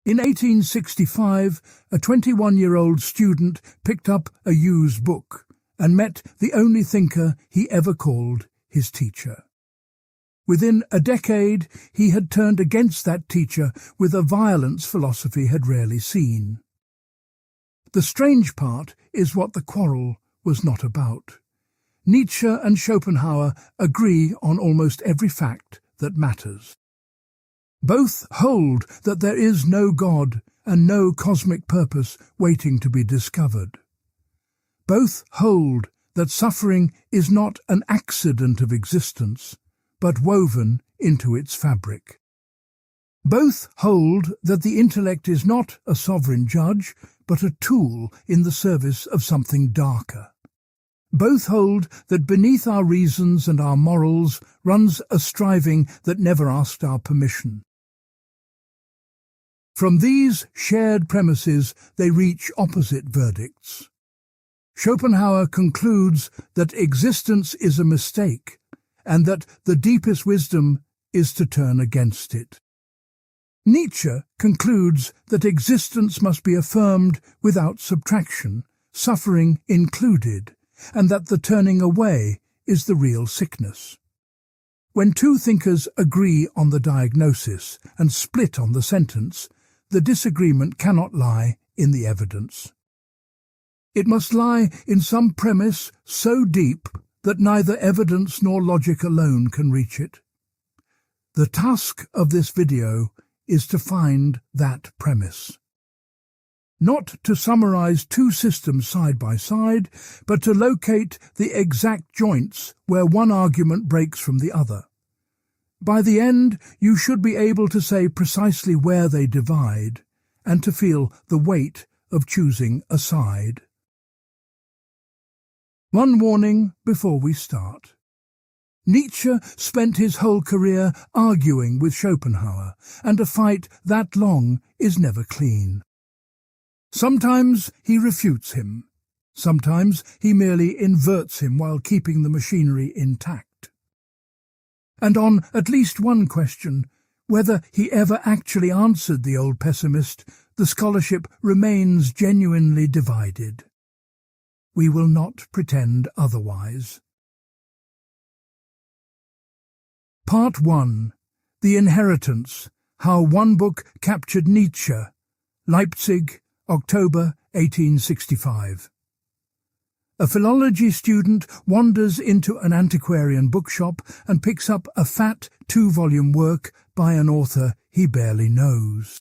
In 1865, a 21-year-old student picked up a used book and met the only thinker he ever called his teacher. Within a decade, he had turned against that teacher with a violence philosophy had rarely seen. The strange part is what the quarrel was not about. Nietzsche and Schopenhauer agree on almost every fact that matters. Both hold that there is no God and no cosmic purpose waiting to be discovered. Both hold that suffering is not an accident of existence, but woven into its fabric. Both hold that the intellect is not a sovereign judge, but a tool in the service of something darker. Both hold that beneath our reasons and our morals runs a striving that never asked our permission. From these shared premises, they reach opposite verdicts. Schopenhauer concludes that existence is a mistake, and that the deepest wisdom is to turn against it. Nietzsche concludes that existence must be affirmed without subtraction, suffering included, and that the turning away is the real sickness. When two thinkers agree on the diagnosis and split on the sentence, the disagreement cannot lie in the evidence. It must lie in some premise so deep that neither evidence nor logic alone can reach it. The task of this video is to find that premise. Not to summarize two systems side by side, but to locate the exact joints where one argument breaks from the other. By the end, you should be able to say precisely where they divide, and to feel the weight of choosing a side. One warning before we start. Nietzsche spent his whole career arguing with Schopenhauer, and a fight that long is never clean. Sometimes he refutes him. Sometimes he merely inverts him while keeping the machinery intact. And on at least one question, whether he ever actually answered the old pessimist, the scholarship remains genuinely divided. We will not pretend otherwise. Part 1. The Inheritance, How One Book Captured Nietzsche, Leipzig, October 1865. A philology student wanders into an antiquarian bookshop and picks up a fat 2-volume work by an author he barely knows.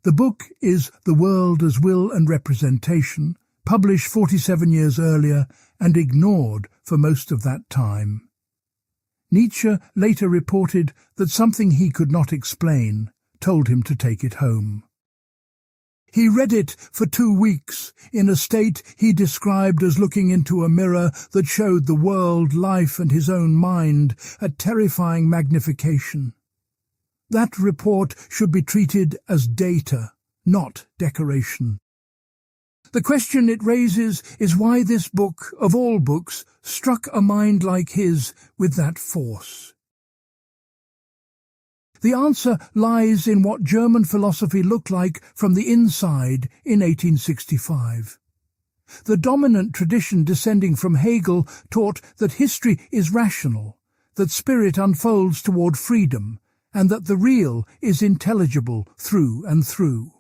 The book is The World as Will and Representation, published 47 years earlier and ignored for most of that time. Nietzsche later reported that something he could not explain told him to take it home. He read it for 2 weeks, in a state he described as looking into a mirror that showed the world, life, and his own mind at terrifying magnification. That report should be treated as data, not decoration. The question it raises is why this book, of all books, struck a mind like his with that force. The answer lies in what German philosophy looked like from the inside in 1865. The dominant tradition descending from Hegel taught that history is rational, that spirit unfolds toward freedom, and that the real is intelligible through and through.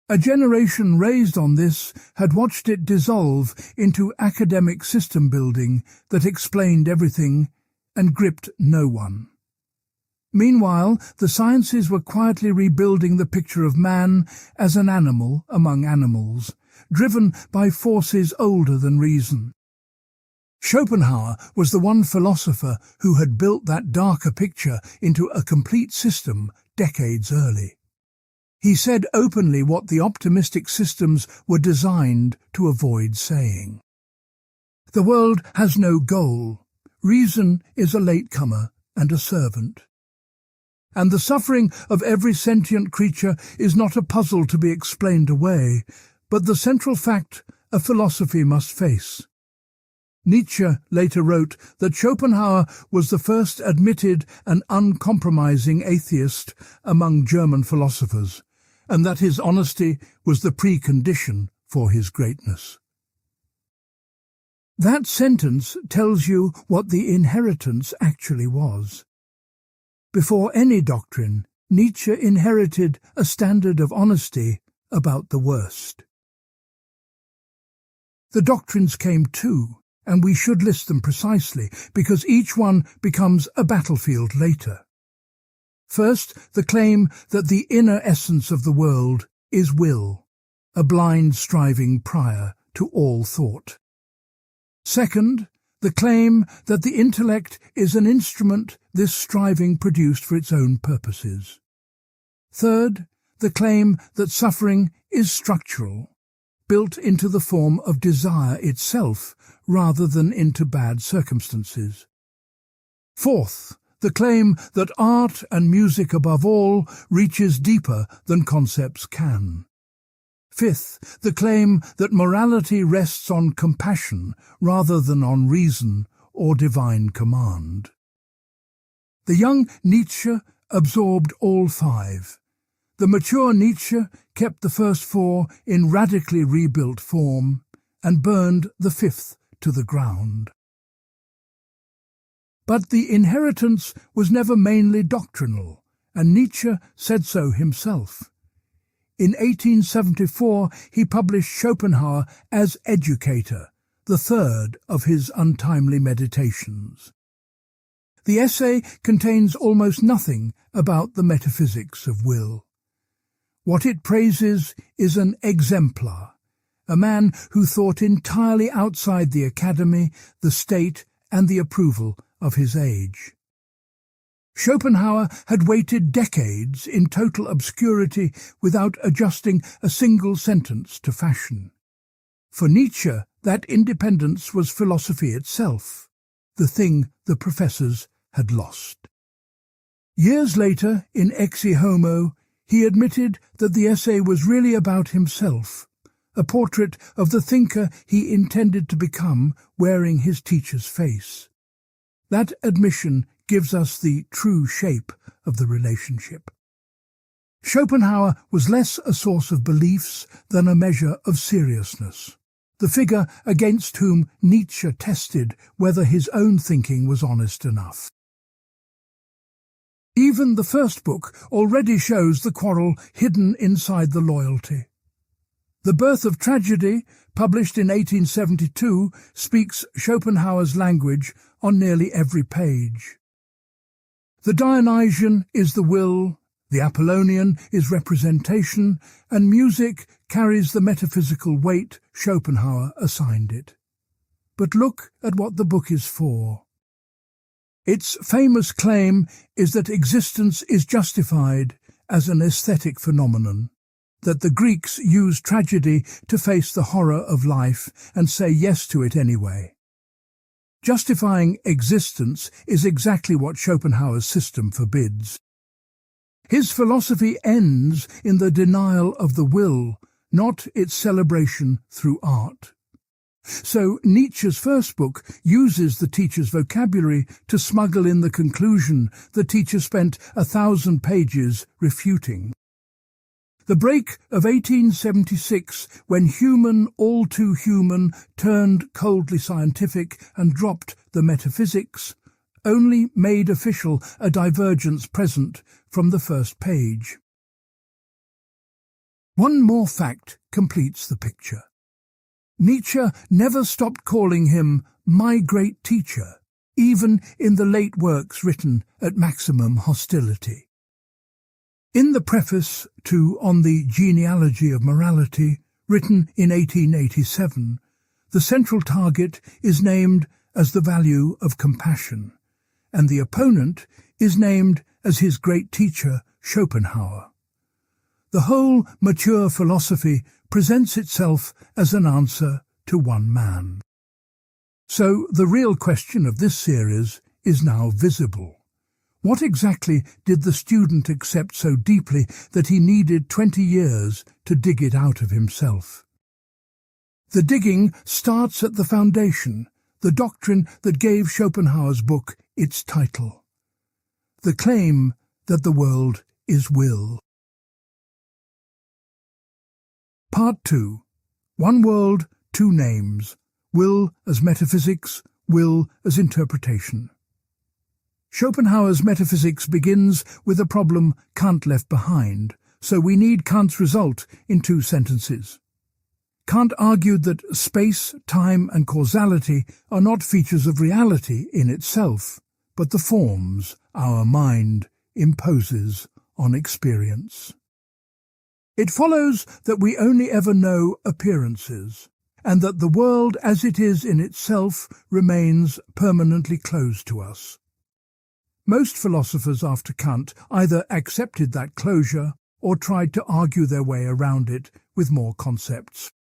A generation raised on this had watched it dissolve into academic system building that explained everything and gripped no one. Meanwhile, the sciences were quietly rebuilding the picture of man as an animal among animals, driven by forces older than reason. Schopenhauer was the one philosopher who had built that darker picture into a complete system decades early. He said openly what the optimistic systems were designed to avoid saying. The world has no goal. Reason is a latecomer and a servant. And the suffering of every sentient creature is not a puzzle to be explained away, but the central fact a philosophy must face. Nietzsche later wrote that Schopenhauer was the first admitted and uncompromising atheist among German philosophers, and that his honesty was the precondition for his greatness. That sentence tells you what the inheritance actually was. Before any doctrine, Nietzsche inherited a standard of honesty about the worst. The doctrines came too, and we should list them precisely, because each one becomes a battlefield later. First, the claim that the inner essence of the world is will, a blind striving prior to all thought. Second, the claim that the intellect is an instrument this striving produced for its own purposes. Third, the claim that suffering is structural, built into the form of desire itself rather than into bad circumstances. Fourth, the claim that art and music above all reaches deeper than concepts can. Fifth, the claim that morality rests on compassion rather than on reason or divine command. The young Nietzsche absorbed all five. The mature Nietzsche kept the first four in radically rebuilt form and burned the fifth to the ground. But the inheritance was never mainly doctrinal, and Nietzsche said so himself. In 1874 he published Schopenhauer as Educator, the third of his untimely meditations. The essay contains almost nothing about the metaphysics of will. What it praises is an exemplar, a man who thought entirely outside the academy, the state, and the approval of his age. Schopenhauer had waited decades in total obscurity without adjusting a single sentence to fashion. For Nietzsche, that independence was philosophy itself, the thing the professors had lost. Years later, in Ecce Homo, he admitted that the essay was really about himself, a portrait of the thinker he intended to become wearing his teacher's face. That admission gives us the true shape of the relationship. Schopenhauer was less a source of beliefs than a measure of seriousness, the figure against whom Nietzsche tested whether his own thinking was honest enough. Even the first book already shows the quarrel hidden inside the loyalty. The Birth of Tragedy, published in 1872, speaks Schopenhauer's language on nearly every page. The Dionysian is the will, the Apollonian is representation, and music carries the metaphysical weight Schopenhauer assigned it. But look at what the book is for. Its famous claim is that existence is justified as an aesthetic phenomenon, that the Greeks used tragedy to face the horror of life and say yes to it anyway. Justifying existence is exactly what Schopenhauer's system forbids. His philosophy ends in the denial of the will, not its celebration through art. So Nietzsche's first book uses the teacher's vocabulary to smuggle in the conclusion the teacher spent 1,000 pages refuting. The break of 1876, when human, all too human, turned coldly scientific and dropped the metaphysics, only made official a divergence present from the first page. One more fact completes the picture. Nietzsche never stopped calling him my great teacher, even in the late works written at maximum hostility. In the preface to On the Genealogy of Morality, written in 1887, the central target is named as the value of compassion, and the opponent is named as his great teacher, Schopenhauer. The whole mature philosophy presents itself as an answer to one man. So the real question of this series is now visible. What exactly did the student accept so deeply that he needed 20 years to dig it out of himself? The digging starts at the foundation, the doctrine that gave Schopenhauer's book its title, the claim that the world is will. Part 2. One world, two names. Will as metaphysics, will as interpretation. Schopenhauer's metaphysics begins with a problem Kant left behind, so we need Kant's result in 2 sentences. Kant argued that space, time and causality are not features of reality in itself, but the forms our mind imposes on experience. It follows that we only ever know appearances, and that the world as it is in itself remains permanently closed to us. Most philosophers after Kant either accepted that closure or tried to argue their way around it with more concepts.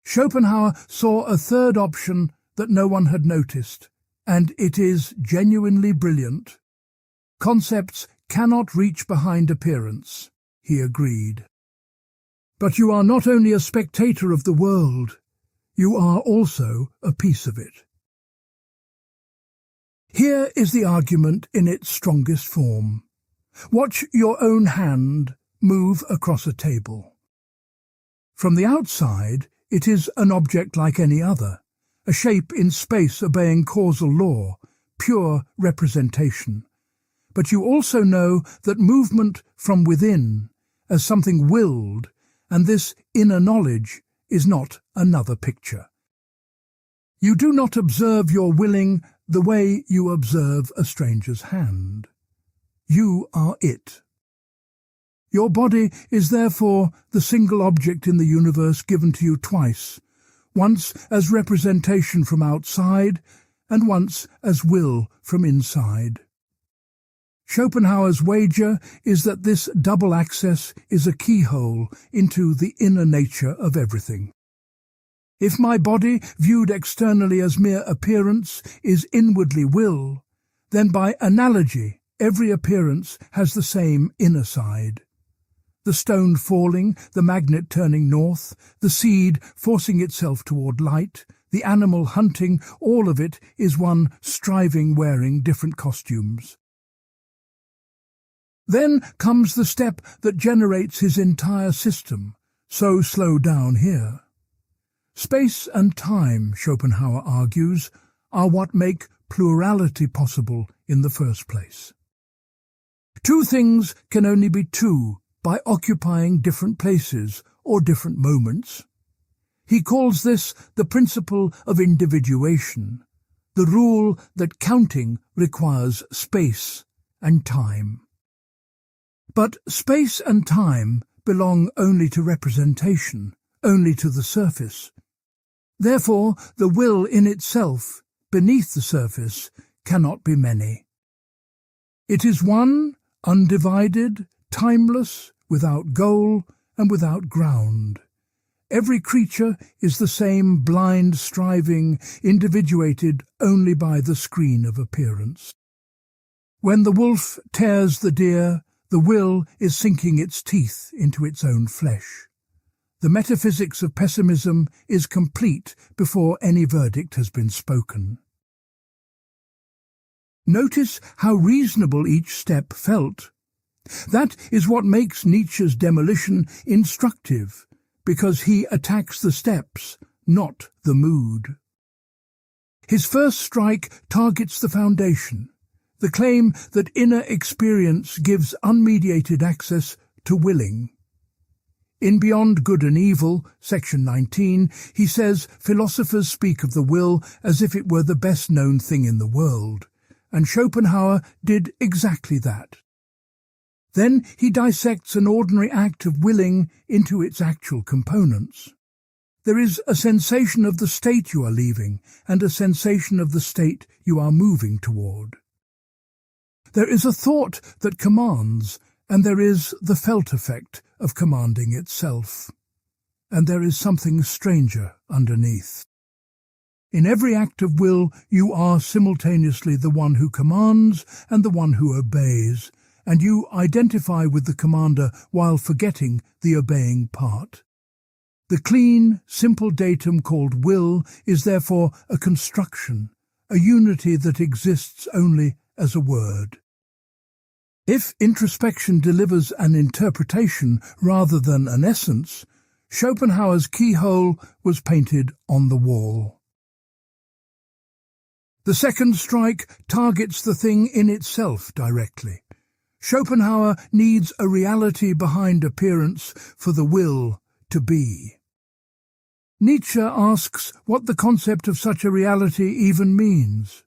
Schopenhauer saw a third option that no one had noticed, and it is genuinely brilliant. Concepts cannot reach behind appearance, he agreed. But you are not only a spectator of the world, you are also a piece of it. Here is the argument in its strongest form. Watch your own hand move across a table. From the outside, it is an object like any other, a shape in space obeying causal law, pure representation. But you also know that movement from within, as something willed, and this inner knowledge is not another picture. You do not observe your willing the way you observe a stranger's hand. You are it. Your body is therefore the single object in the universe given to you twice, once as representation from outside and once as will from inside. Schopenhauer's wager is that this double access is a keyhole into the inner nature of everything. If my body, viewed externally as mere appearance, is inwardly will, then by analogy every appearance has the same inner side. The stone falling, the magnet turning north, the seed forcing itself toward light, the animal hunting, all of it is one striving wearing different costumes. Then comes the step that generates his entire system, so slow down here. Space and time, Schopenhauer argues, are what make plurality possible in the first place. Two things can only be two by occupying different places or different moments. He calls this the principle of individuation, the rule that counting requires space and time. But space and time belong only to representation, only to the surface. Therefore, the will in itself, beneath the surface, cannot be many. It is one, undivided, timeless, without goal and without ground. Every creature is the same blind striving, individuated only by the screen of appearance. When the wolf tears the deer, the will is sinking its teeth into its own flesh. The metaphysics of pessimism is complete before any verdict has been spoken. Notice how reasonable each step felt. That is what makes Nietzsche's demolition instructive, because he attacks the steps, not the mood. His first strike targets the foundation, the claim that inner experience gives unmediated access to willing. In Beyond Good and Evil, section 19, he says philosophers speak of the will as if it were the best-known thing in the world, and Schopenhauer did exactly that. Then he dissects an ordinary act of willing into its actual components. There is a sensation of the state you are leaving and a sensation of the state you are moving toward. There is a thought that commands, and there is the felt effect of commanding itself. And there is something stranger underneath. In every act of will you are simultaneously the one who commands and the one who obeys, and you identify with the commander while forgetting the obeying part. The clean, simple datum called will is therefore a construction, a unity that exists only as a word. If introspection delivers an interpretation rather than an essence, Schopenhauer's keyhole was painted on the wall. The second strike targets the thing in itself directly. Schopenhauer needs a reality behind appearance for the will to be. Nietzsche asks what the concept of such a reality even means.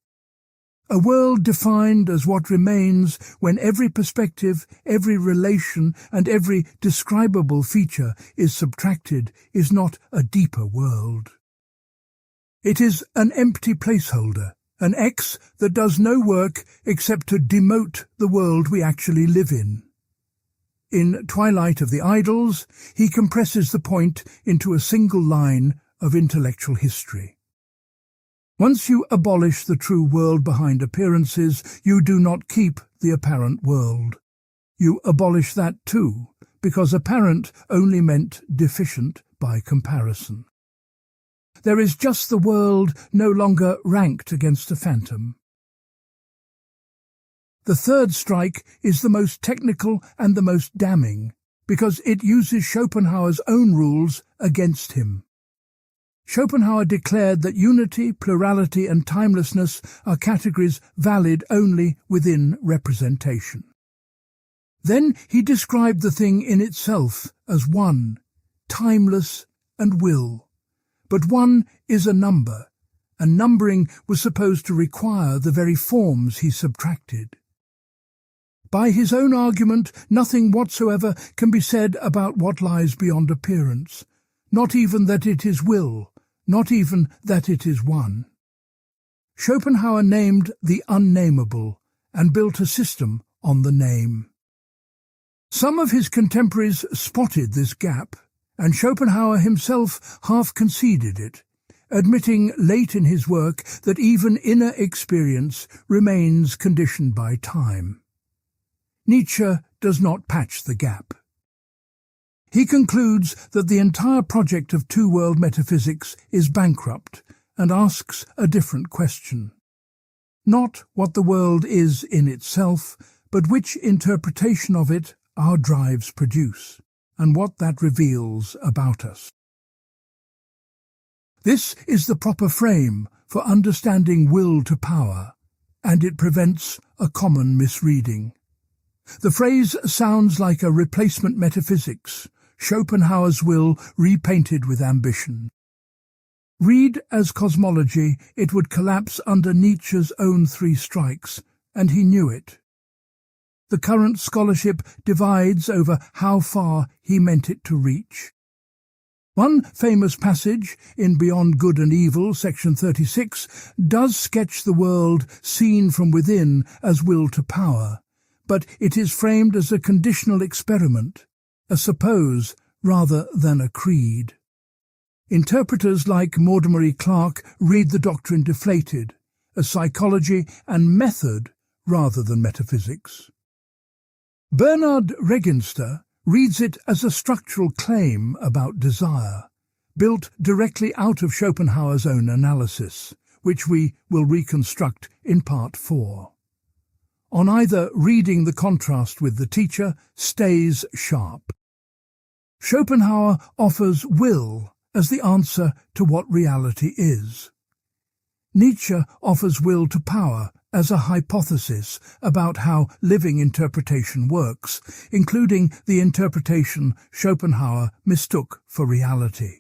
A world defined as what remains when every perspective, every relation, and every describable feature is subtracted is not a deeper world. It is an empty placeholder, an X that does no work except to demote the world we actually live in. In Twilight of the Idols, he compresses the point into a single line of intellectual history. Once you abolish the true world behind appearances, you do not keep the apparent world. You abolish that too, because apparent only meant deficient by comparison. There is just the world no longer ranked against a phantom. The third strike is the most technical and the most damning, because it uses Schopenhauer's own rules against him. Schopenhauer declared that unity, plurality, and timelessness are categories valid only within representation. Then he described the thing in itself as one, timeless, and will. But one is a number, and numbering was supposed to require the very forms he subtracted. By his own argument, nothing whatsoever can be said about what lies beyond appearance, not even that it is will, not even that it is one. Schopenhauer named the unnameable and built a system on the name. Some of his contemporaries spotted this gap, and Schopenhauer himself half conceded it, admitting late in his work that even inner experience remains conditioned by time. Nietzsche does not patch the gap. He concludes that the entire project of two-world metaphysics is bankrupt and asks a different question. Not what the world is in itself, but which interpretation of it our drives produce, and what that reveals about us. This is the proper frame for understanding will to power, and it prevents a common misreading. The phrase sounds like a replacement metaphysics, Schopenhauer's will repainted with ambition. Read as cosmology, it would collapse under Nietzsche's own three strikes, and he knew it. The current scholarship divides over how far he meant it to reach. One famous passage in Beyond Good and Evil, section 36, does sketch the world seen from within as will to power, but it is framed as a conditional experiment, a suppose rather than a creed. Interpreters like Mortimer E. Clarke read the doctrine deflated, as psychology and method rather than metaphysics. Bernard Regenster reads it as a structural claim about desire, built directly out of Schopenhauer's own analysis, which we will reconstruct in Part 4. On either reading the contrast with the teacher stays sharp. Schopenhauer offers will as the answer to what reality is. Nietzsche offers will to power as a hypothesis about how living interpretation works, including the interpretation Schopenhauer mistook for reality.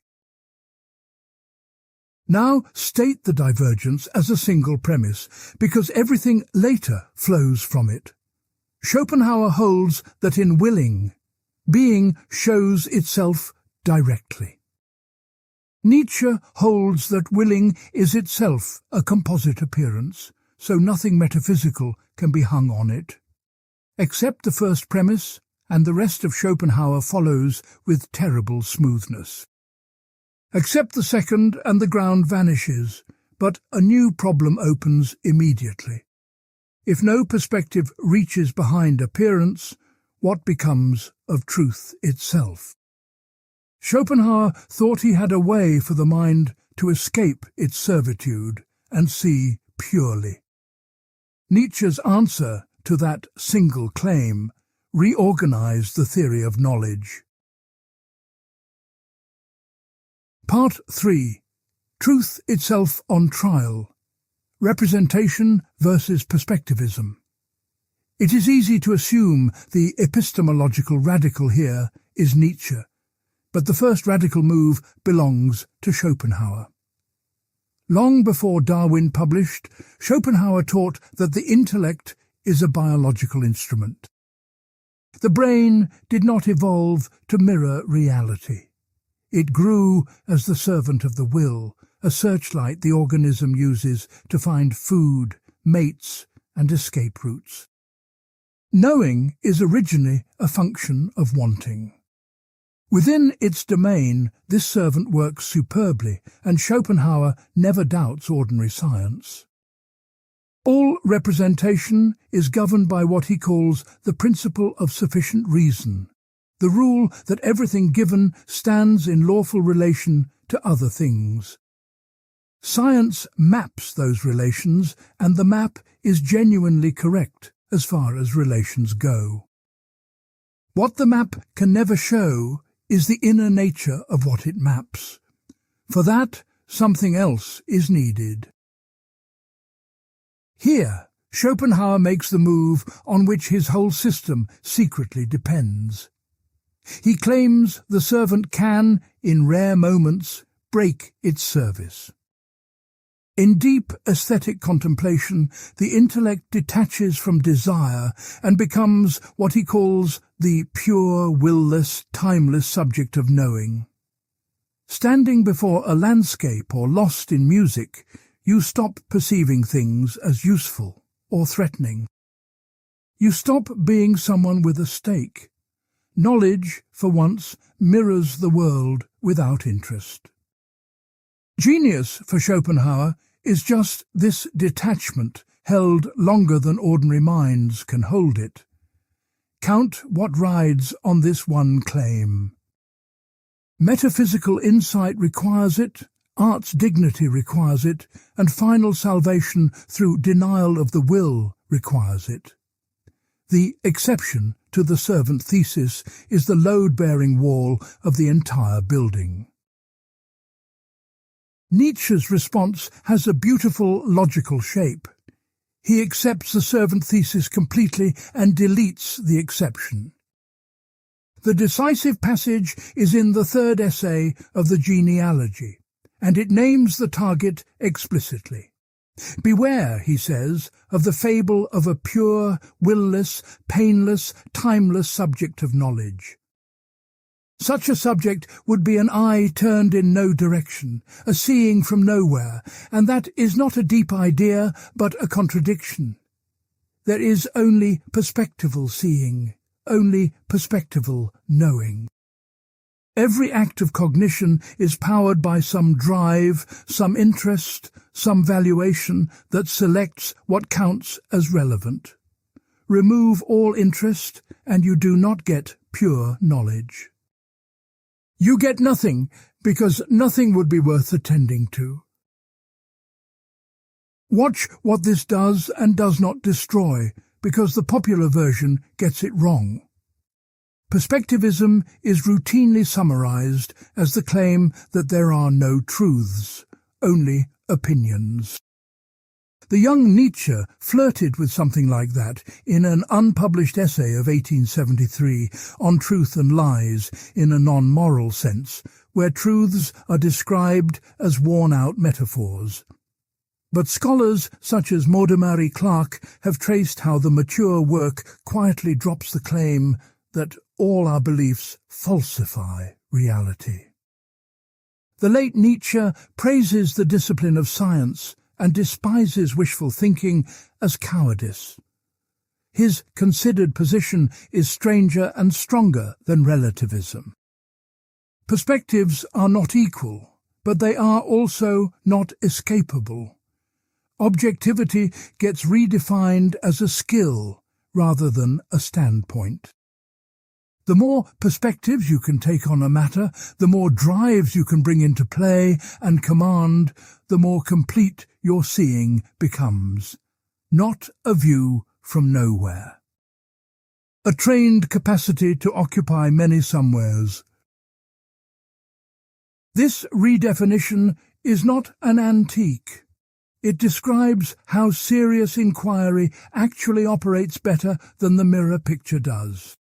Now state the divergence as a single premise, because everything later flows from it. Schopenhauer holds that in willing, being shows itself directly. Nietzsche holds that willing is itself a composite appearance, so nothing metaphysical can be hung on it. Accept the first premise, and the rest of Schopenhauer follows with terrible smoothness. Accept the second, and the ground vanishes, but a new problem opens immediately. If no perspective reaches behind appearance, what becomes of truth itself? Schopenhauer thought he had a way for the mind to escape its servitude and see purely. Nietzsche's answer to that single claim reorganized the theory of knowledge. Part 3. Truth itself on trial. Representation versus Perspectivism. It is easy to assume the epistemological radical here is Nietzsche, but the first radical move belongs to Schopenhauer. Long before Darwin published, Schopenhauer taught that the intellect is a biological instrument. The brain did not evolve to mirror reality. It grew as the servant of the will, a searchlight the organism uses to find food, mates, and escape routes. Knowing is originally a function of wanting. Within its domain, this servant works superbly, and Schopenhauer never doubts ordinary science. All representation is governed by what he calls the principle of sufficient reason, the rule that everything given stands in lawful relation to other things. Science maps those relations, and the map is genuinely correct as far as relations go. What the map can never show is the inner nature of what it maps. For that, something else is needed. Here, Schopenhauer makes the move on which his whole system secretly depends. He claims the servant can, in rare moments, break its service. In deep aesthetic contemplation, the intellect detaches from desire and becomes what he calls the pure, will-less, timeless subject of knowing. Standing before a landscape or lost in music, you stop perceiving things as useful or threatening. You stop being someone with a stake. Knowledge, for once, mirrors the world without interest. Genius, for Schopenhauer, is just this detachment held longer than ordinary minds can hold it. Count what rides on this one claim. Metaphysical insight requires it, art's dignity requires it, and final salvation through denial of the will requires it. The exception to the servant thesis is the load-bearing wall of the entire building. Nietzsche's response has a beautiful logical shape. He accepts the servant thesis completely and deletes the exception. The decisive passage is in the third essay of the genealogy, and it names the target explicitly. Beware, he says, of the fable of a pure, will-less, painless, timeless subject of knowledge. Such a subject would be an eye turned in no direction, a seeing from nowhere, and that is not a deep idea, but a contradiction. There is only perspectival seeing, only perspectival knowing. Every act of cognition is powered by some drive, some interest, some valuation that selects what counts as relevant. Remove all interest, and you do not get pure knowledge. You get nothing, because nothing would be worth attending to. Watch what this does and does not destroy, because the popular version gets it wrong. Perspectivism is routinely summarized as the claim that there are no truths, only opinions. The young Nietzsche flirted with something like that in an unpublished essay of 1873 on truth and lies in a non-moral sense, where truths are described as worn-out metaphors. But scholars such as Maudemary Clark have traced how the mature work quietly drops the claim that all our beliefs falsify reality. The late Nietzsche praises the discipline of science and despises wishful thinking as cowardice. His considered position is stranger and stronger than relativism. Perspectives are not equal, but they are also not escapable. Objectivity gets redefined as a skill rather than a standpoint. The more perspectives you can take on a matter, the more drives you can bring into play and command, the more complete your seeing becomes. Not a view from nowhere. A trained capacity to occupy many somewheres. This redefinition is not an antique. It describes how serious inquiry actually operates better than the mirror picture does.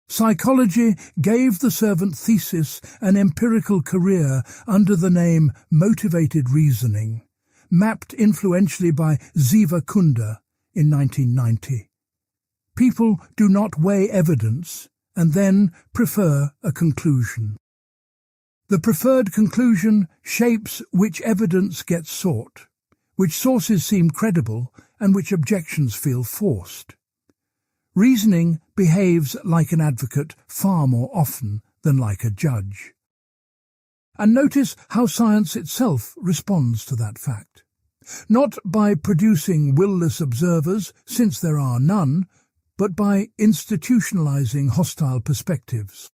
Psychology gave the servant thesis an empirical career under the name motivated reasoning, mapped influentially by Ziva Kunda in 1990. People do not weigh evidence and then prefer a conclusion. The preferred conclusion shapes which evidence gets sought, which sources seem credible and which objections feel forced. Reasoning behaves like an advocate far more often than like a judge. And notice how science itself responds to that fact. Not by producing will-less observers, since there are none, but by institutionalizing hostile perspectives.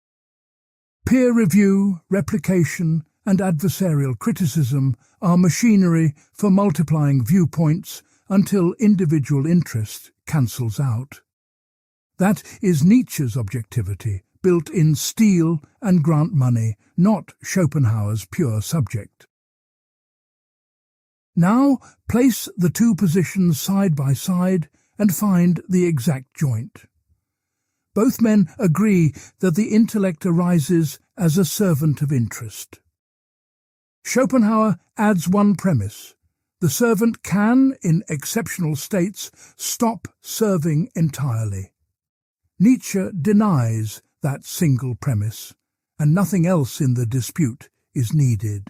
Peer review, replication, and adversarial criticism are machinery for multiplying viewpoints until individual interest cancels out. That is Nietzsche's objectivity, built in steel and grant money, not Schopenhauer's pure subject. Now place the two positions side by side and find the exact joint. Both men agree that the intellect arises as a servant of interest. Schopenhauer adds one premise. The servant can, in exceptional states, stop serving entirely. Nietzsche denies that single premise, and nothing else in the dispute is needed.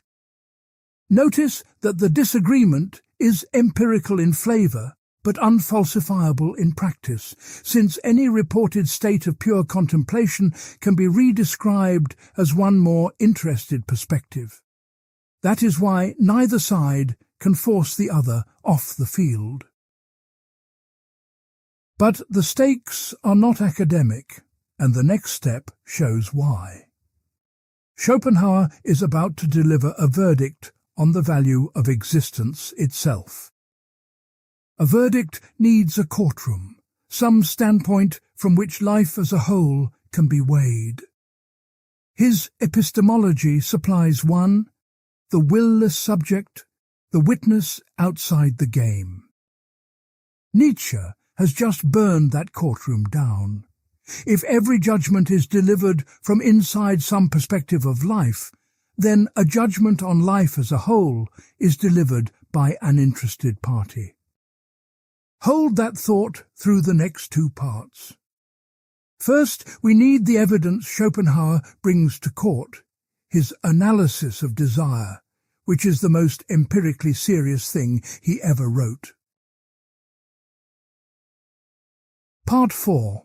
Notice that the disagreement is empirical in flavour, but unfalsifiable in practice, since any reported state of pure contemplation can be redescribed as one more interested perspective. That is why neither side can force the other off the field. But the stakes are not academic, and the next step shows why. Schopenhauer is about to deliver a verdict on the value of existence itself. A verdict needs a courtroom, some standpoint from which life as a whole can be weighed. His epistemology supplies one, the will-less subject, the witness outside the game. Nietzsche has just burned that courtroom down. If every judgment is delivered from inside some perspective of life, then a judgment on life as a whole is delivered by an interested party. Hold that thought through the next two parts. First, we need the evidence Schopenhauer brings to court, his analysis of desire, which is the most empirically serious thing he ever wrote. Part 4.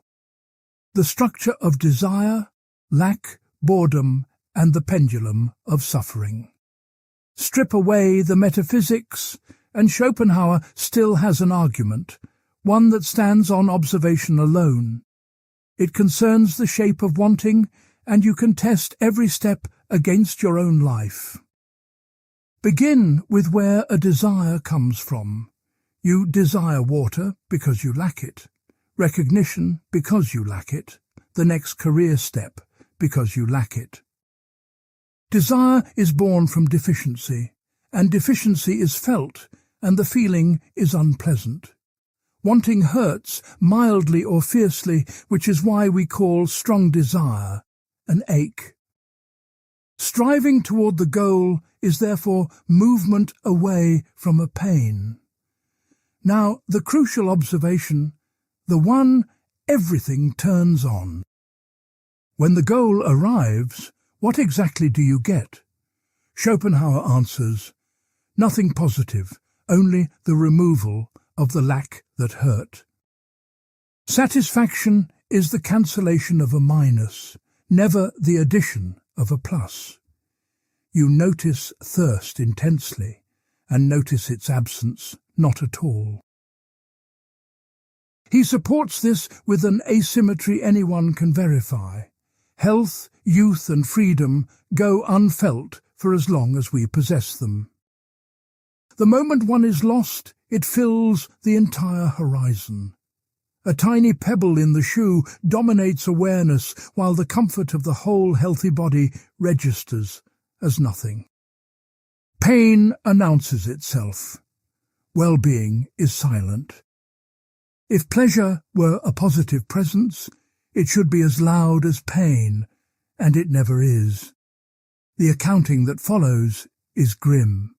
The structure of desire, lack, boredom, and the pendulum of suffering. Strip away the metaphysics, and Schopenhauer still has an argument, one that stands on observation alone. It concerns the shape of wanting, and you can test every step against your own life. Begin with where a desire comes from. You desire water because you lack it, recognition because you lack it, the next career step because you lack it. Desire is born from deficiency, and deficiency is felt, and the feeling is unpleasant. Wanting hurts mildly or fiercely, which is why we call strong desire an ache. Striving toward the goal is therefore movement away from a pain. Now, the crucial observation, the one everything turns on. When the goal arrives, what exactly do you get? Schopenhauer answers, nothing positive, only the removal of the lack that hurt. Satisfaction is the cancellation of a minus, never the addition of a plus. You notice thirst intensely, and notice its absence not at all. He supports this with an asymmetry anyone can verify. Health, youth and freedom go unfelt for as long as we possess them. The moment one is lost, it fills the entire horizon. A tiny pebble in the shoe dominates awareness, while the comfort of the whole healthy body registers as nothing. Pain announces itself. Well-being is silent. If pleasure were a positive presence, it should be as loud as pain, and it never is. The accounting that follows is grim.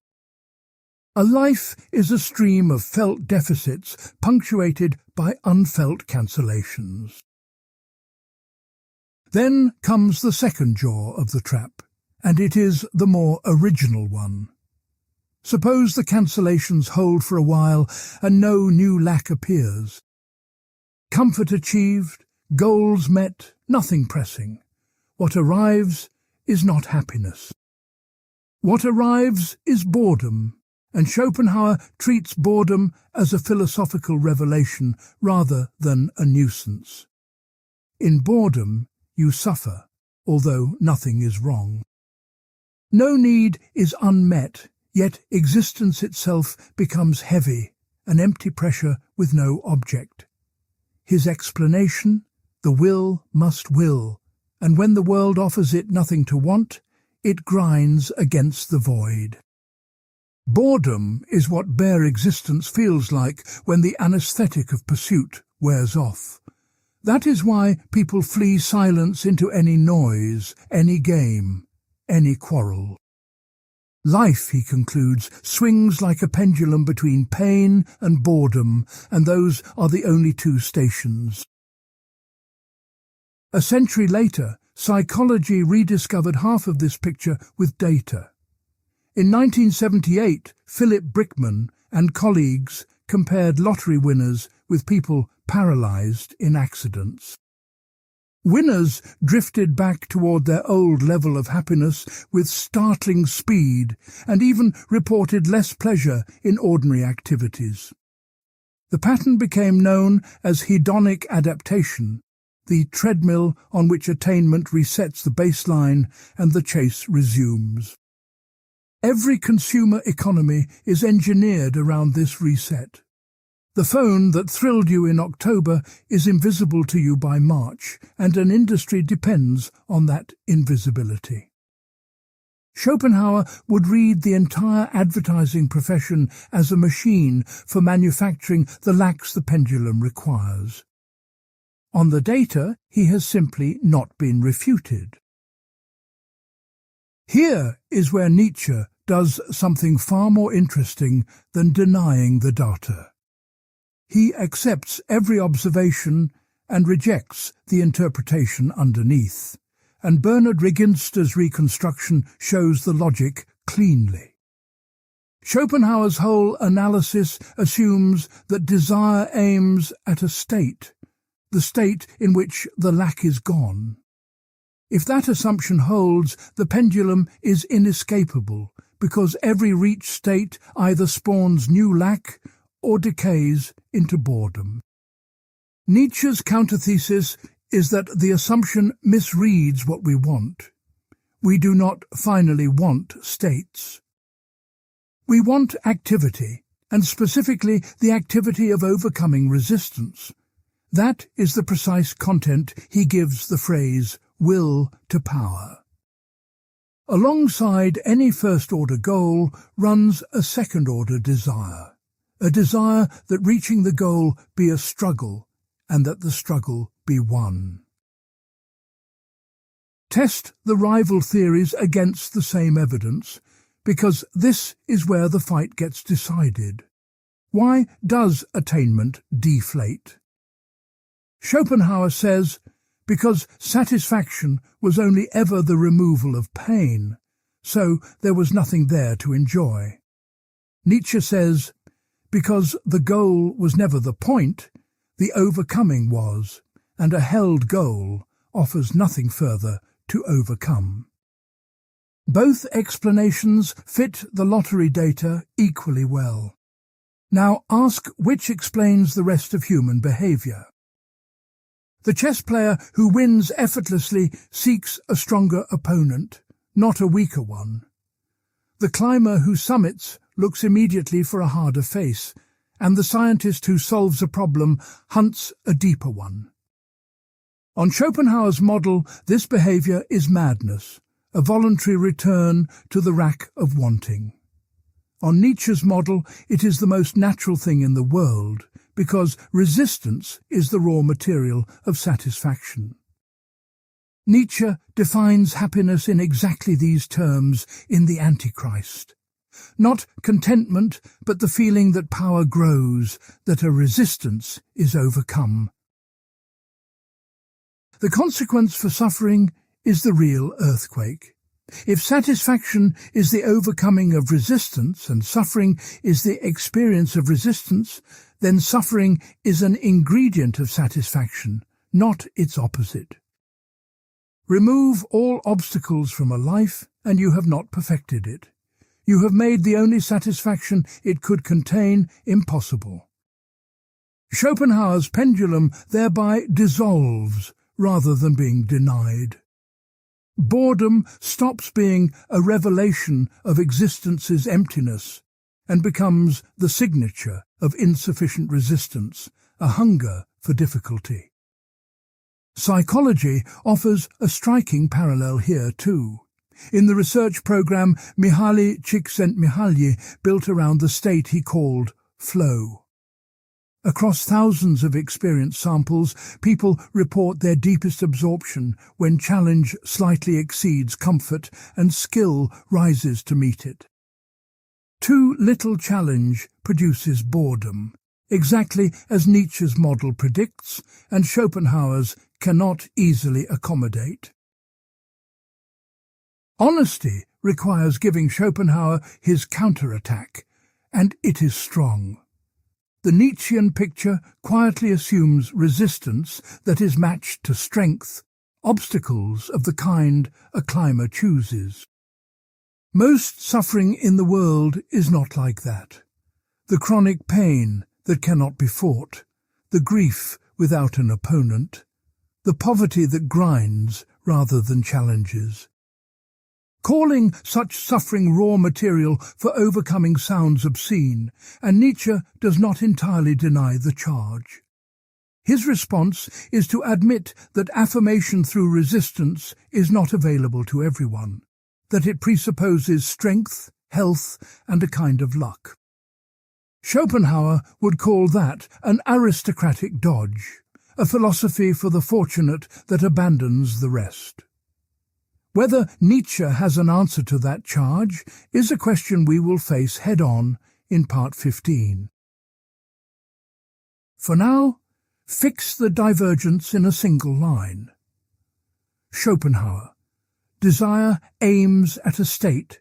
A life is a stream of felt deficits punctuated by unfelt cancellations. Then comes the second jaw of the trap, and it is the more original one. Suppose the cancellations hold for a while and no new lack appears. Comfort achieved, goals met, nothing pressing. What arrives is not happiness. What arrives is boredom, and Schopenhauer treats boredom as a philosophical revelation rather than a nuisance. In boredom, you suffer, although nothing is wrong. No need is unmet, yet existence itself becomes heavy, an empty pressure with no object. His explanation, the will must will, and when the world offers it nothing to want, it grinds against the void. Boredom is what bare existence feels like when the anesthetic of pursuit wears off. That is why people flee silence into any noise, any game, any quarrel. Life, he concludes, swings like a pendulum between pain and boredom, and those are the only two stations. A century later, psychology rediscovered half of this picture with data. In 1978, Philip Brickman and colleagues compared lottery winners with people paralyzed in accidents. Winners drifted back toward their old level of happiness with startling speed and even reported less pleasure in ordinary activities. The pattern became known as hedonic adaptation, the treadmill on which attainment resets the baseline and the chase resumes. Every consumer economy is engineered around this reset. The phone that thrilled you in October is invisible to you by March, and an industry depends on that invisibility. Schopenhauer would read the entire advertising profession as a machine for manufacturing the lax the pendulum requires. On the data, he has simply not been refuted. Here is where Nietzsche does something far more interesting than denying the data. He accepts every observation and rejects the interpretation underneath, and Bernard Regenster's reconstruction shows the logic cleanly. Schopenhauer's whole analysis assumes that desire aims at a state, the state in which the lack is gone. If that assumption holds, the pendulum is inescapable, because every reached state either spawns new lack or decays into boredom. Nietzsche's counterthesis is that the assumption misreads what we want. We do not finally want states. We want activity, and specifically the activity of overcoming resistance. That is the precise content he gives the phrase will to power. Alongside any first-order goal runs a second-order desire, a desire that reaching the goal be a struggle and that the struggle be won. Test the rival theories against the same evidence, because this is where the fight gets decided. Why does attainment deflate? Schopenhauer says, because satisfaction was only ever the removal of pain, so there was nothing there to enjoy. Nietzsche says, because the goal was never the point, the overcoming was, and a held goal offers nothing further to overcome. Both explanations fit the lottery data equally well. Now ask which explains the rest of human behavior. The chess player who wins effortlessly seeks a stronger opponent, not a weaker one. The climber who summits looks immediately for a harder face, and the scientist who solves a problem hunts a deeper one. On Schopenhauer's model, this behavior is madness, a voluntary return to the rack of wanting. On Nietzsche's model, it is the most natural thing in the world, because resistance is the raw material of satisfaction. Nietzsche defines happiness in exactly these terms in The Antichrist. Not contentment, but the feeling that power grows, that a resistance is overcome. The consequence for suffering is the real earthquake. If satisfaction is the overcoming of resistance and suffering is the experience of resistance, then suffering is an ingredient of satisfaction, not its opposite. Remove all obstacles from a life and you have not perfected it. You have made the only satisfaction it could contain impossible. Schopenhauer's pendulum thereby dissolves rather than being denied. Boredom stops being a revelation of existence's emptiness and becomes the signature of insufficient resistance, a hunger for difficulty. Psychology offers a striking parallel here too. In the research program, Mihaly Csikszentmihalyi built around the state he called flow. Across thousands of experience samples, people report their deepest absorption when challenge slightly exceeds comfort and skill rises to meet it. Too little challenge produces boredom, exactly as Nietzsche's model predicts and Schopenhauer's cannot easily accommodate. Honesty requires giving Schopenhauer his counterattack, and it is strong. The Nietzschean picture quietly assumes resistance that is matched to strength, obstacles of the kind a climber chooses. Most suffering in the world is not like that. The chronic pain that cannot be fought, the grief without an opponent, the poverty that grinds rather than challenges. Calling such suffering raw material for overcoming sounds obscene, and Nietzsche does not entirely deny the charge. His response is to admit that affirmation through resistance is not available to everyone, that it presupposes strength, health, and a kind of luck. Schopenhauer would call that an aristocratic dodge, a philosophy for the fortunate that abandons the rest. Whether Nietzsche has an answer to that charge is a question we will face head-on in Part 15. For now, fix the divergence in a single line. Schopenhauer. Desire aims at a state,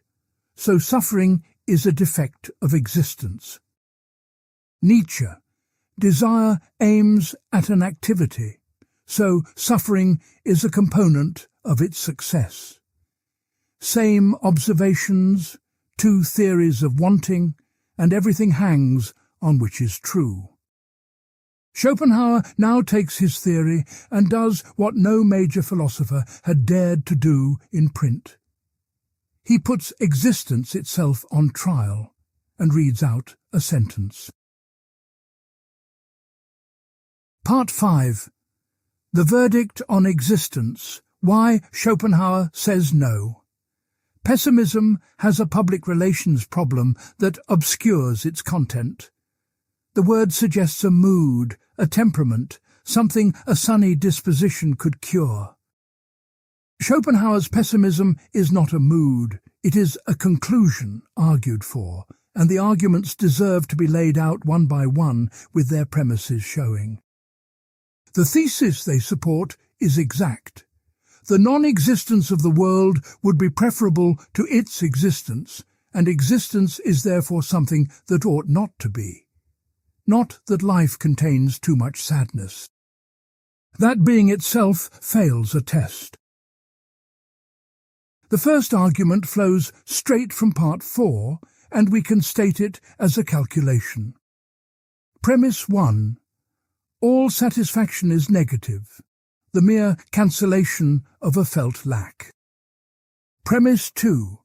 so suffering is a defect of existence. Nietzsche. Desire aims at an activity, so suffering is a component of its success. Same observations, two theories of wanting, and everything hangs on which is true. Schopenhauer now takes his theory and does what no major philosopher had dared to do in print. He puts existence itself on trial and reads out a sentence. Part 5. The verdict on existence. Why Schopenhauer says no. Pessimism has a public relations problem that obscures its content. The word suggests a mood, a temperament, something a sunny disposition could cure. Schopenhauer's pessimism is not a mood, it is a conclusion argued for, and the arguments deserve to be laid out one by one with their premises showing. The thesis they support is exact. The non-existence of the world would be preferable to its existence, and existence is therefore something that ought not to be. Not that life contains too much sadness. That being itself fails a test. The first argument flows straight from Part 4, and we can state it as a calculation. Premise 1. All satisfaction is negative, the mere cancellation of a felt lack. Premise 2.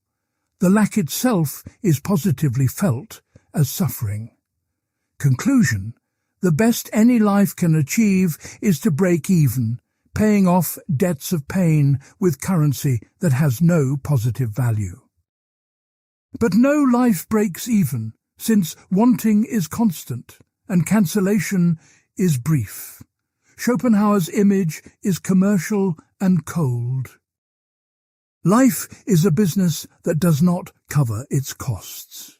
The lack itself is positively felt as suffering. Conclusion. The best any life can achieve is to break even, paying off debts of pain with currency that has no positive value. But no life breaks even, since wanting is constant and cancellation is brief. Schopenhauer's image is commercial and cold. Life is a business that does not cover its costs.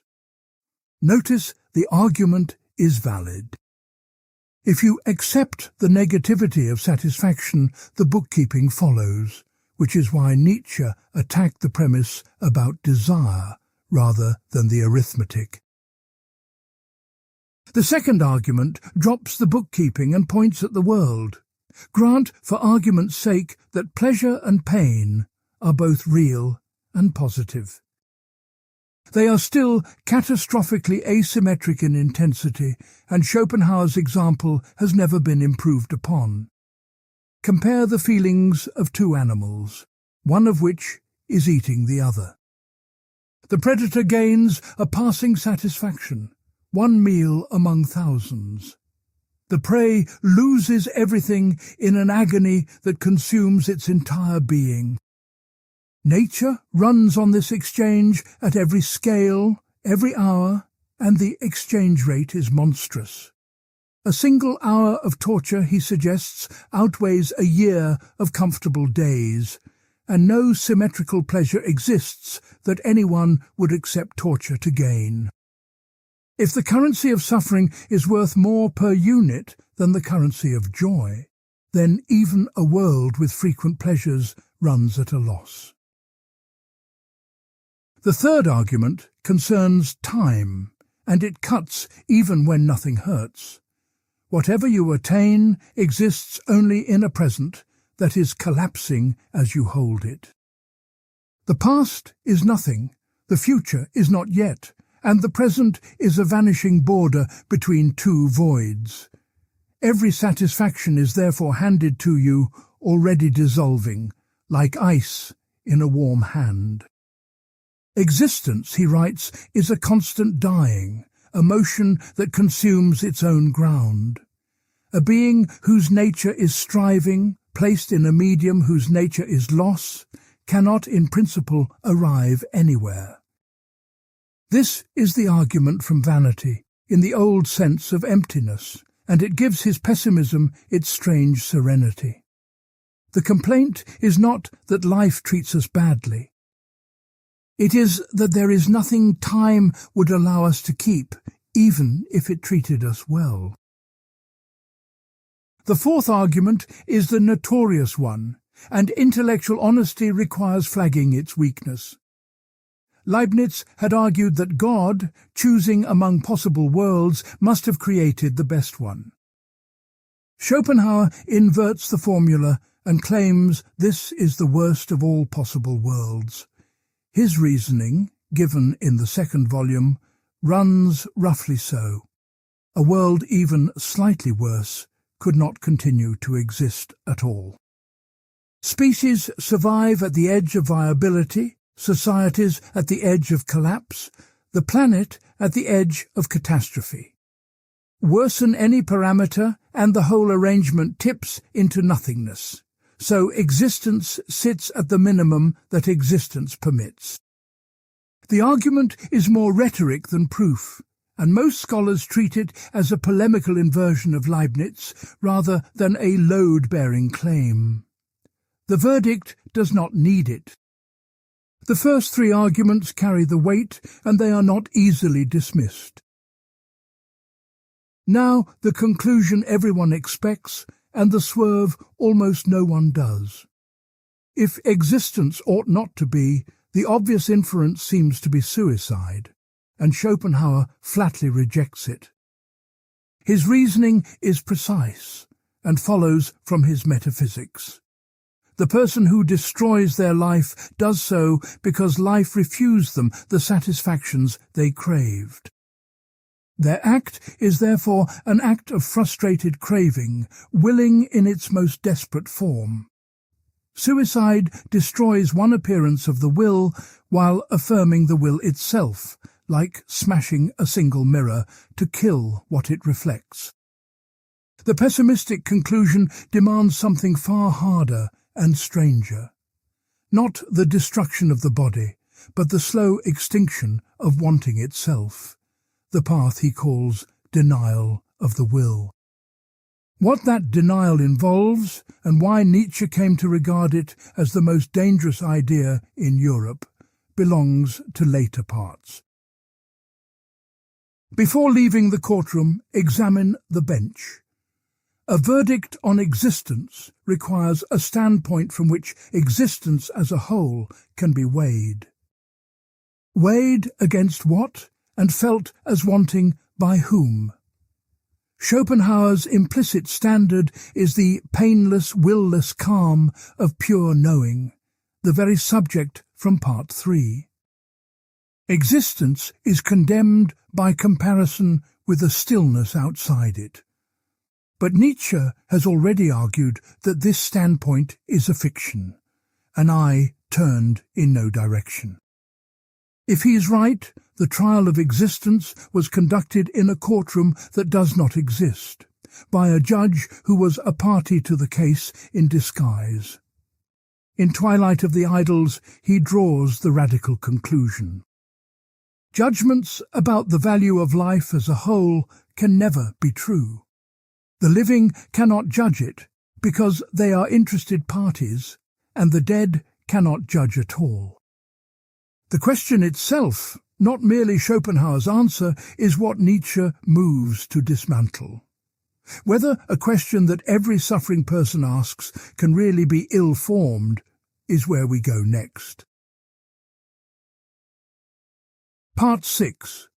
Notice the argument is valid. If you accept the negativity of satisfaction, the bookkeeping follows, which is why Nietzsche attacked the premise about desire rather than the arithmetic. The second argument drops the bookkeeping and points at the world. Grant, for argument's sake, that pleasure and pain are both real and positive. They are still catastrophically asymmetric in intensity, and Schopenhauer's example has never been improved upon. Compare the feelings of two animals, one of which is eating the other. The predator gains a passing satisfaction, one meal among thousands. The prey loses everything in an agony that consumes its entire being. Nature runs on this exchange at every scale, every hour, and the exchange rate is monstrous. A single hour of torture, he suggests, outweighs a year of comfortable days, and no symmetrical pleasure exists that anyone would accept torture to gain. If the currency of suffering is worth more per unit than the currency of joy, then even a world with frequent pleasures runs at a loss. The third argument concerns time, and it cuts even when nothing hurts. Whatever you attain exists only in a present that is collapsing as you hold it. The past is nothing, the future is not yet, and the present is a vanishing border between two voids. Every satisfaction is therefore handed to you, already dissolving, like ice in a warm hand. Existence, he writes, is a constant dying, a motion that consumes its own ground. A being whose nature is striving, placed in a medium whose nature is loss, cannot in principle arrive anywhere. This is the argument from vanity, in the old sense of emptiness, and it gives his pessimism its strange serenity. The complaint is not that life treats us badly. It is that there is nothing time would allow us to keep, even if it treated us well. The fourth argument is the notorious one, and intellectual honesty requires flagging its weakness. Leibniz had argued that God, choosing among possible worlds, must have created the best one. Schopenhauer inverts the formula and claims this is the worst of all possible worlds. His reasoning, given in the second volume, runs roughly so. A world even slightly worse could not continue to exist at all. Species survive at the edge of viability, societies at the edge of collapse, the planet at the edge of catastrophe. Worsen any parameter and the whole arrangement tips into nothingness. So existence sits at the minimum that existence permits. The argument is more rhetoric than proof, and most scholars treat it as a polemical inversion of Leibniz rather than a load-bearing claim. The verdict does not need it. The first three arguments carry the weight, and they are not easily dismissed. Now the conclusion everyone expects, and the swerve almost no one does. If existence ought not to be, the obvious inference seems to be suicide, and Schopenhauer flatly rejects it. His reasoning is precise, and follows from his Metaphysics. The person who destroys their life does so because life refused them the satisfactions they craved. Their act is therefore an act of frustrated craving, willing in its most desperate form. Suicide destroys one appearance of the will while affirming the will itself, like smashing a single mirror to kill what it reflects. The pessimistic conclusion demands something far harder and stranger. Not the destruction of the body, but the slow extinction of wanting itself, the path he calls denial of the will. What that denial involves, and why Nietzsche came to regard it as the most dangerous idea in Europe, belongs to later parts. Before leaving the courtroom, examine the bench. A verdict on existence requires a standpoint from which existence as a whole can be weighed. Weighed against what, and felt as wanting by whom? Schopenhauer's implicit standard is the painless, will-less calm of pure knowing, the very subject from Part 3. Existence is condemned by comparison with a stillness outside it. But Nietzsche has already argued that this standpoint is a fiction, an eye turned in no direction. If he is right, the trial of existence was conducted in a courtroom that does not exist, by a judge who was a party to the case in disguise. In Twilight of the Idols, he draws the radical conclusion. Judgments about the value of life as a whole can never be true. The living cannot judge it, because they are interested parties, and the dead cannot judge at all. The question itself, not merely Schopenhauer's answer, is what Nietzsche moves to dismantle. Whether a question that every suffering person asks can really be ill-formed is where we go next. Part 6.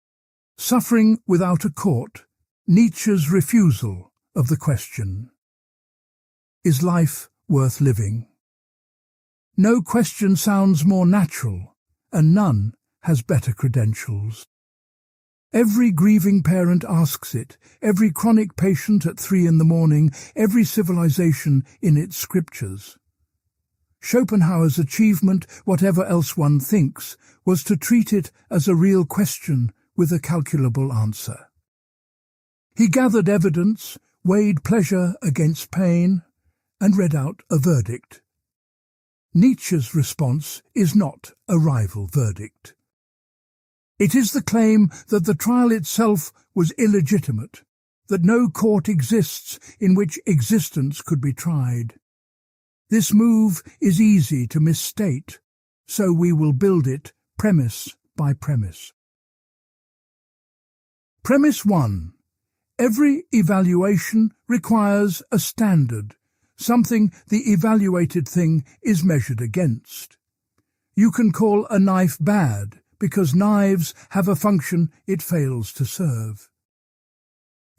Suffering Without a Court, Nietzsche's Refusal of the Question. Is life worth living? No question sounds more natural, and none has better credentials. Every grieving parent asks it, every chronic patient at 3 a.m, every civilization in its scriptures. Schopenhauer's achievement, whatever else one thinks, was to treat it as a real question with a calculable answer. He gathered evidence, weighed pleasure against pain, and read out a verdict. Nietzsche's response is not a rival verdict. It is the claim that the trial itself was illegitimate, that no court exists in which existence could be tried. This move is easy to misstate, so we will build it premise by premise. Premise 1. Every evaluation requires a standard, something the evaluated thing is measured against. You can call a knife bad because knives have a function it fails to serve.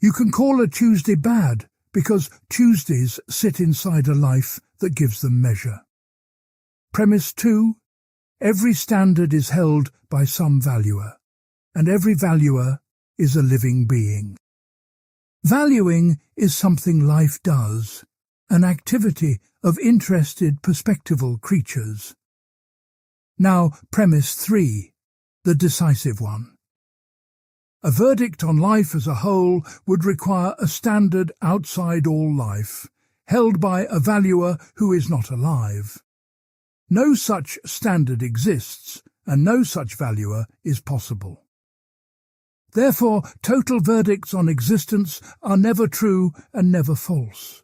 You can call a Tuesday bad because Tuesdays sit inside a life that gives them measure. Premise 2. Every standard is held by some valuer, and every valuer is a living being. Valuing is something life does, an activity of interested perspectival creatures. Now, premise 3, the decisive one. A verdict on life as a whole would require a standard outside all life, held by a valuer who is not alive. No such standard exists, and no such valuer is possible. Therefore, total verdicts on existence are never true and never false.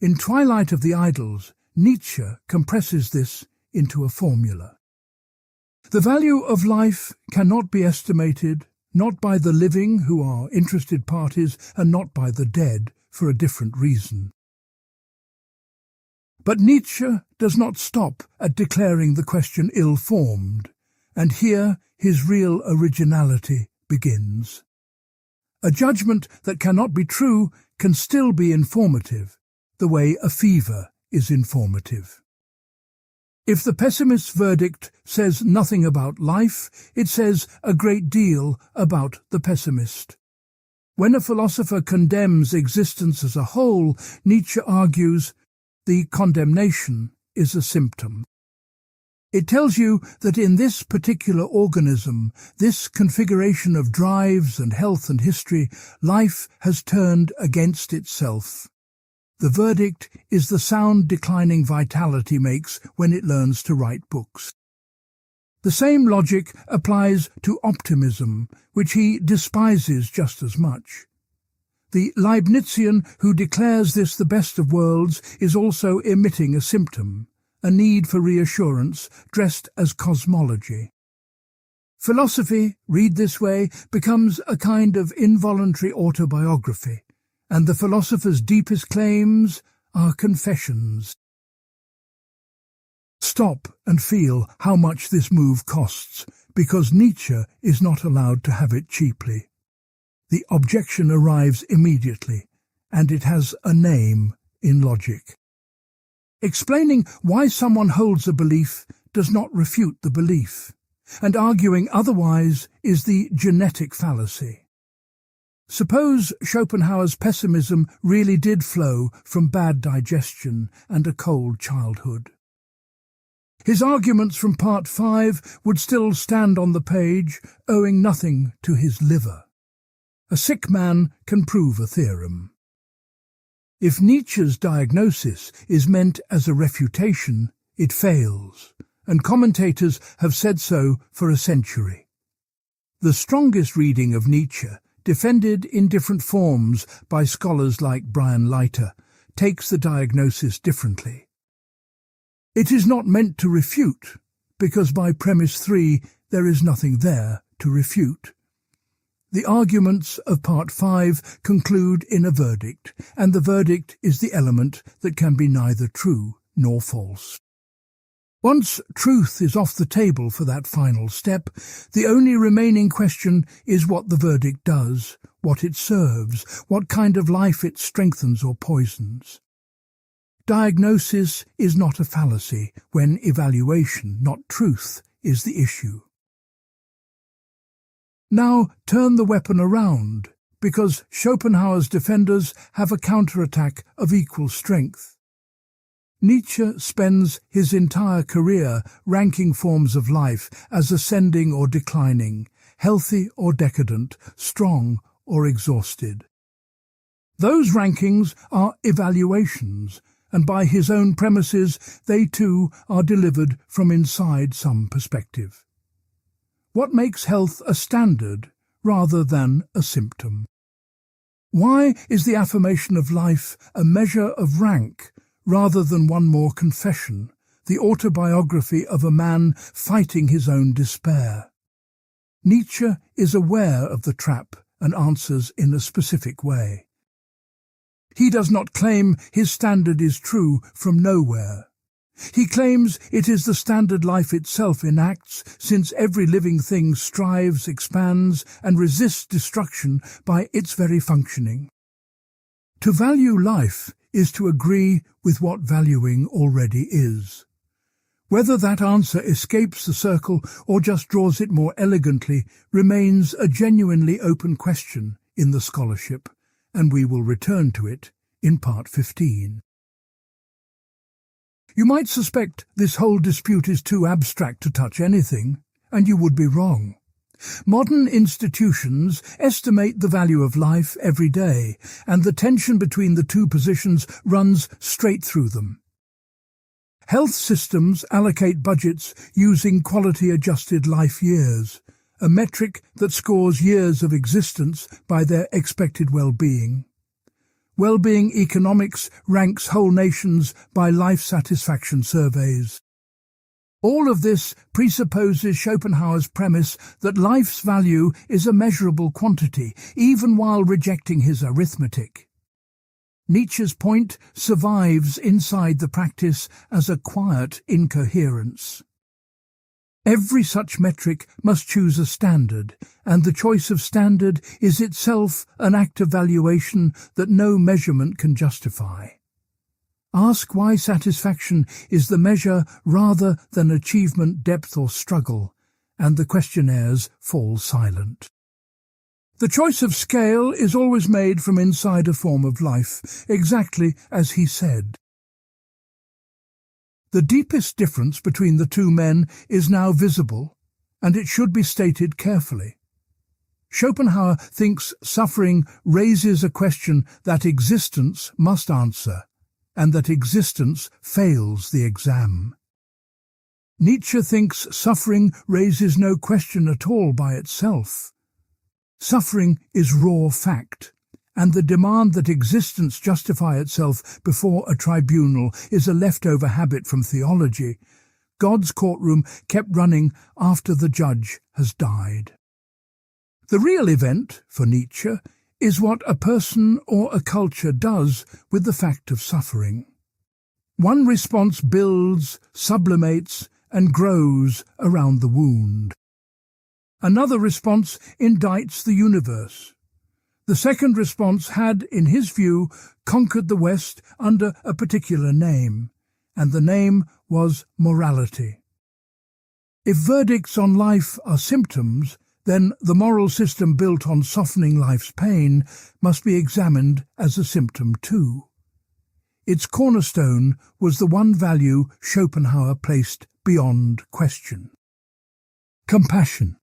In Twilight of the Idols, Nietzsche compresses this into a formula. The value of life cannot be estimated, not by the living, who are interested parties, and not by the dead, for a different reason. But Nietzsche does not stop at declaring the question ill-formed, and here his real originality begins. A judgment that cannot be true can still be informative, the way a fever is informative. If the pessimist's verdict says nothing about life, it says a great deal about the pessimist. When a philosopher condemns existence as a whole, Nietzsche argues, the condemnation is a symptom. It tells you that in this particular organism, this configuration of drives and health and history, life has turned against itself. The verdict is the sound declining vitality makes when it learns to write books. The same logic applies to optimism, which he despises just as much. The Leibnizian who declares this the best of worlds is also emitting a symptom, a need for reassurance dressed as cosmology. Philosophy, read this way, becomes a kind of involuntary autobiography, and the philosopher's deepest claims are confessions. Stop and feel how much this move costs, because Nietzsche is not allowed to have it cheaply. The objection arrives immediately, and it has a name in logic. Explaining why someone holds a belief does not refute the belief, and arguing otherwise is the genetic fallacy. Suppose Schopenhauer's pessimism really did flow from bad digestion and a cold childhood. His arguments from Part 5 would still stand on the page, owing nothing to his liver. A sick man can prove a theorem. If Nietzsche's diagnosis is meant as a refutation, it fails, and commentators have said so for a century. The strongest reading of Nietzsche, defended in different forms by scholars like Brian Leiter, takes the diagnosis differently. It is not meant to refute, because by premise 3 there is nothing there to refute. The arguments of Part 5 conclude in a verdict, and the verdict is the element that can be neither true nor false. Once truth is off the table for that final step, the only remaining question is what the verdict does, what it serves, what kind of life it strengthens or poisons. Diagnosis is not a fallacy when evaluation, not truth, is the issue. Now turn the weapon around, because Schopenhauer's defenders have a counterattack of equal strength. Nietzsche spends his entire career ranking forms of life as ascending or declining, healthy or decadent, strong or exhausted. Those rankings are evaluations, and by his own premises they too are delivered from inside some perspective. What makes health a standard rather than a symptom? Why is the affirmation of life a measure of rank rather than one more confession, the autobiography of a man fighting his own despair? Nietzsche is aware of the trap and answers in a specific way. He does not claim his standard is true from nowhere. He claims it is the standard life itself enacts, since every living thing strives, expands, and resists destruction by its very functioning. To value life is to agree with what valuing already is. Whether that answer escapes the circle or just draws it more elegantly remains a genuinely open question in the scholarship, and we will return to it in Part 15. You might suspect this whole dispute is too abstract to touch anything, and you would be wrong. Modern institutions estimate the value of life every day, and the tension between the two positions runs straight through them. Health systems allocate budgets using quality-adjusted life years, a metric that scores years of existence by their expected well-being. Well-being economics ranks whole nations by life satisfaction surveys. All of this presupposes Schopenhauer's premise that life's value is a measurable quantity, even while rejecting his arithmetic. Nietzsche's point survives inside the practice as a quiet incoherence. Every such metric must choose a standard, and the choice of standard is itself an act of valuation that no measurement can justify. Ask why satisfaction is the measure rather than achievement, depth or struggle, and the questionnaires fall silent. The choice of scale is always made from inside a form of life, exactly as he said. The deepest difference between the two men is now visible, and it should be stated carefully. Schopenhauer thinks suffering raises a question that existence must answer, and that existence fails the exam. Nietzsche thinks suffering raises no question at all by itself. Suffering is raw fact, and the demand that existence justify itself before a tribunal is a leftover habit from theology. God's courtroom kept running after the judge has died. The real event, for Nietzsche, is what a person or a culture does with the fact of suffering. One response builds, sublimates, and grows around the wound. Another response indicts the universe. The second response had, in his view, conquered the West under a particular name, and the name was morality. If verdicts on life are symptoms, then the moral system built on softening life's pain must be examined as a symptom too. Its cornerstone was the one value Schopenhauer placed beyond question: compassion.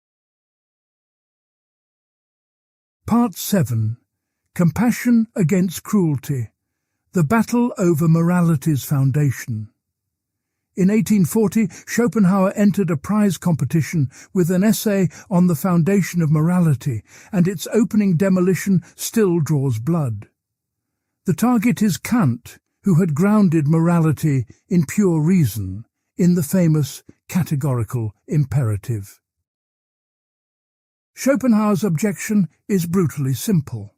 Part 7. Compassion against Cruelty. The Battle over Morality's Foundation. In 1840, Schopenhauer entered a prize competition with an essay on the foundation of morality, and its opening demolition still draws blood. The target is Kant, who had grounded morality in pure reason, in the famous categorical imperative. Schopenhauer's objection is brutally simple.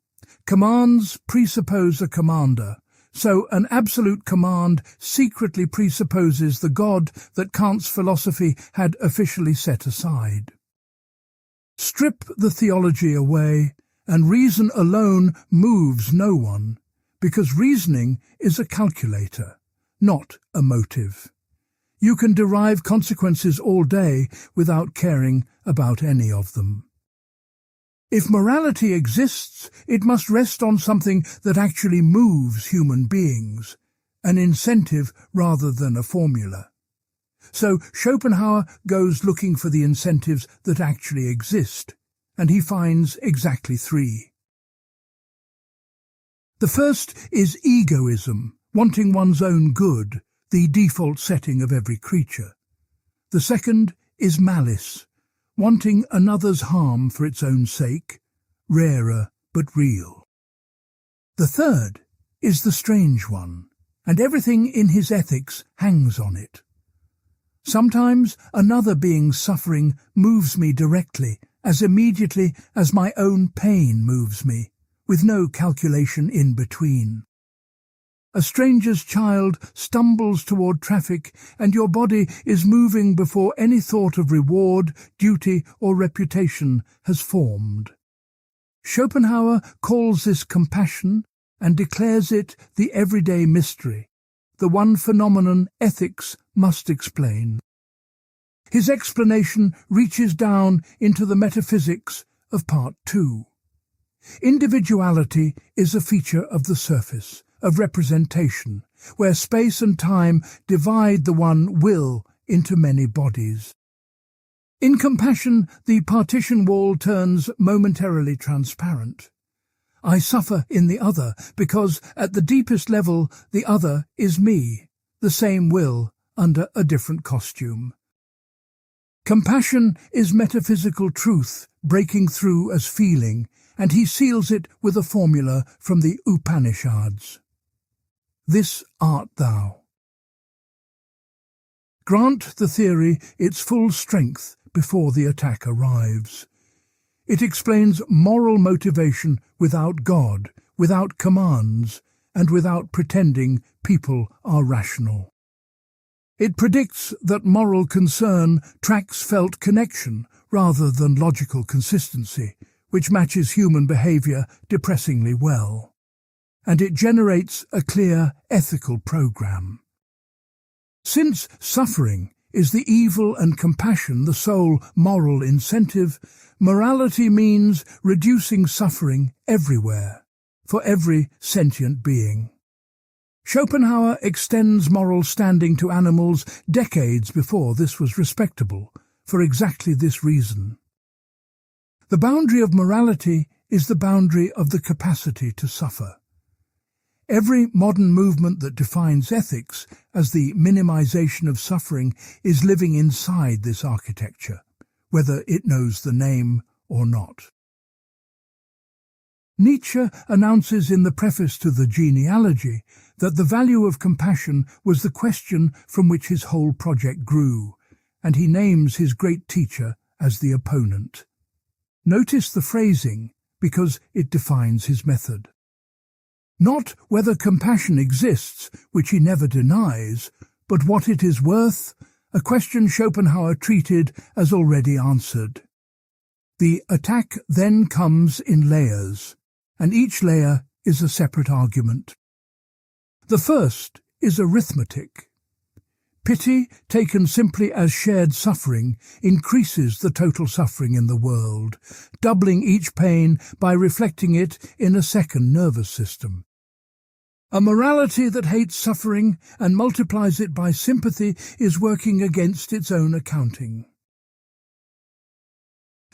Commands presuppose a commander, so an absolute command secretly presupposes the God that Kant's philosophy had officially set aside. Strip the theology away, and reason alone moves no one, because reasoning is a calculator, not a motive. You can derive consequences all day without caring about any of them. If morality exists, it must rest on something that actually moves human beings, an incentive rather than a formula. So Schopenhauer goes looking for the incentives that actually exist, and he finds exactly 3. The first is egoism, wanting one's own good, the default setting of every creature. The second is malice, wanting another's harm for its own sake, rarer but real. The third is the strange one, and everything in his ethics hangs on it. Sometimes another being's suffering moves me directly, as immediately as my own pain moves me, with no calculation in between. A stranger's child stumbles toward traffic, and your body is moving before any thought of reward, duty, or reputation has formed. Schopenhauer calls this compassion and declares it the everyday mystery, the one phenomenon ethics must explain. His explanation reaches down into the metaphysics of Part 2. Individuality is a feature of the surface, of representation, where space and time divide the one will into many bodies. In compassion, the partition wall turns momentarily transparent. I suffer in the other because, at the deepest level, the other is me, the same will under a different costume. Compassion is metaphysical truth breaking through as feeling, and he seals it with a formula from the Upanishads. This art thou. Grant the theory its full strength before the attack arrives. It explains moral motivation without God, without commands, and without pretending people are rational. It predicts that moral concern tracks felt connection rather than logical consistency, which matches human behavior depressingly well. And it generates a clear ethical program. Since suffering is the evil and compassion the sole moral incentive, morality means reducing suffering everywhere, for every sentient being. Schopenhauer extends moral standing to animals decades before this was respectable, for exactly this reason. The boundary of morality is the boundary of the capacity to suffer. Every modern movement that defines ethics as the minimization of suffering is living inside this architecture, whether it knows the name or not. Nietzsche announces in the preface to the Genealogy that the value of compassion was the question from which his whole project grew, and he names his great teacher as the opponent. Notice the phrasing, because it defines his method. Not whether compassion exists, which he never denies, but what it is worth, a question Schopenhauer treated as already answered. The attack then comes in layers, and each layer is a separate argument. The first is arithmetic. Pity, taken simply as shared suffering, increases the total suffering in the world, doubling each pain by reflecting it in a second nervous system. A morality that hates suffering and multiplies it by sympathy is working against its own accounting.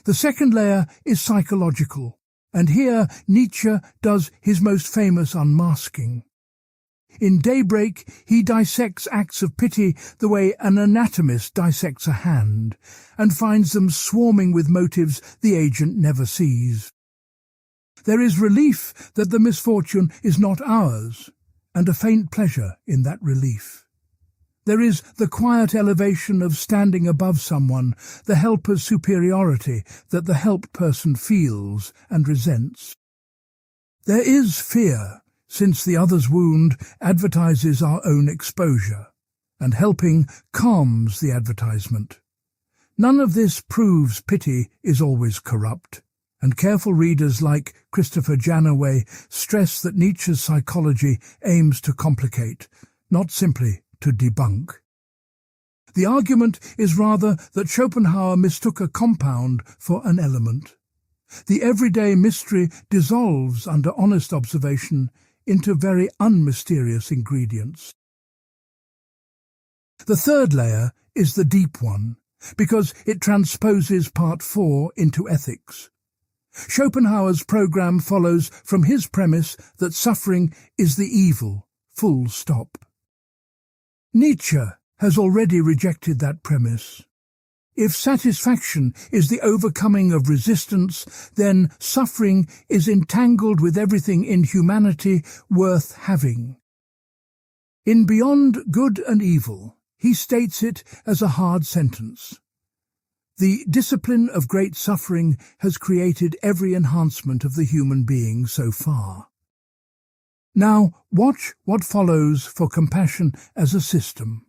The second layer is psychological, and here Nietzsche does his most famous unmasking. In Daybreak, he dissects acts of pity the way an anatomist dissects a hand, and finds them swarming with motives the agent never sees. There is relief that the misfortune is not ours, and a faint pleasure in that relief. There is the quiet elevation of standing above someone, the helper's superiority that the helped person feels and resents. There is fear, since the other's wound advertises our own exposure, and helping calms the advertisement. None of this proves pity is always corrupt, and careful readers like Christopher Janaway stress that Nietzsche's psychology aims to complicate, not simply to debunk. The argument is rather that Schopenhauer mistook a compound for an element. The everyday mystery dissolves under honest observation into very unmysterious ingredients. The third layer is the deep one, because it transposes Part 4 into ethics. Schopenhauer's program follows from his premise that suffering is the evil, full stop. Nietzsche has already rejected that premise. If satisfaction is the overcoming of resistance, then suffering is entangled with everything in humanity worth having. In Beyond Good and Evil, he states it as a hard sentence. The discipline of great suffering has created every enhancement of the human being so far. Now, watch what follows for compassion as a system.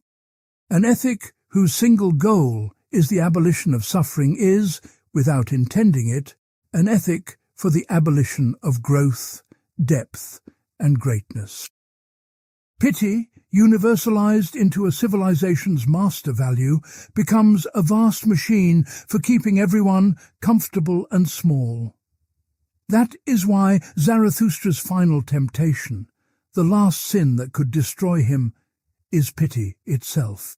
An ethic whose single goal is the abolition of suffering is, without intending it, an ethic for the abolition of growth, depth, and greatness. Pity, universalized into a civilization's master value, becomes a vast machine for keeping everyone comfortable and small. That is why Zarathustra's final temptation, the last sin that could destroy him, is pity itself.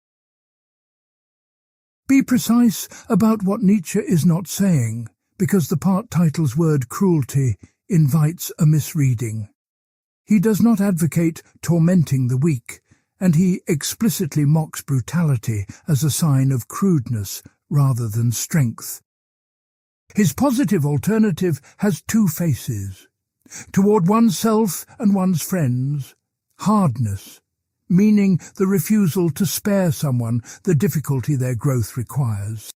Be precise about what Nietzsche is not saying, because the part title's word cruelty invites a misreading. He does not advocate tormenting the weak, and he explicitly mocks brutality as a sign of crudeness rather than strength. His positive alternative has two faces. Toward oneself and one's friends, hardness, meaning the refusal to spare someone the difficulty their growth requires.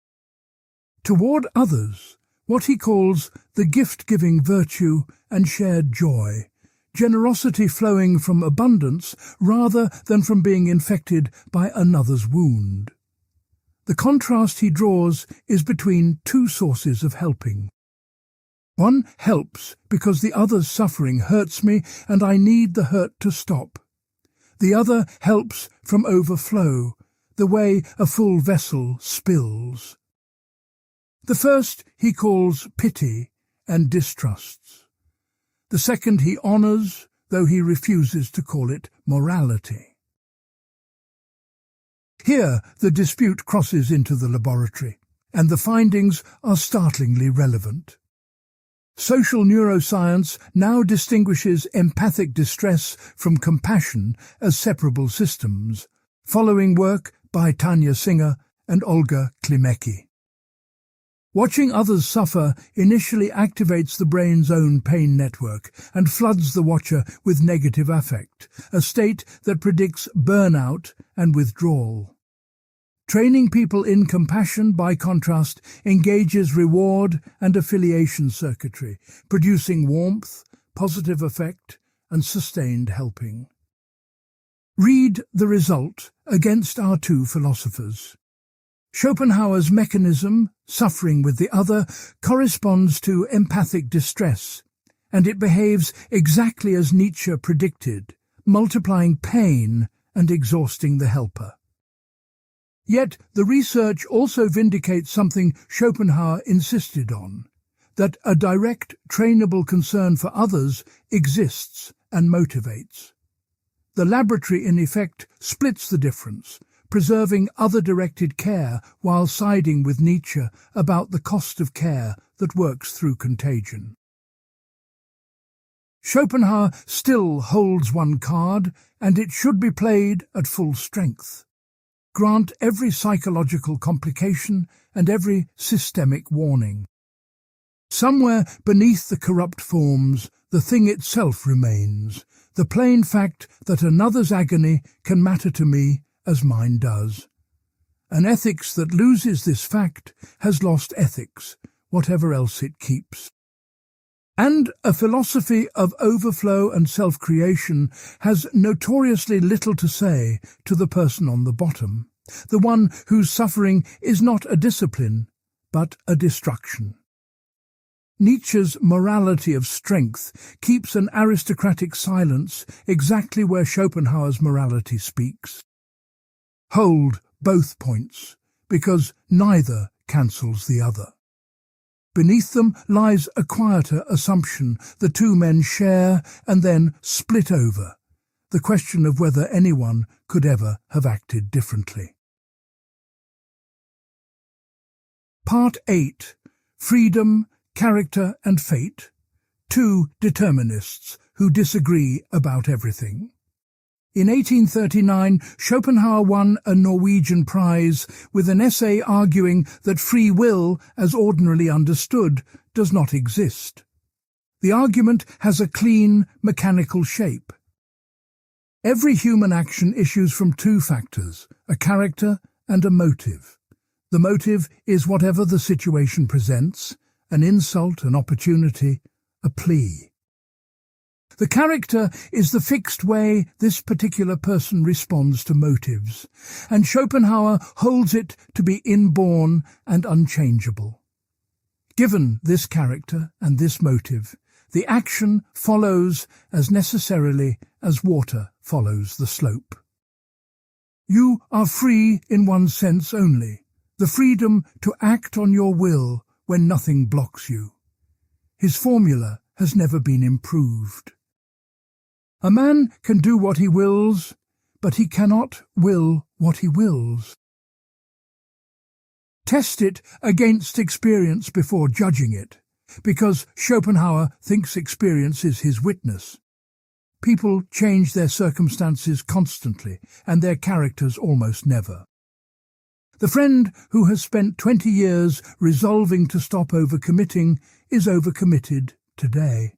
Toward others, what he calls the gift-giving virtue and shared joy, generosity flowing from abundance rather than from being infected by another's wound. The contrast he draws is between two sources of helping. One helps because the other's suffering hurts me and I need the hurt to stop. The other helps from overflow, the way a full vessel spills. The first he calls pity and distrusts. The second he honours, though he refuses to call it morality. Here the dispute crosses into the laboratory, and the findings are startlingly relevant. Social neuroscience now distinguishes empathic distress from compassion as separable systems, following work by Tanya Singer and Olga Klimecki. Watching others suffer initially activates the brain's own pain network and floods the watcher with negative affect, a state that predicts burnout and withdrawal. Training people in compassion, by contrast, engages reward and affiliation circuitry, producing warmth, positive affect, and sustained helping. Read the result against our two philosophers. Schopenhauer's mechanism, suffering with the other, corresponds to empathic distress, and it behaves exactly as Nietzsche predicted, multiplying pain and exhausting the helper. Yet the research also vindicates something Schopenhauer insisted on, that a direct, trainable concern for others exists and motivates. The laboratory, in effect, splits the difference, preserving other-directed care while siding with Nietzsche about the cost of care that works through contagion. Schopenhauer still holds one card, and it should be played at full strength. Grant every psychological complication and every systemic warning. Somewhere beneath the corrupt forms, the thing itself remains, the plain fact that another's agony can matter to me as mine does. An ethics that loses this fact has lost ethics, whatever else it keeps. And a philosophy of overflow and self-creation has notoriously little to say to the person on the bottom, the one whose suffering is not a discipline, but a destruction. Nietzsche's morality of strength keeps an aristocratic silence exactly where Schopenhauer's morality speaks. Hold both points, because neither cancels the other. Beneath them lies a quieter assumption the two men share and then split over, the question of whether anyone could ever have acted differently. Part 8. Freedom, Character and Fate. Two determinists who disagree about everything. In 1839, Schopenhauer won a Norwegian prize with an essay arguing that free will, as ordinarily understood, does not exist. The argument has a clean, mechanical shape. Every human action issues from two factors, a character and a motive. The motive is whatever the situation presents, an insult, an opportunity, a plea. The character is the fixed way this particular person responds to motives, and Schopenhauer holds it to be inborn and unchangeable. Given this character and this motive, the action follows as necessarily as water follows the slope. You are free in one sense only, the freedom to act on your will when nothing blocks you. His formula has never been improved. A man can do what he wills, but he cannot will what he wills. Test it against experience before judging it, because Schopenhauer thinks experience is his witness. People change their circumstances constantly, and their characters almost never. The friend who has spent 20 years resolving to stop overcommitting is overcommitted today.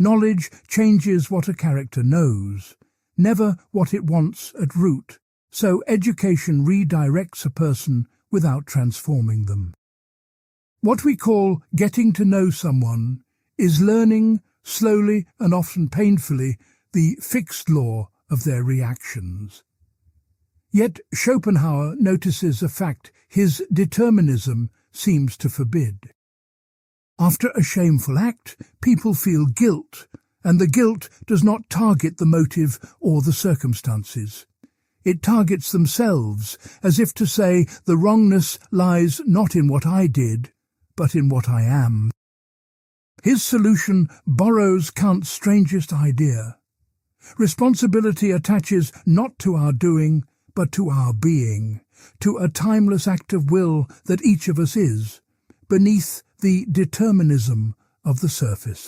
Knowledge changes what a character knows, never what it wants at root, so education redirects a person without transforming them. What we call getting to know someone is learning, slowly and often painfully, the fixed law of their reactions. Yet Schopenhauer notices a fact his determinism seems to forbid. After a shameful act, people feel guilt, and the guilt does not target the motive or the circumstances. It targets themselves, as if to say the wrongness lies not in what I did, but in what I am. His solution borrows Kant's strangest idea. Responsibility attaches not to our doing, but to our being, to a timeless act of will that each of us is, beneath the determinism of the surface.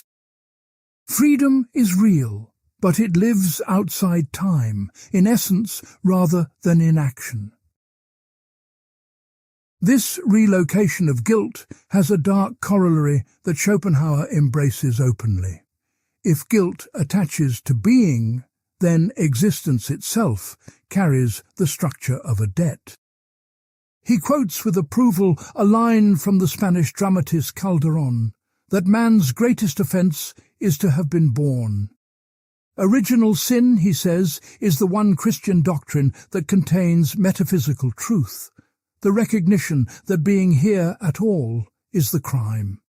Freedom is real, but it lives outside time, in essence rather than in action. This relocation of guilt has a dark corollary that Schopenhauer embraces openly. If guilt attaches to being, then existence itself carries the structure of a debt. He quotes with approval a line from the Spanish dramatist Calderón, that man's greatest offence is to have been born. Original sin, he says, is the one Christian doctrine that contains metaphysical truth, the recognition that being here at all is the crime.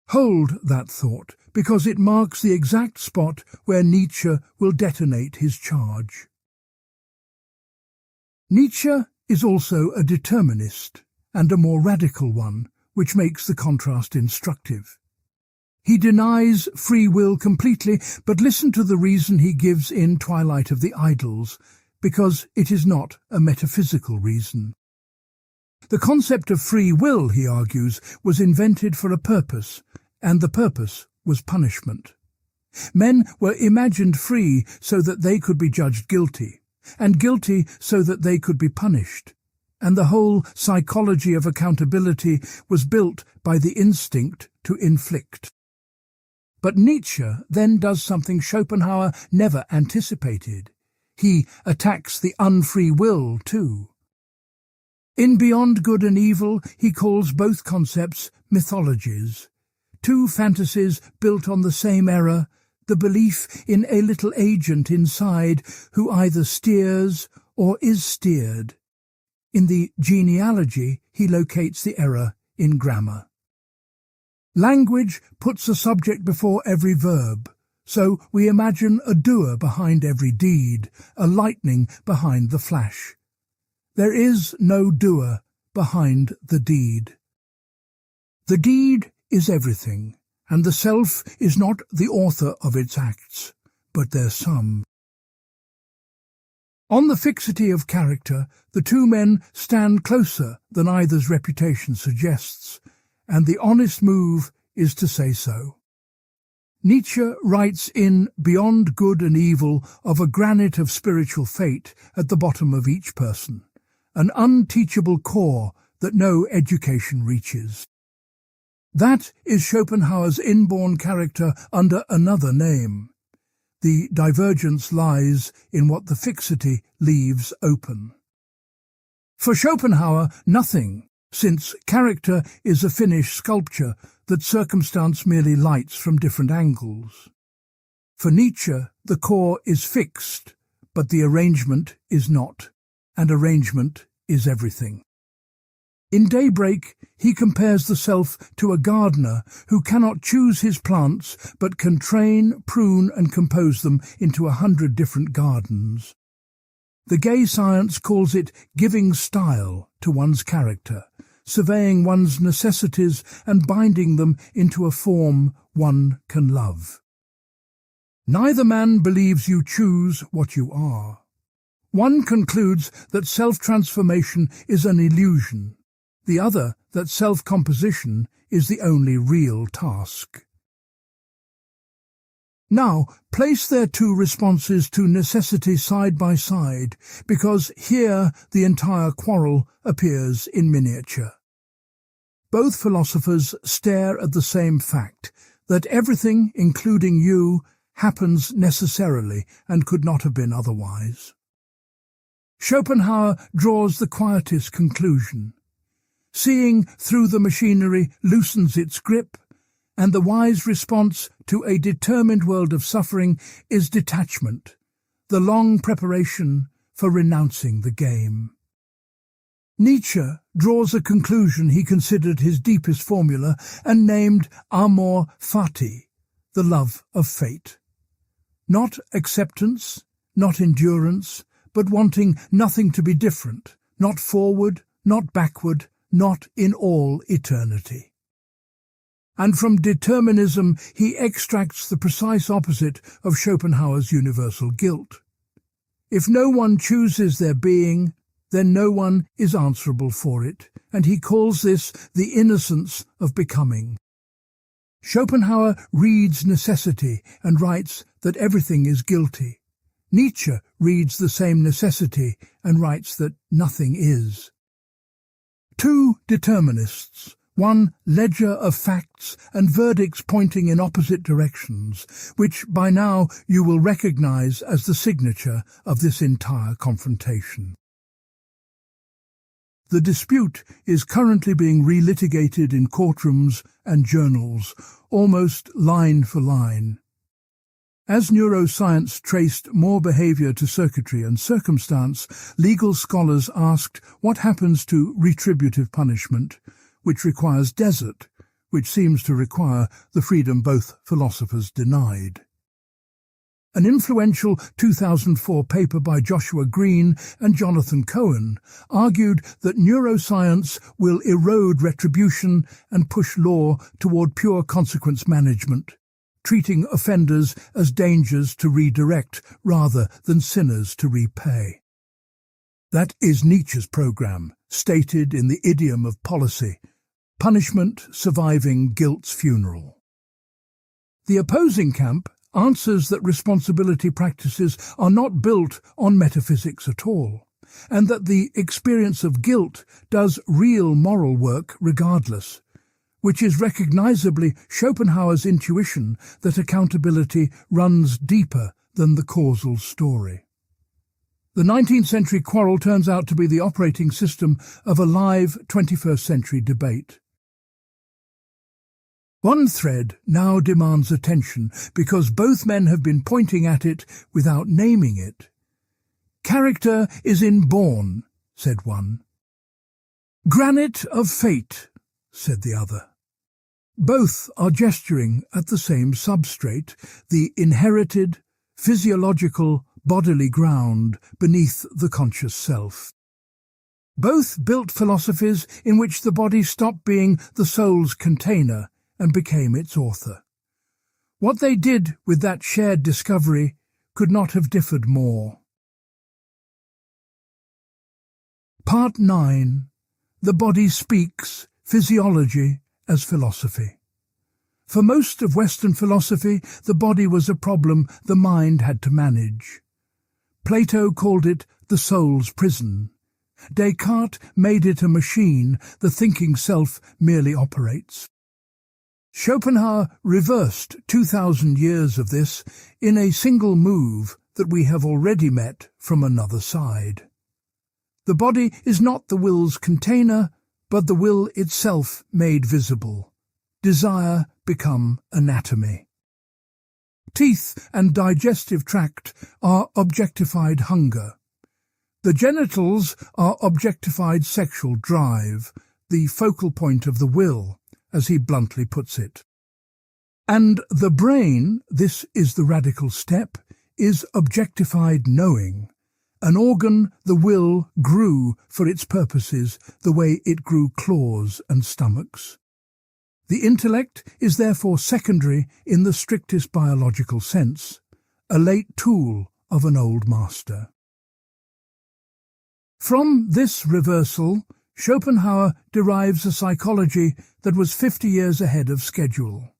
Hold that thought, because it marks the exact spot where Nietzsche will detonate his charge. Nietzsche is also a determinist, and a more radical one, which makes the contrast instructive. He denies free will completely, but listen to the reason he gives in Twilight of the Idols, because it is not a metaphysical reason. The concept of free will, he argues, was invented for a purpose, and the purpose was punishment. Men were imagined free so that they could be judged guilty, and guilty so that they could be punished, and the whole psychology of accountability was built by the instinct to inflict. But Nietzsche then does something Schopenhauer never anticipated. He attacks the unfree will too. In Beyond Good and Evil, he calls both concepts mythologies, two fantasies built on the same error, the belief in a little agent inside who either steers or is steered. In the genealogy, he locates the error in grammar. Language puts a subject before every verb, so we imagine a doer behind every deed, a lightning behind the flash. There is no doer behind the deed. The deed is everything, and the self is not the author of its acts, but their sum. On the fixity of character, the two men stand closer than either's reputation suggests, and the honest move is to say so. Nietzsche writes in Beyond Good and Evil of a granite of spiritual fate at the bottom of each person, an unteachable core that no education reaches. That is Schopenhauer's inborn character under another name. The divergence lies in what the fixity leaves open. For Schopenhauer, nothing, since character is a finished sculpture that circumstance merely lights from different angles. For Nietzsche, the core is fixed, but the arrangement is not, and arrangement is everything. In Daybreak, he compares the self to a gardener who cannot choose his plants but can train, prune and compose them into 100 different gardens. The gay science calls it giving style to one's character, surveying one's necessities and binding them into a form one can love. Neither man believes you choose what you are. One concludes that self-transformation is an illusion, the other that self-composition is the only real task. Now, place their two responses to necessity side by side, because here the entire quarrel appears in miniature. Both philosophers stare at the same fact, that everything, including you, happens necessarily and could not have been otherwise. Schopenhauer draws the quietist conclusion. Seeing through the machinery loosens its grip, and the wise response to a determined world of suffering is detachment, the long preparation for renouncing the game. Nietzsche draws a conclusion he considered his deepest formula and named amor fati, the love of fate. Not acceptance, not endurance, but wanting nothing to be different, not forward, not backward, not in all eternity. And from determinism he extracts the precise opposite of Schopenhauer's universal guilt. If no one chooses their being, then no one is answerable for it, and he calls this the innocence of becoming. Schopenhauer reads necessity and writes that everything is guilty. Nietzsche reads the same necessity and writes that nothing is. Two determinists, one ledger of facts and verdicts pointing in opposite directions, which by now you will recognize as the signature of this entire confrontation. The dispute is currently being relitigated in courtrooms and journals, almost line for line. As neuroscience traced more behavior to circuitry and circumstance, legal scholars asked what happens to retributive punishment, which requires desert, which seems to require the freedom both philosophers denied. An influential 2004 paper by Joshua Green and Jonathan Cohen argued that neuroscience will erode retribution and push law toward pure consequence management, treating offenders as dangers to redirect rather than sinners to repay. That is Nietzsche's program, stated in the idiom of policy: punishment surviving guilt's funeral. The opposing camp answers that responsibility practices are not built on metaphysics at all, and that the experience of guilt does real moral work regardless, which is recognizably Schopenhauer's intuition that accountability runs deeper than the causal story. The 19th century quarrel turns out to be the operating system of a live 21st century debate. One thread now demands attention because both men have been pointing at it without naming it. Character is inborn, said one. Granite of fate, said the other. Both are gesturing at the same substrate, the inherited, physiological, bodily ground beneath the conscious self. Both built philosophies in which the body stopped being the soul's container and became its author. What they did with that shared discovery could not have differed more. Part 9. The Body Speaks, Physiology as Philosophy. For most of Western philosophy, the body was a problem the mind had to manage. Plato called it the soul's prison. Descartes made it a machine the thinking self merely operates. Schopenhauer reversed 2,000 years of this in a single move that we have already met from another side. The body is not the will's container, but the will itself made visible. Desire become anatomy. Teeth and digestive tract are objectified hunger. The genitals are objectified sexual drive, the focal point of the will, as he bluntly puts it. And the brain, this is the radical step, is objectified knowing, an organ the will grew for its purposes the way it grew claws and stomachs. The intellect is therefore secondary in the strictest biological sense, a late tool of an old master. From this reversal, Schopenhauer derives a psychology that was 50 years ahead of schedule.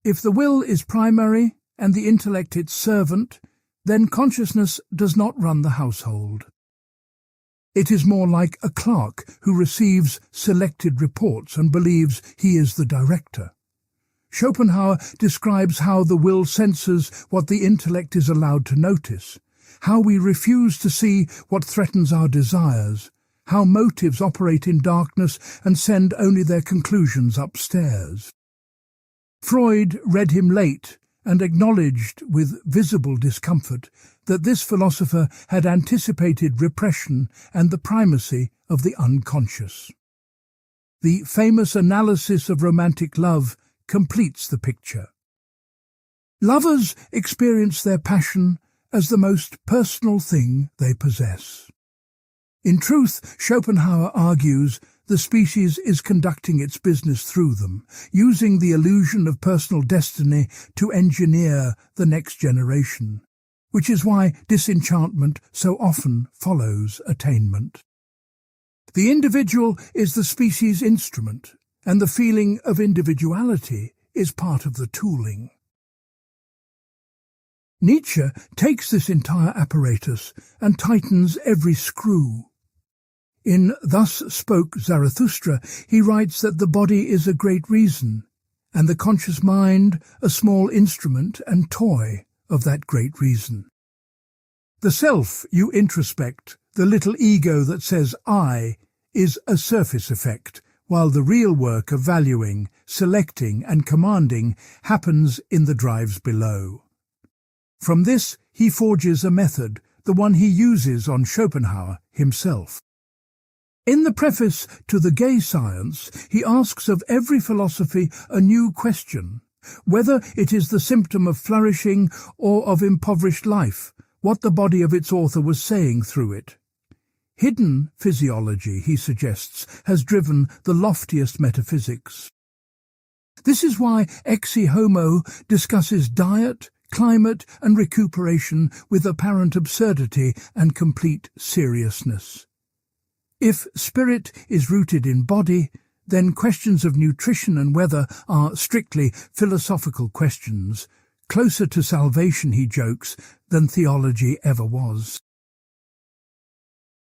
If the will is primary and the intellect its servant, then consciousness does not run the household. It is more like a clerk who receives selected reports and believes he is the director. Schopenhauer describes how the will censors what the intellect is allowed to notice, how we refuse to see what threatens our desires, how motives operate in darkness and send only their conclusions upstairs. Freud read him late and acknowledged with visible discomfort that this philosopher had anticipated repression and the primacy of the unconscious. The famous analysis of romantic love completes the picture. Lovers experience their passion as the most personal thing they possess. In truth, Schopenhauer argues, the species is conducting its business through them, using the illusion of personal destiny to engineer the next generation, which is why disenchantment so often follows attainment. The individual is the species' instrument, and the feeling of individuality is part of the tooling. Nietzsche takes this entire apparatus and tightens every screw. In Thus Spoke Zarathustra, he writes that the body is a great reason, and the conscious mind a small instrument and toy of that great reason. The self you introspect, the little ego that says I, is a surface effect, while the real work of valuing, selecting and commanding happens in the drives below. From this he forges a method, the one he uses on Schopenhauer himself. In the preface to The Gay Science, he asks of every philosophy a new question, whether it is the symptom of flourishing or of impoverished life, what the body of its author was saying through it. Hidden physiology, he suggests, has driven the loftiest metaphysics. This is why Ecce Homo discusses diet, climate and recuperation with apparent absurdity and complete seriousness. If spirit is rooted in body, then questions of nutrition and weather are strictly philosophical questions, closer to salvation, he jokes, than theology ever was.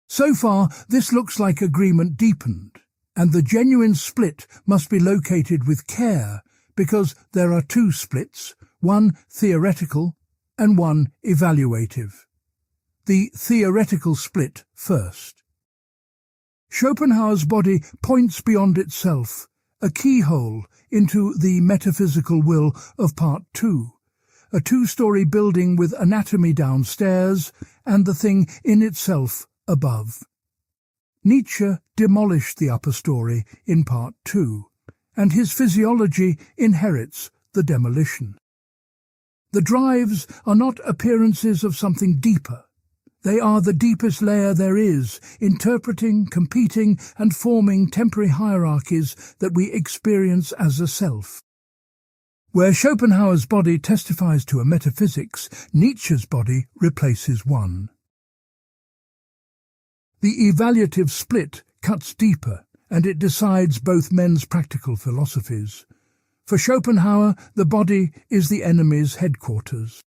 So far, this looks like agreement deepened, and the genuine split must be located with care, because there are two splits, one theoretical and one evaluative. The theoretical split first. Schopenhauer's body points beyond itself, a keyhole into the metaphysical will of Part 2, a two-story building with anatomy downstairs and the thing in itself above. Nietzsche demolished the upper story in Part 2, and his physiology inherits the demolition. The drives are not appearances of something deeper. They are the deepest layer there is, interpreting, competing and forming temporary hierarchies that we experience as a self. Where Schopenhauer's body testifies to a metaphysics, Nietzsche's body replaces one. The evaluative split cuts deeper, and it decides both men's practical philosophies. For Schopenhauer, the body is the enemy's headquarters.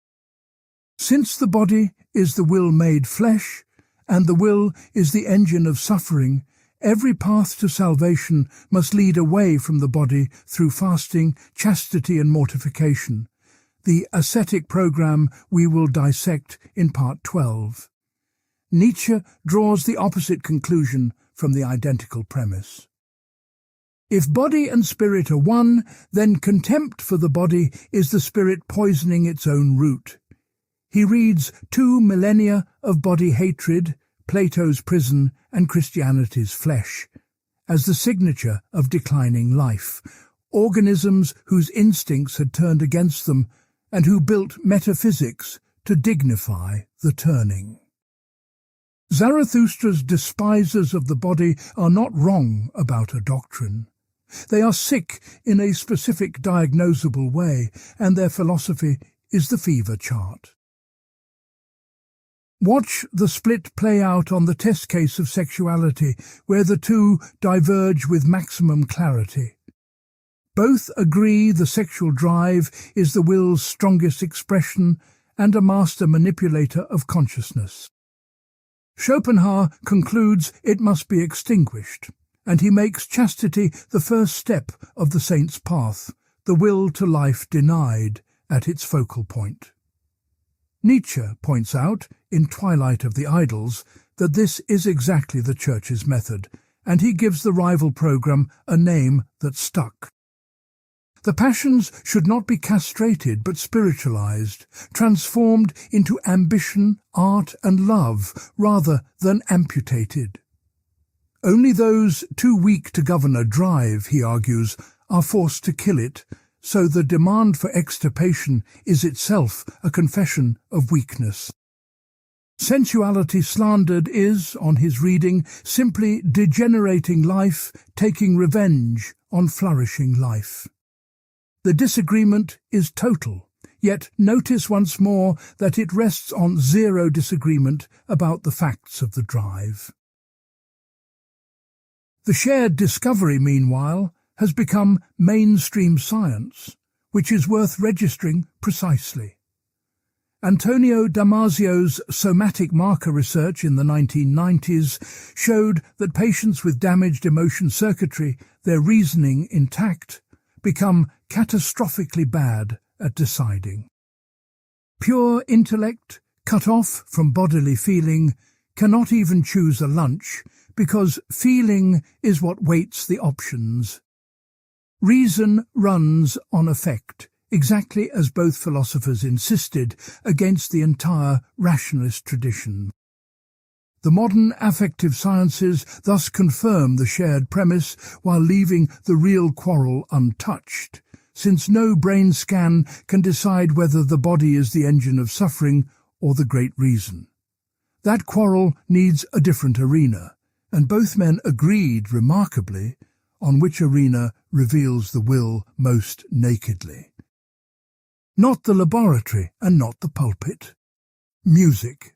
Since the body is the will made flesh, and the will is the engine of suffering, every path to salvation must lead away from the body through fasting, chastity and mortification, the ascetic program we will dissect in Part 12. Nietzsche draws the opposite conclusion from the identical premise. If body and spirit are one, then contempt for the body is the spirit poisoning its own root. He reads 2 millennia of body hatred, Plato's prison and Christianity's flesh, as the signature of declining life, organisms whose instincts had turned against them and who built metaphysics to dignify the turning. Zarathustra's despisers of the body are not wrong about a doctrine. They are sick in a specific diagnosable way, and their philosophy is the fever chart. Watch the split play out on the test case of sexuality, where the two diverge with maximum clarity. Both agree the sexual drive is the will's strongest expression and a master manipulator of consciousness. Schopenhauer concludes it must be extinguished, and he makes chastity the first step of the saint's path, the will to life denied, at its focal point. Nietzsche points out, in Twilight of the Idols, that this is exactly the Church's method, and he gives the rival program a name that stuck. The passions should not be castrated but spiritualized, transformed into ambition, art and love, rather than amputated. Only those too weak to govern a drive, he argues, are forced to kill it, so the demand for extirpation is itself a confession of weakness. Sensuality slandered is, on his reading, simply degenerating life, taking revenge on flourishing life. The disagreement is total, yet notice once more that it rests on zero disagreement about the facts of the drive. The shared discovery, meanwhile, has become mainstream science, which is worth registering precisely. Antonio Damasio's somatic marker research in the 1990s showed that patients with damaged emotion circuitry, their reasoning intact, become catastrophically bad at deciding. Pure intellect, cut off from bodily feeling, cannot even choose a lunch because feeling is what weights the options. Reason runs on affect, exactly as both philosophers insisted, against the entire rationalist tradition. The modern affective sciences thus confirm the shared premise while leaving the real quarrel untouched, since no brain scan can decide whether the body is the engine of suffering or the great reason. That quarrel needs a different arena, and both men agreed, remarkably, on which arena reveals the will most nakedly. Not the laboratory and not the pulpit. Music.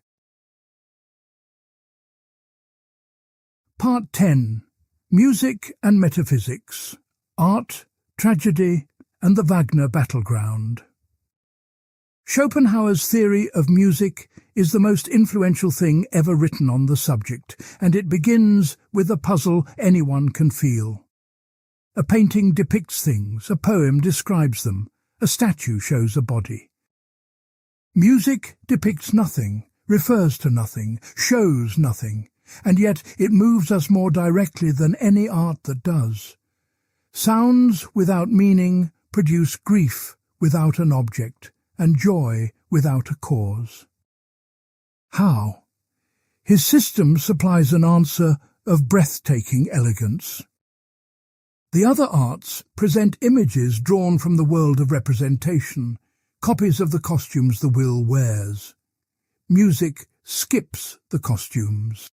Part 10. Music and Metaphysics. Art, Tragedy, and the Wagner Battleground. Schopenhauer's theory of music is the most influential thing ever written on the subject, and it begins with a puzzle anyone can feel. A painting depicts things, a poem describes them, a statue shows a body. Music depicts nothing, refers to nothing, shows nothing, and yet it moves us more directly than any art that does. Sounds without meaning produce grief without an object, and joy without a cause. How? His system supplies an answer of breathtaking elegance. The other arts present images drawn from the world of representation, copies of the costumes the will wears. Music skips the costumes.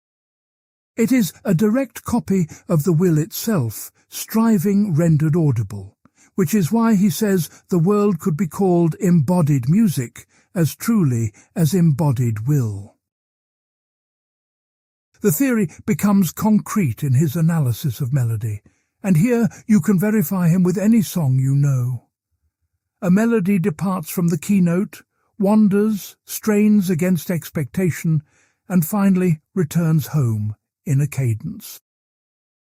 It is a direct copy of the will itself, striving rendered audible, which is why he says the world could be called embodied music as truly as embodied will. The theory becomes concrete in his analysis of melody, and here you can verify him with any song you know. A melody departs from the keynote, wanders, strains against expectation, and finally returns home in a cadence.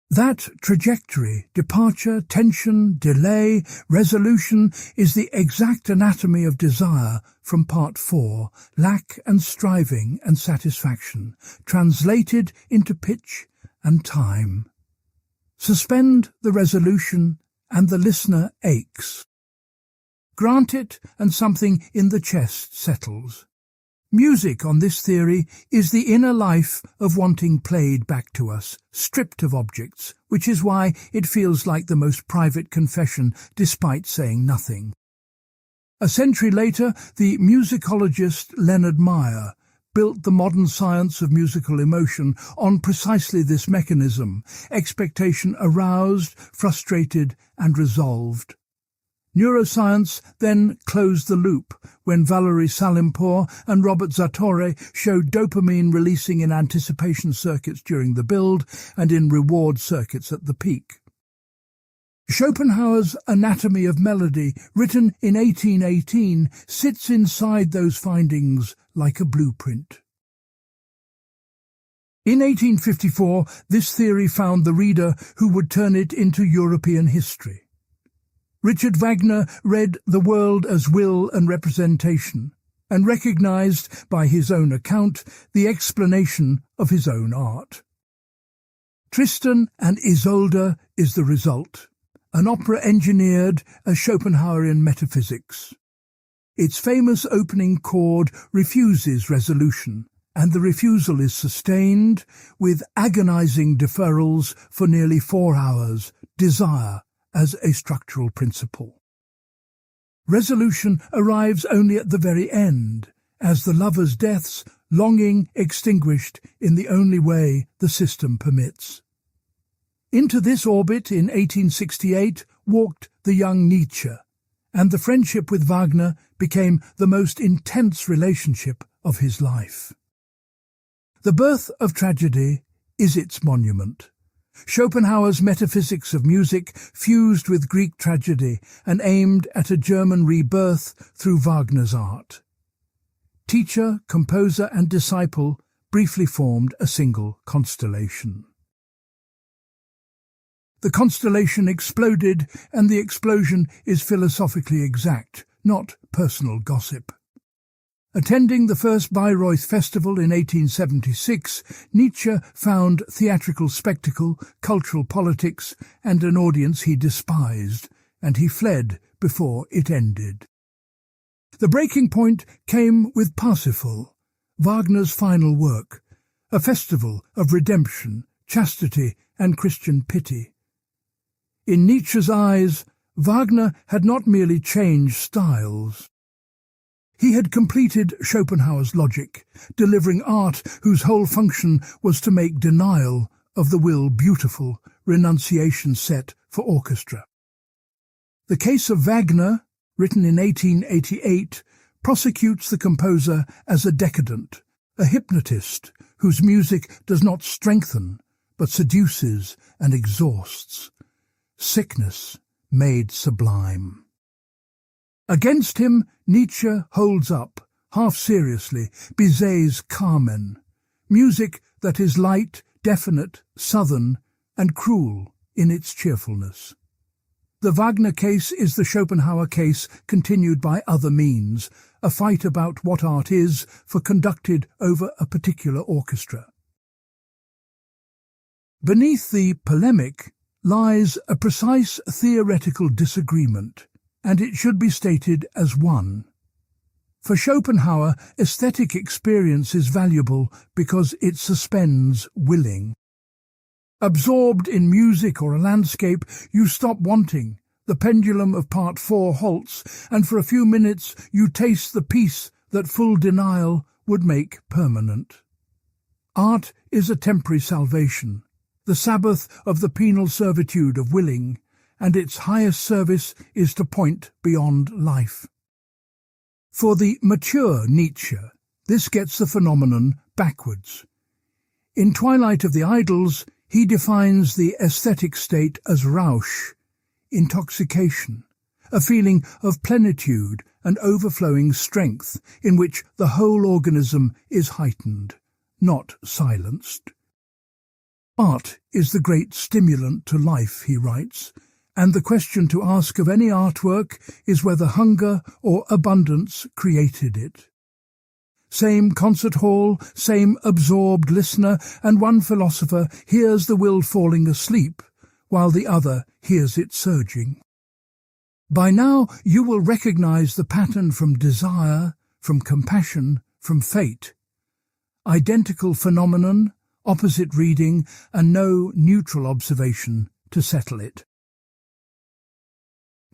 That trajectory, departure, tension, delay, resolution is the exact anatomy of desire from Part 4, lack and striving and satisfaction, translated into pitch and time. Suspend the resolution and the listener aches. Grant it and something in the chest settles. Music, on this theory, is the inner life of wanting played back to us, stripped of objects, which is why it feels like the most private confession despite saying nothing. A century later, the musicologist Leonard Meyer built the modern science of musical emotion on precisely this mechanism, expectation aroused, frustrated, and resolved. Neuroscience then closed the loop when Valery Salimpour and Robert Zatorre showed dopamine releasing in anticipation circuits during the build and in reward circuits at the peak. Schopenhauer's Anatomy of Melody, written in 1818, sits inside those findings like a blueprint. In 1854, this theory found the reader who would turn it into European history. Richard Wagner read the world as will and representation, and recognized, by his own account, the explanation of his own art. Tristan and Isolde is the result, an opera engineered as Schopenhauerian metaphysics. Its famous opening chord refuses resolution, and the refusal is sustained with agonizing deferrals for nearly 4 hours, desire as a structural principle. Resolution arrives only at the very end, as the lovers' deaths longing extinguished in the only way the system permits. Into this orbit in 1868 walked the young Nietzsche, and the friendship with Wagner became the most intense relationship of his life. The birth of tragedy is its monument. Schopenhauer's Metaphysics of music fused with Greek tragedy and aimed at a German rebirth through Wagner's art. Teacher, composer and disciple briefly formed a single constellation. The constellation exploded, and the explosion is philosophically exact, not personal gossip. Attending the first Bayreuth Festival in 1876, Nietzsche found theatrical spectacle, cultural politics, and an audience he despised, and he fled before it ended. The breaking point came with Parsifal, Wagner's final work, a festival of redemption, chastity, and Christian pity. In Nietzsche's eyes, Wagner had not merely changed styles. He had completed Schopenhauer's logic, delivering art whose whole function was to make denial of the will beautiful, renunciation set for orchestra. The Case of Wagner, written in 1888, prosecutes the composer as a decadent, a hypnotist whose music does not strengthen but seduces and exhausts. Sickness made sublime. Against him, Nietzsche holds up, half seriously, Bizet's Carmen, music that is light, definite, southern, and cruel in its cheerfulness. The Wagner case is the Schopenhauer case continued by other means, a fight about what art is for conducted over a particular orchestra. Beneath the polemic lies a precise theoretical disagreement, and it should be stated as one. For Schopenhauer, aesthetic experience is valuable because it suspends willing. Absorbed in music or a landscape, you stop wanting. The pendulum of part 4 halts, and for a few minutes you taste the peace that full denial would make permanent. Art is a temporary salvation, the Sabbath of the penal servitude of willing, and its highest service is to point beyond life. For the mature Nietzsche, this gets the phenomenon backwards. In Twilight of the Idols, he defines the aesthetic state as Rausch, intoxication, a feeling of plenitude and overflowing strength in which the whole organism is heightened, not silenced. Art is the great stimulant to life, he writes, and the question to ask of any artwork is whether hunger or abundance created it. Same concert hall, same absorbed listener, and one philosopher hears the will falling asleep, while the other hears it surging. By now you will recognize the pattern from desire, from compassion, from fate. Identical phenomenon, opposite reading, and no neutral observation to settle it.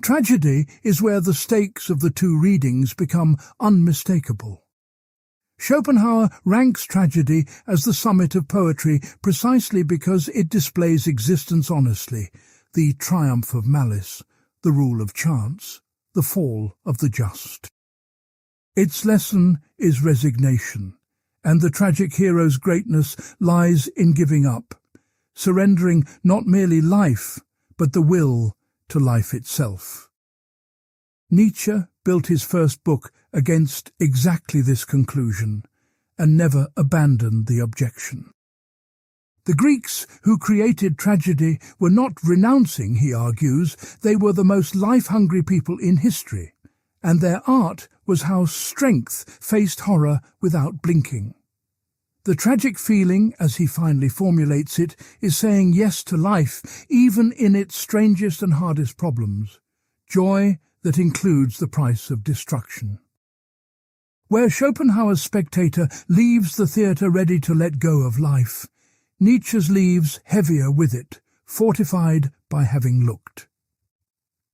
Tragedy is where the stakes of the two readings become unmistakable. Schopenhauer ranks tragedy as the summit of poetry precisely because it displays existence honestly, the triumph of malice, the rule of chance, the fall of the just. Its lesson is resignation, and the tragic hero's greatness lies in giving up, surrendering not merely life, but the will to life itself. Nietzsche built his first book against exactly this conclusion, and never abandoned the objection. The Greeks who created tragedy were not renouncing, he argues, they were the most life-hungry people in history, and their art was how strength faced horror without blinking. The tragic feeling, as he finally formulates it, is saying yes to life, even in its strangest and hardest problems, joy that includes the price of destruction. Where Schopenhauer's spectator leaves the theatre ready to let go of life, Nietzsche's leaves heavier with it, fortified by having looked.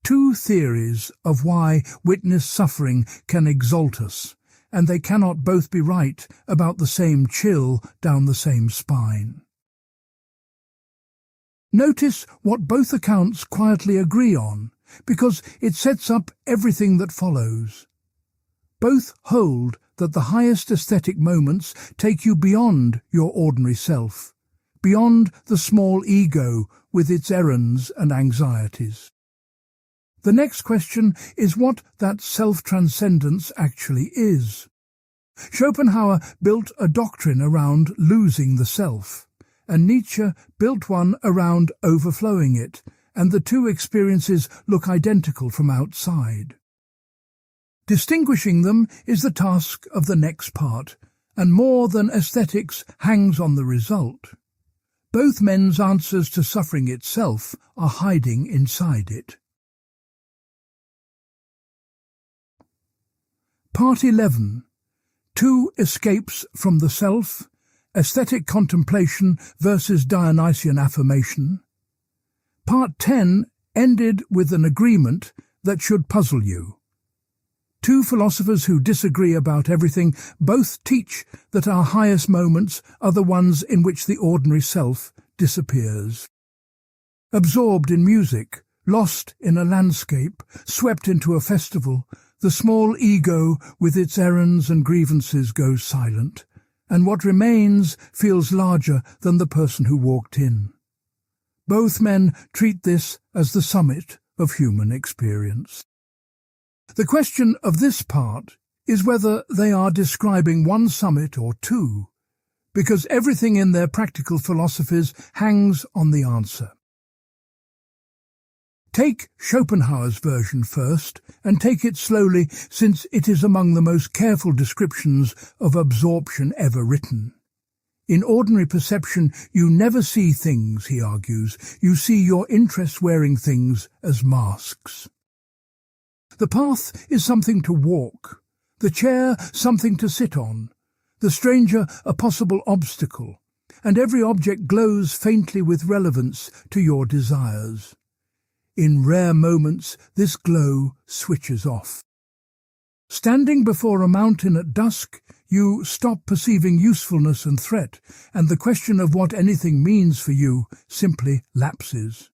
Two theories of why witnessed suffering can exalt us, and they cannot both be right about the same chill down the same spine. Notice what both accounts quietly agree on, because it sets up everything that follows. Both hold that the highest aesthetic moments take you beyond your ordinary self, beyond the small ego with its errands and anxieties. The next question is what that self-transcendence actually is. Schopenhauer built a doctrine around losing the self, and Nietzsche built one around overflowing it, and the two experiences look identical from outside. Distinguishing them is the task of the next part, and more than aesthetics hangs on the result. Both men's answers to suffering itself are hiding inside it. Part 11. Two escapes from the self, aesthetic contemplation versus Dionysian affirmation. Part 10 ended with an agreement that should puzzle you. Two philosophers who disagree about everything both teach that our highest moments are the ones in which the ordinary self disappears. Absorbed in music, lost in a landscape, swept into a festival, the small ego with its errands and grievances goes silent, and what remains feels larger than the person who walked in. Both men treat this as the summit of human experience. The question of this part is whether they are describing one summit or two, because everything in their practical philosophies hangs on the answer. Take Schopenhauer's version first, and take it slowly, since it is among the most careful descriptions of absorption ever written. In ordinary perception, you never see things, he argues. You see your interest wearing things as masks. The path is something to walk, the chair something to sit on, the stranger a possible obstacle, and every object glows faintly with relevance to your desires. In rare moments, this glow switches off. Standing before a mountain at dusk, you stop perceiving usefulness and threat, and the question of what anything means for you simply lapses.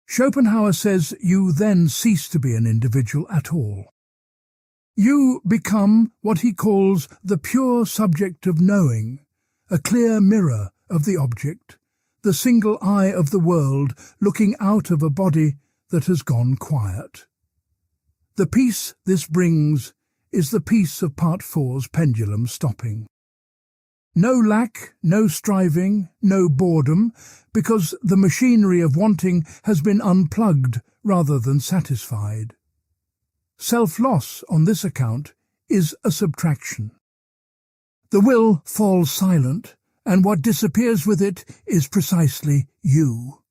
Schopenhauer says you then cease to be an individual at all. You become what he calls the pure subject of knowing, a clear mirror of the object, the single eye of the world looking out of a body that has gone quiet. The peace this brings is the peace of Part 4's Pendulum stopping. No lack, no striving, no boredom, because the machinery of wanting has been unplugged rather than satisfied. Self-loss on this account is a subtraction. The will falls silent, and what disappears with it is precisely you.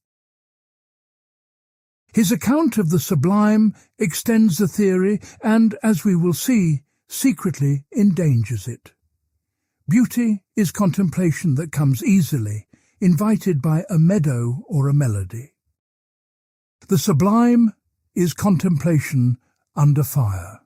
His account of the sublime extends the theory and, as we will see, secretly endangers it. Beauty is contemplation that comes easily, invited by a meadow or a melody. The sublime is contemplation under fire.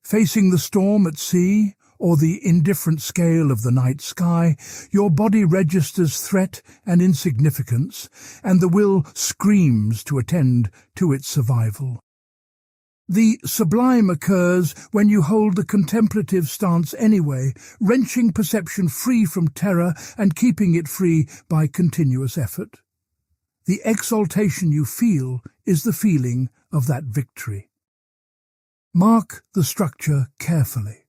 Facing the storm at sea, or the indifferent scale of the night sky, your body registers threat and insignificance, and the will screams to attend to its survival. The sublime occurs when you hold the contemplative stance anyway, wrenching perception free from terror and keeping it free by continuous effort. The exaltation you feel is the feeling of that victory. Mark the structure carefully.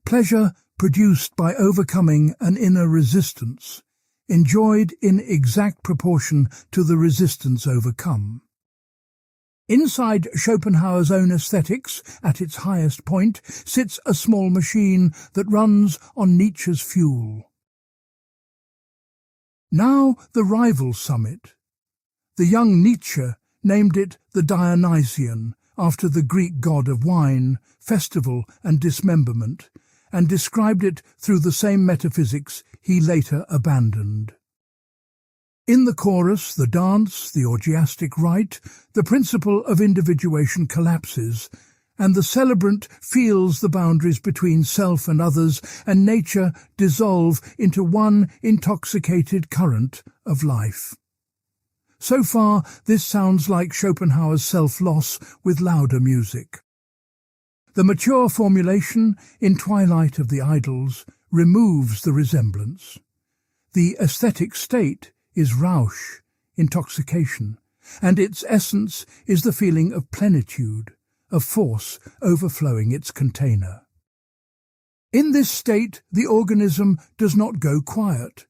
Pleasure produced by overcoming an inner resistance, enjoyed in exact proportion to the resistance overcome. Inside Schopenhauer's own aesthetics, at its highest point, sits a small machine that runs on Nietzsche's fuel. Now the rival summit. The young Nietzsche named it the Dionysian, after the Greek god of wine, festival and dismemberment, and described it through the same metaphysics he later abandoned. In the chorus, the dance, the orgiastic rite, the principle of individuation collapses, and the celebrant feels the boundaries between self and others and nature dissolve into one intoxicated current of life. So far, this sounds like Schopenhauer's self-loss with louder music. The mature formulation, in Twilight of the Idols, removes the resemblance. The aesthetic state is Rausch, intoxication, and its essence is the feeling of plenitude, of force overflowing its container. In this state, the organism does not go quiet.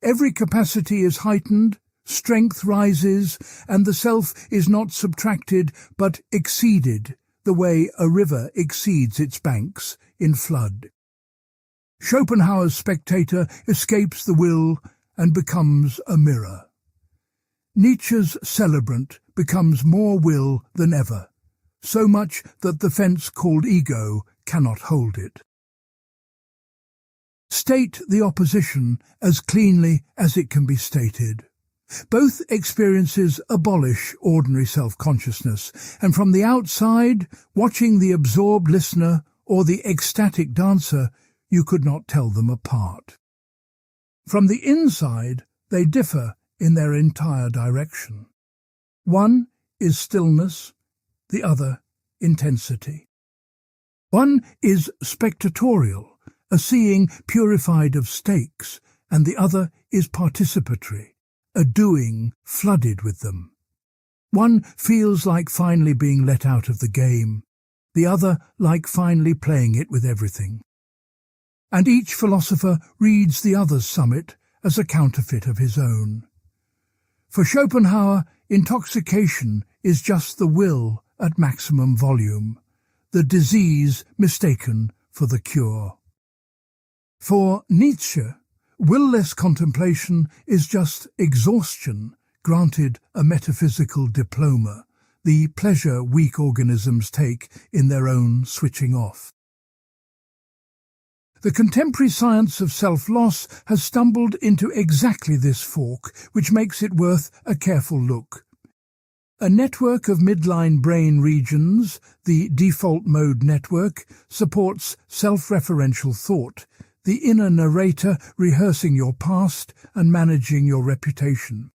Every capacity is heightened, strength rises, and the self is not subtracted but exceeded, the way a river exceeds its banks in flood. Schopenhauer's spectator escapes the will and becomes a mirror. Nietzsche's celebrant becomes more will than ever, so much that the fence called ego cannot hold it. State the opposition as cleanly as it can be stated. Both experiences abolish ordinary self-consciousness, and from the outside, watching the absorbed listener or the ecstatic dancer, you could not tell them apart. From the inside, they differ in their entire direction. One is stillness, the other intensity. One is spectatorial, a seeing purified of stakes, and the other is participatory, a doing flooded with them. One feels like finally being let out of the game, the other like finally playing it with everything. And each philosopher reads the other's summit as a counterfeit of his own. For Schopenhauer, intoxication is just the will at maximum volume, the disease mistaken for the cure. For Nietzsche, will-less contemplation is just exhaustion granted a metaphysical diploma, the pleasure weak organisms take in their own switching off. The contemporary science of self-loss has stumbled into exactly this fork, which makes it worth a careful look. A network of midline brain regions, the default mode network, supports self-referential thought, the inner narrator rehearsing your past and managing your reputation.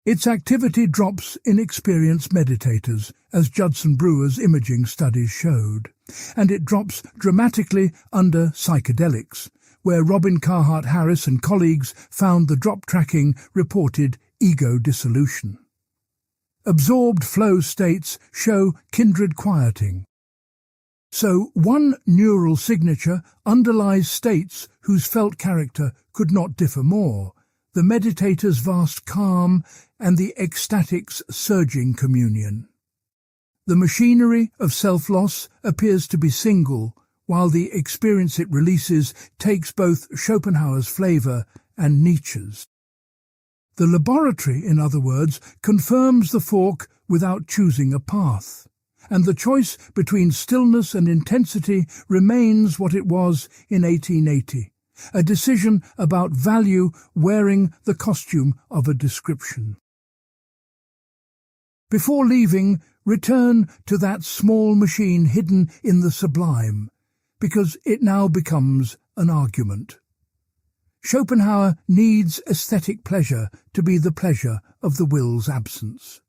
Its activity drops in experienced meditators, as Judson Brewer's imaging studies showed, and it drops dramatically under psychedelics, where Robin Carhart Harris and colleagues found the drop tracking reported ego dissolution. Absorbed flow states show kindred quieting. So one neural signature underlies states whose felt character could not differ more, the meditator's vast calm and the ecstatic's surging communion. The machinery of self-loss appears to be single, while the experience it releases takes both Schopenhauer's flavour and Nietzsche's. The laboratory, in other words, confirms the fork without choosing a path, and the choice between stillness and intensity remains what it was in 1880, a decision about value wearing the costume of a description. Before leaving, return to that small machine hidden in the sublime, because it now becomes an argument. Schopenhauer needs aesthetic pleasure to be the pleasure of the will's absence.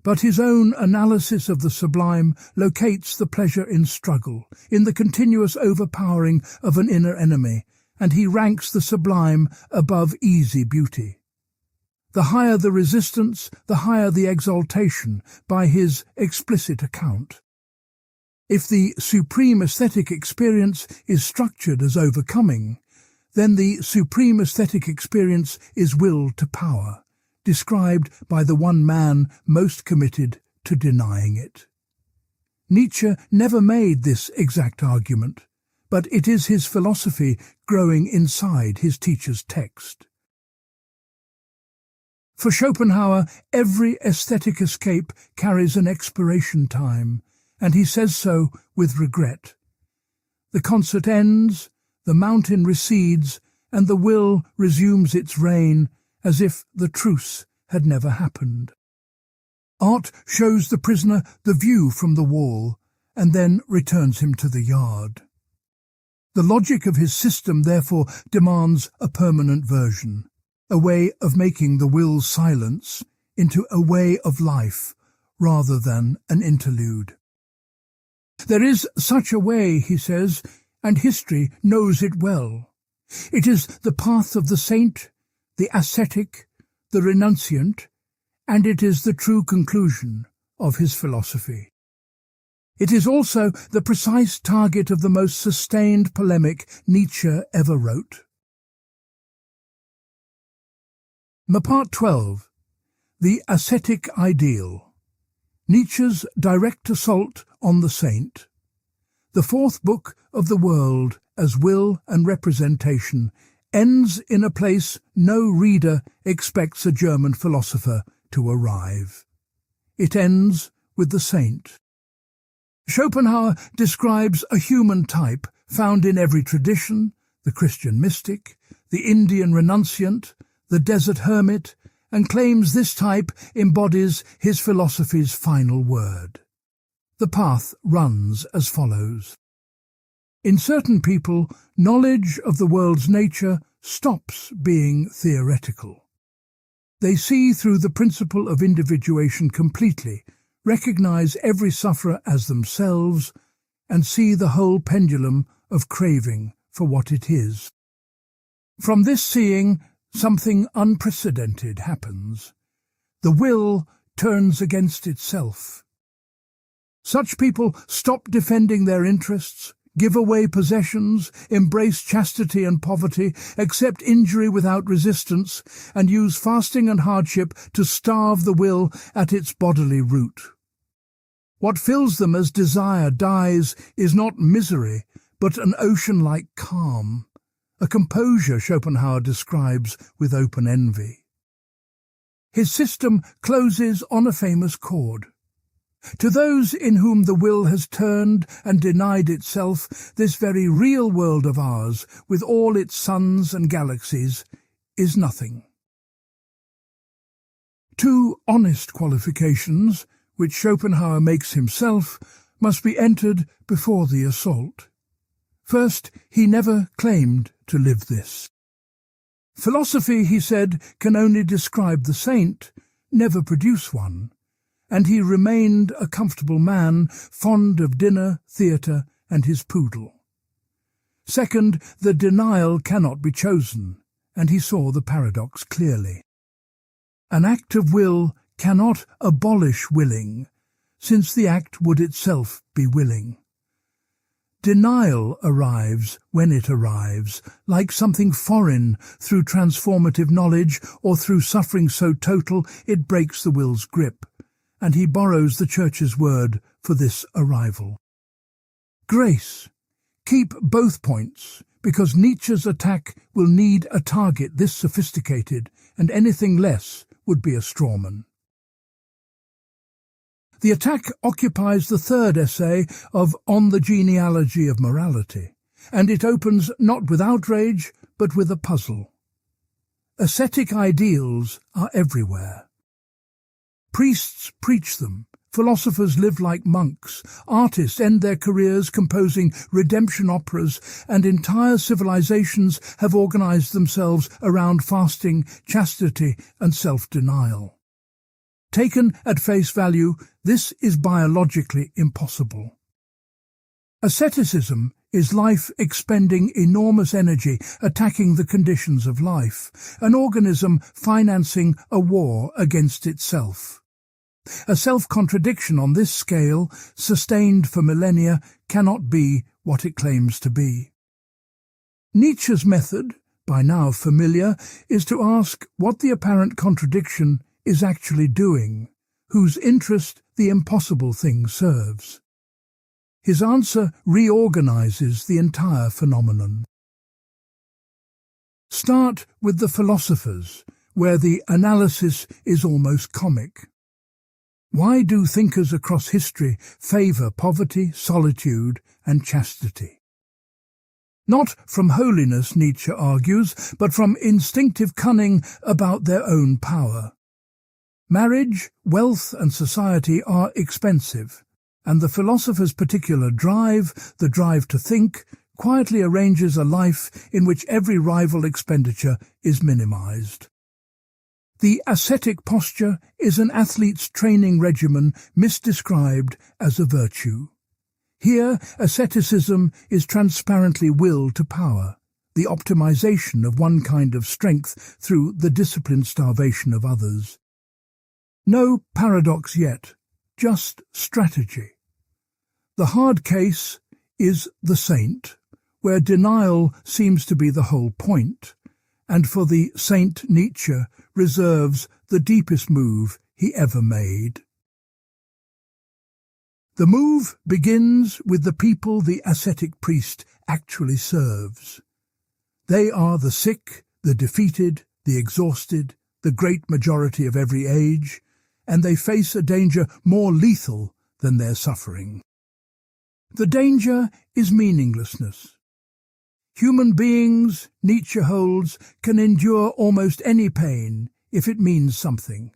But his own analysis of the sublime locates the pleasure in struggle, in the continuous overpowering of an inner enemy, and he ranks the sublime above easy beauty. The higher the resistance, the higher the exaltation, by his explicit account. If the supreme aesthetic experience is structured as overcoming, then the supreme aesthetic experience is will to power, described by the one man most committed to denying it. Nietzsche never made this exact argument, but it is his philosophy growing inside his teacher's text. For Schopenhauer, every aesthetic escape carries an expiration time, and he says so with regret. The concert ends, the mountain recedes, and the will resumes its reign as if the truce had never happened. Art shows the prisoner the view from the wall and then returns him to the yard. The logic of his system therefore demands a permanent version, a way of making the will's silence into a way of life rather than an interlude. There is such a way, he says, and history knows it well. It is the path of the saint, the ascetic, the renunciant, and it is the true conclusion of his philosophy. It is also the precise target of the most sustained polemic Nietzsche ever wrote. Part 12. The Ascetic Ideal. Nietzsche's direct assault on the saint. The fourth book of the world as will and representation ends in a place no reader expects a German philosopher to arrive. It ends with the saint. Schopenhauer describes a human type found in every tradition, the Christian mystic, the Indian renunciant, the desert hermit, and claims this type embodies his philosophy's final word. The path runs as follows. In certain people, knowledge of the world's nature stops being theoretical. They see through the principle of individuation completely, recognize every sufferer as themselves, and see the whole pendulum of craving for what it is. From this seeing, something unprecedented happens. The will turns against itself. Such people stop defending their interests, give away possessions, embrace chastity and poverty, accept injury without resistance, and use fasting and hardship to starve the will at its bodily root. What fills them as desire dies is not misery, but an ocean-like calm, a composure Schopenhauer describes with open envy. His system closes on a famous chord. To those in whom the will has turned and denied itself, this very real world of ours, with all its suns and galaxies, is nothing. Two honest qualifications, which Schopenhauer makes himself, must be entered before the assault. First, he never claimed to live this. Philosophy, he said, can only describe the saint, never produce one, and he remained a comfortable man, fond of dinner, theatre, and his poodle. Second, the denial cannot be chosen, and he saw the paradox clearly. An act of will cannot abolish willing, since the act would itself be willing. Denial arrives when it arrives, like something foreign, through transformative knowledge or through suffering so total it breaks the will's grip, and he borrows the Church's word for this arrival. Grace. Keep both points, because Nietzsche's attack will need a target this sophisticated, and anything less would be a strawman. The attack occupies the third essay of On the Genealogy of Morality, and it opens not with outrage, but with a puzzle. Ascetic ideals are everywhere. Priests preach them, philosophers live like monks, artists end their careers composing redemption operas, and entire civilizations have organized themselves around fasting, chastity, and self-denial. Taken at face value, this is biologically impossible. Asceticism is life expending enormous energy, attacking the conditions of life, an organism financing a war against itself. A self-contradiction on this scale, sustained for millennia, cannot be what it claims to be. Nietzsche's method, by now familiar, is to ask what the apparent contradiction is actually doing, whose interest the impossible thing serves. His answer reorganizes the entire phenomenon. Start with the philosophers, where the analysis is almost comic. Why do thinkers across history favor poverty, solitude, and chastity? Not from holiness, Nietzsche argues, but from instinctive cunning about their own power. Marriage, wealth and society are expensive, and the philosopher's particular drive, the drive to think, quietly arranges a life in which every rival expenditure is minimized. The ascetic posture is an athlete's training regimen misdescribed as a virtue. Here, asceticism is transparently will to power, the optimization of one kind of strength through the disciplined starvation of others. No paradox yet, just strategy. The hard case is the saint, where denial seems to be the whole point, and for the Saint Nietzsche reserves the deepest move he ever made. The move begins with the people the ascetic priest actually serves. They are the sick, the defeated, the exhausted, the great majority of every age, and they face a danger more lethal than their suffering. The danger is meaninglessness. Human beings, Nietzsche holds, can endure almost any pain if it means something,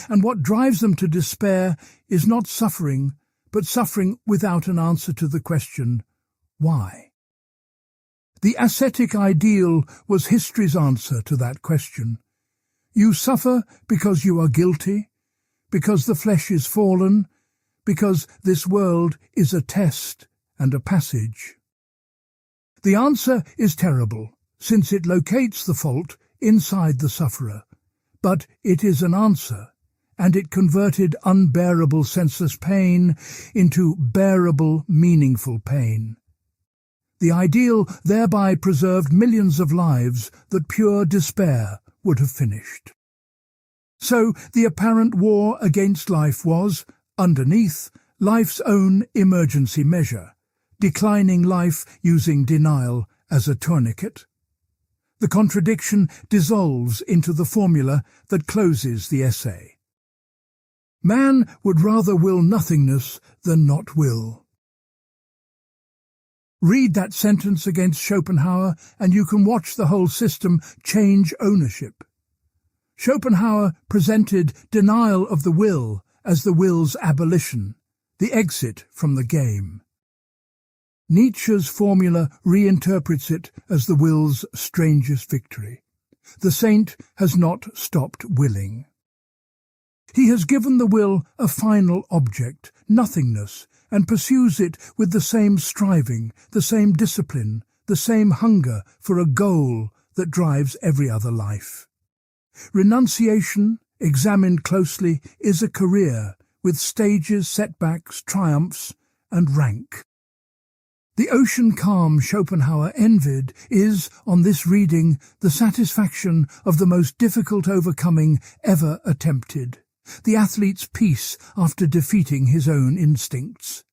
and what drives them to despair is not suffering, but suffering without an answer to the question, why? The ascetic ideal was history's answer to that question. You suffer because you are guilty, because the flesh is fallen, because this world is a test and a passage. The answer is terrible, since it locates the fault inside the sufferer, but it is an answer, and it converted unbearable senseless pain into bearable, meaningful pain. The ideal thereby preserved millions of lives that pure despair would have finished. So the apparent war against life was, underneath, life's own emergency measure, declining life using denial as a tourniquet. The contradiction dissolves into the formula that closes the essay. Man would rather will nothingness than not will. Read that sentence against Schopenhauer and you can watch the whole system change ownership. Schopenhauer presented denial of the will as the will's abolition, the exit from the game. Nietzsche's formula reinterprets it as the will's strangest victory. The saint has not stopped willing. He has given the will a final object, nothingness, and pursues it with the same striving, the same discipline, the same hunger for a goal that drives every other life. Renunciation, examined closely, is a career with stages, setbacks, triumphs, and rank. The ocean calm Schopenhauer envied is, on this reading, the satisfaction of the most difficult overcoming ever attempted, the athlete's peace after defeating his own instincts.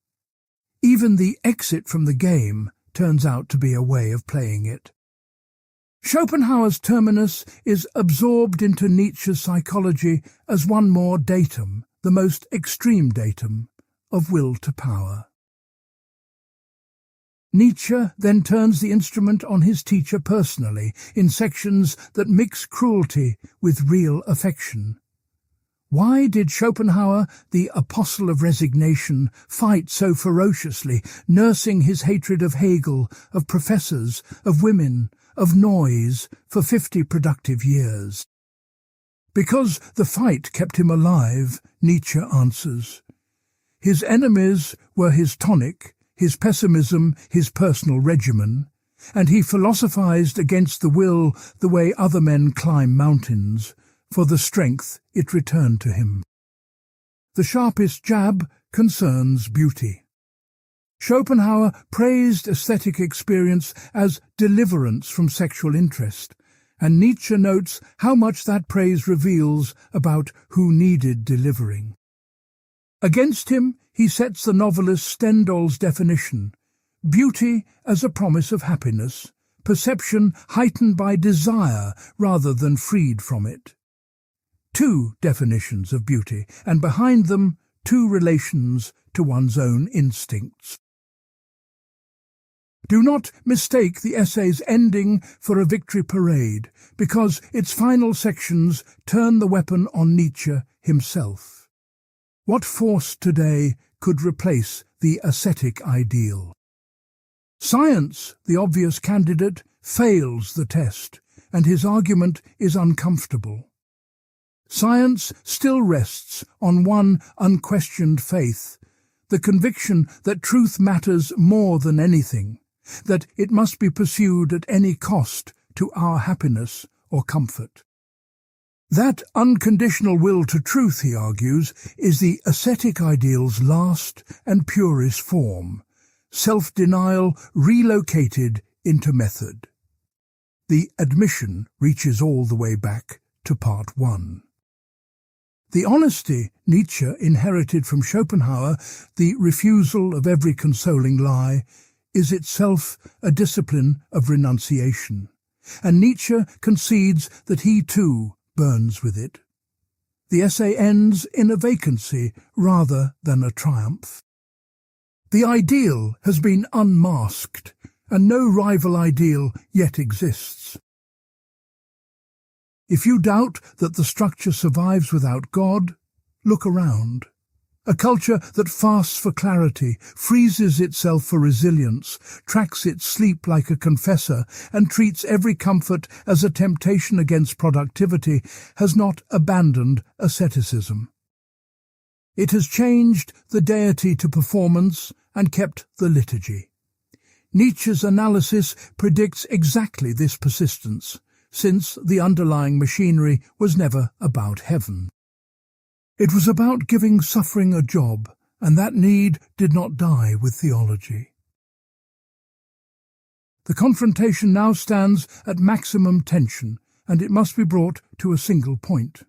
Even the exit from the game turns out to be a way of playing it. Schopenhauer's terminus is absorbed into Nietzsche's psychology as one more datum, the most extreme datum, of will to power. Nietzsche then turns the instrument on his teacher personally, in sections that mix cruelty with real affection. Why did Schopenhauer, the apostle of resignation, fight so ferociously, nursing his hatred of Hegel, of professors, of women, of noise, for 50 productive years? Because the fight kept him alive, Nietzsche answers. His enemies were his tonic, his pessimism, his personal regimen, and he philosophized against the will the way other men climb mountains. For the strength it returned to him. The sharpest jab concerns beauty. Schopenhauer praised aesthetic experience as deliverance from sexual interest, and Nietzsche notes how much that praise reveals about who needed delivering. Against him he sets the novelist Stendhal's definition: beauty as a promise of happiness, perception heightened by desire rather than freed from it. Two definitions of beauty, and behind them two relations to one's own instincts. Do not mistake the essay's ending for a victory parade, because its final sections turn the weapon on Nietzsche himself. What force today could replace the ascetic ideal? Science, the obvious candidate, fails the test, and his argument is uncomfortable. Science still rests on one unquestioned faith, the conviction that truth matters more than anything, that it must be pursued at any cost to our happiness or comfort. That unconditional will to truth, he argues, is the ascetic ideal's last and purest form, self-denial relocated into method. The admission reaches all the way back to part 1. The honesty Nietzsche inherited from Schopenhauer, the refusal of every consoling lie, is itself a discipline of renunciation, and Nietzsche concedes that he too burns with it. The essay ends in a vacancy rather than a triumph. The ideal has been unmasked, and no rival ideal yet exists. If you doubt that the structure survives without God, look around. A culture that fasts for clarity, freezes itself for resilience, tracks its sleep like a confessor, and treats every comfort as a temptation against productivity, has not abandoned asceticism. It has changed the deity to performance and kept the liturgy. Nietzsche's analysis predicts exactly this persistence, since the underlying machinery was never about heaven. It was about giving suffering a job, and that need did not die with theology. The confrontation now stands at maximum tension, and it must be brought to a single point.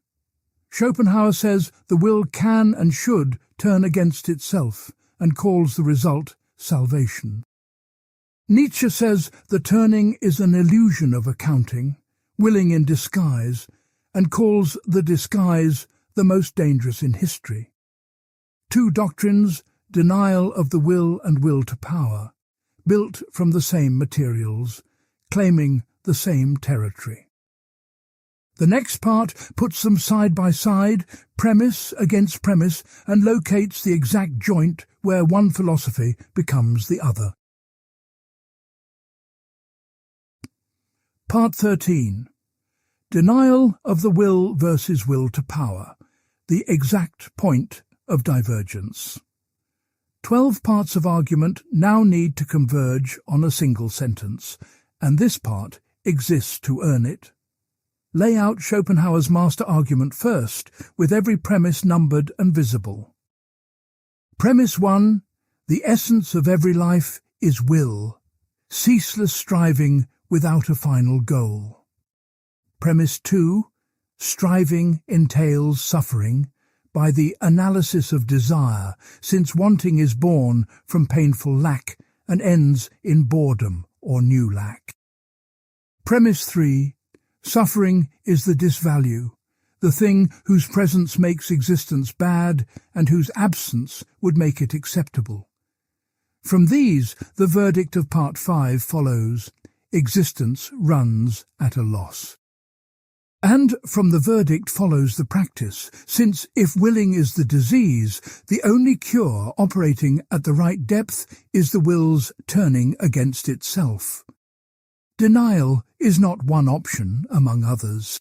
Schopenhauer says the will can and should turn against itself, and calls the result salvation. Nietzsche says the turning is an illusion of accounting, willing in disguise, and calls the disguise the most dangerous in history. Two doctrines, denial of the will and will to power, built from the same materials, claiming the same territory. The next part puts them side by side, premise against premise, and locates the exact joint where one philosophy becomes the other. Part 13. Denial of the will versus will to power, the exact point of divergence. 12 parts of argument now need to converge on a single sentence, and this part exists to earn it. Lay out Schopenhauer's master argument first, with every premise numbered and visible. Premise 1. The essence of every life is will, ceaseless striving without a final goal. Premise 2. Striving entails suffering by the analysis of desire, since wanting is born from painful lack and ends in boredom or new lack. Premise 3. Suffering is the disvalue, the thing whose presence makes existence bad and whose absence would make it acceptable. From these, the verdict of Part 5 follows: existence runs at a loss. And from the verdict follows the practice, since if willing is the disease, the only cure operating at the right depth is the will's turning against itself. Denial is not one option among others.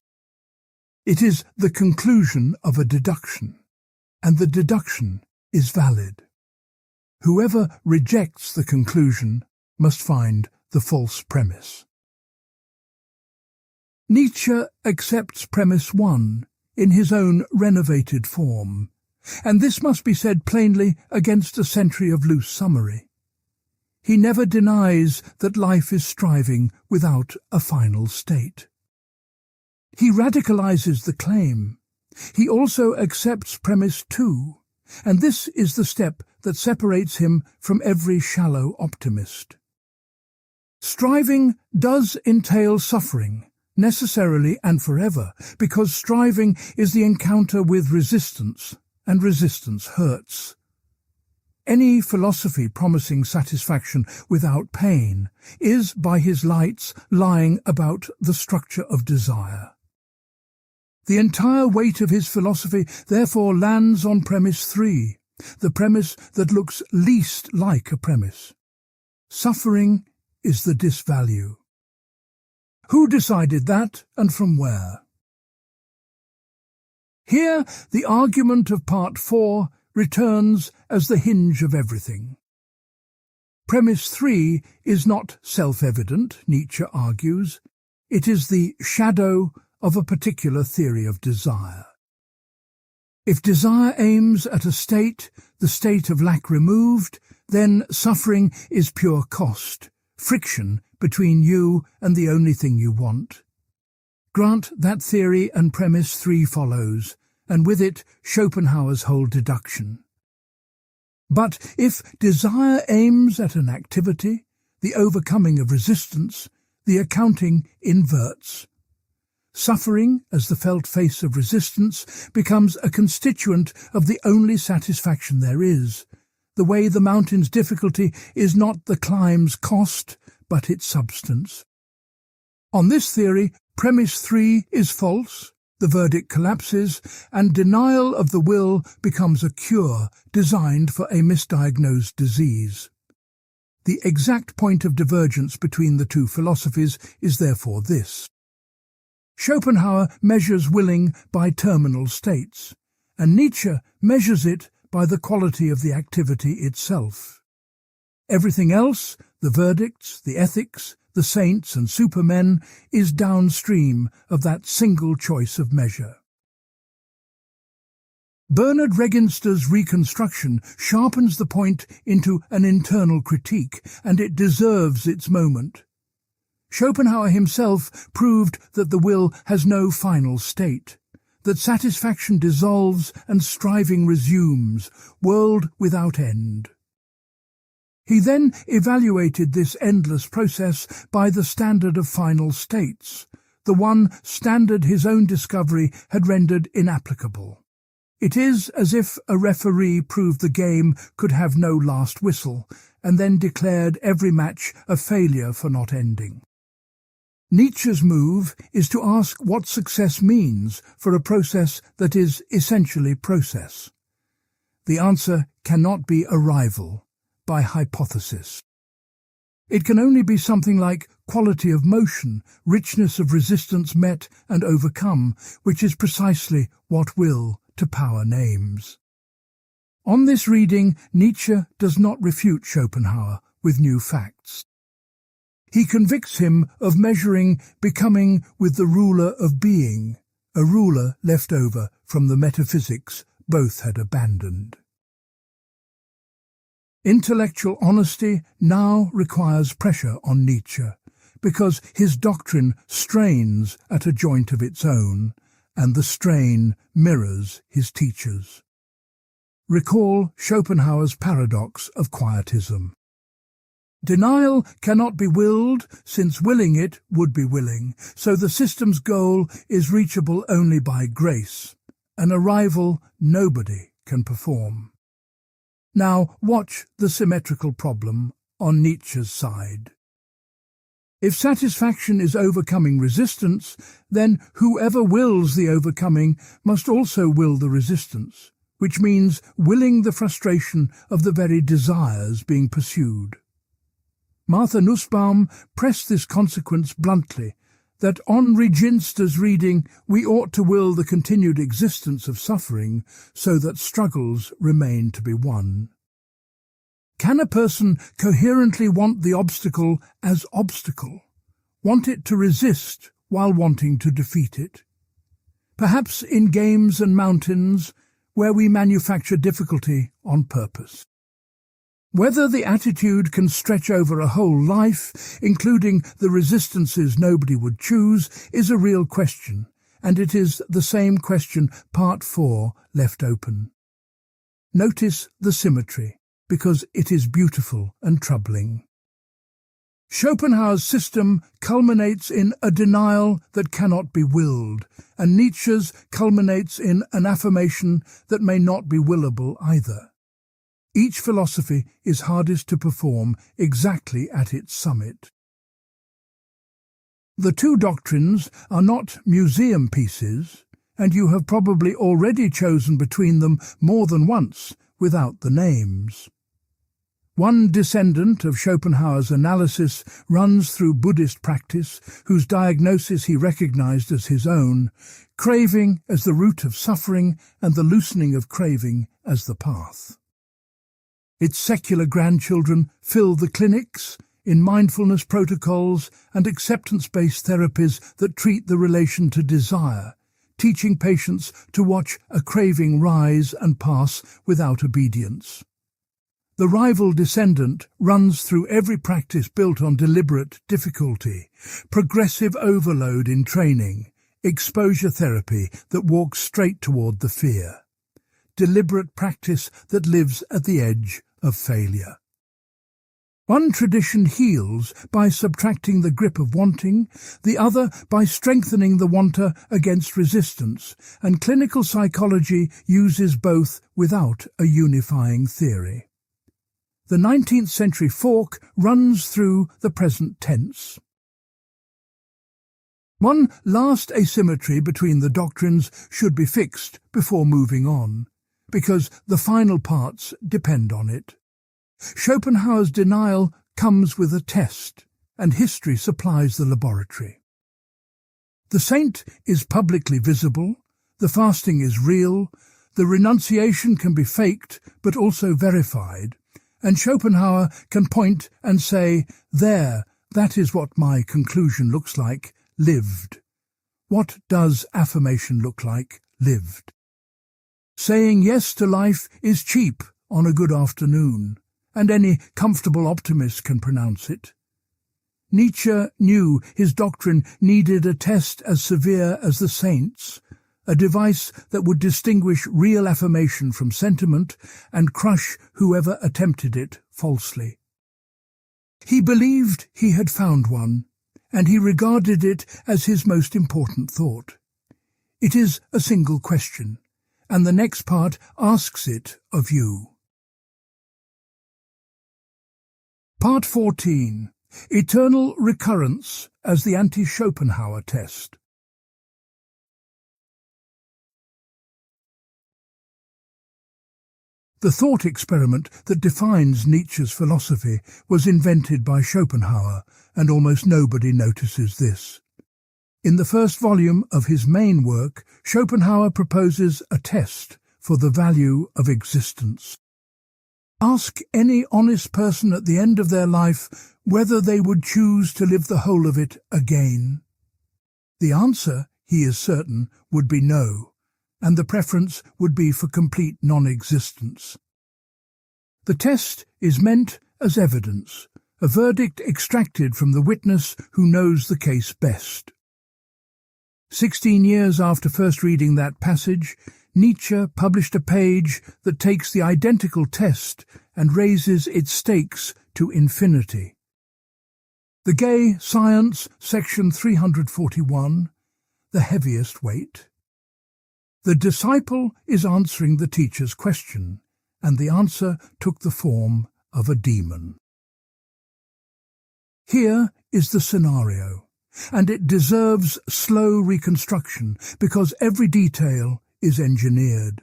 It is the conclusion of a deduction, and the deduction is valid. Whoever rejects the conclusion must find the false premise. Nietzsche accepts premise 1 in his own renovated form, and this must be said plainly against a century of loose summary. He never denies that life is striving without a final state. He radicalizes the claim. He also accepts premise 2, and this is the step that separates him from every shallow optimist. Striving does entail suffering, necessarily and forever, because striving is the encounter with resistance, and resistance hurts. Any philosophy promising satisfaction without pain is, by his lights, lying about the structure of desire. The entire weight of his philosophy therefore lands on premise 3, the premise that looks least like a premise. Suffering is the disvalue. Who decided that, and from where? Here, the argument of Part 4 returns as the hinge of everything. Premise 3 is not self-evident, Nietzsche argues. It is the shadow of a particular theory of desire. If desire aims at a state, the state of lack removed, then suffering is pure cost, friction between you and the only thing you want. Grant that theory and premise 3 follows, and with it Schopenhauer's whole deduction. But if desire aims at an activity, the overcoming of resistance, the accounting inverts. Suffering, as the felt face of resistance, becomes a constituent of the only satisfaction there is. The way the mountain's difficulty is not the climb's cost, but its substance. On this theory, premise 3 is false, the verdict collapses, and denial of the will becomes a cure designed for a misdiagnosed disease. The exact point of divergence between the two philosophies is therefore this. Schopenhauer measures willing by terminal states, and Nietzsche measures it by the quality of the activity itself. Everything else, the verdicts, the ethics, the saints and supermen, is downstream of that single choice of measure. Bernard Regenster's reconstruction sharpens the point into an internal critique, and it deserves its moment. Schopenhauer himself proved that the will has no final state, that satisfaction dissolves and striving resumes, world without end. He then evaluated this endless process by the standard of final states, the one standard his own discovery had rendered inapplicable. It is as if a referee proved the game could have no last whistle, and then declared every match a failure for not ending. Nietzsche's move is to ask what success means for a process that is essentially process. The answer cannot be arrival, by hypothesis. It can only be something like quality of motion, richness of resistance met and overcome, which is precisely what will to power names. On this reading, Nietzsche does not refute Schopenhauer with new facts. He convicts him of measuring becoming with the ruler of being, a ruler left over from the metaphysics both had abandoned. Intellectual honesty now requires pressure on Nietzsche, because his doctrine strains at a joint of its own, and the strain mirrors his teachers. Recall Schopenhauer's paradox of quietism. Denial cannot be willed, since willing it would be willing, so the system's goal is reachable only by grace, an arrival nobody can perform. Now watch the symmetrical problem on Nietzsche's side. If satisfaction is overcoming resistance, then whoever wills the overcoming must also will the resistance, which means willing the frustration of the very desires being pursued. Martha Nussbaum pressed this consequence bluntly, that on Regenster's reading we ought to will the continued existence of suffering so that struggles remain to be won. Can a person coherently want the obstacle as obstacle, want it to resist while wanting to defeat it? Perhaps in games and mountains, where we manufacture difficulty on purpose. Whether the attitude can stretch over a whole life, including the resistances nobody would choose, is a real question, and it is the same question Part 4 left open. Notice the symmetry, because it is beautiful and troubling. Schopenhauer's system culminates in a denial that cannot be willed, and Nietzsche's culminates in an affirmation that may not be willable either. Each philosophy is hardest to perform exactly at its summit. The two doctrines are not museum pieces, and you have probably already chosen between them more than once without the names. One descendant of Schopenhauer's analysis runs through Buddhist practice, whose diagnosis he recognized as his own, craving as the root of suffering and the loosening of craving as the path. Its secular grandchildren fill the clinics, in mindfulness protocols and acceptance-based therapies that treat the relation to desire, teaching patients to watch a craving rise and pass without obedience. The rival descendant runs through every practice built on deliberate difficulty, progressive overload in training, exposure therapy that walks straight toward the fear, deliberate practice that lives at the edge of failure. One tradition heals by subtracting the grip of wanting, the other by strengthening the wanter against resistance, and clinical psychology uses both without a unifying theory. The 19th century fork runs through the present tense. One last asymmetry between the doctrines should be fixed before moving on, because the final parts depend on it. Schopenhauer's denial comes with a test, and history supplies the laboratory. The saint is publicly visible, the fasting is real, the renunciation can be faked but also verified, and Schopenhauer can point and say, "There, that is what my conclusion looks like, lived." What does affirmation look like, lived? Saying yes to life is cheap on a good afternoon, and any comfortable optimist can pronounce it. Nietzsche knew his doctrine needed a test as severe as the saints', a device that would distinguish real affirmation from sentiment and crush whoever attempted it falsely. He believed he had found one, and he regarded it as his most important thought. It is a single question, and the next part asks it of you. Part 14. Eternal Recurrence as the Anti-Schopenhauer Test. The thought experiment that defines Nietzsche's philosophy was invented by Schopenhauer, and almost nobody notices this. In the first volume of his main work, Schopenhauer proposes a test for the value of existence. Ask any honest person at the end of their life whether they would choose to live the whole of it again. The answer, he is certain, would be no, and the preference would be for complete non-existence. The test is meant as evidence, a verdict extracted from the witness who knows the case best. 16 years after first reading that passage, Nietzsche published a page that takes the identical test and raises its stakes to infinity. The Gay Science, section 341, the heaviest weight. The disciple is answering the teacher's question, and the answer took the form of a demon. Here is the scenario, and it deserves slow reconstruction because every detail is engineered.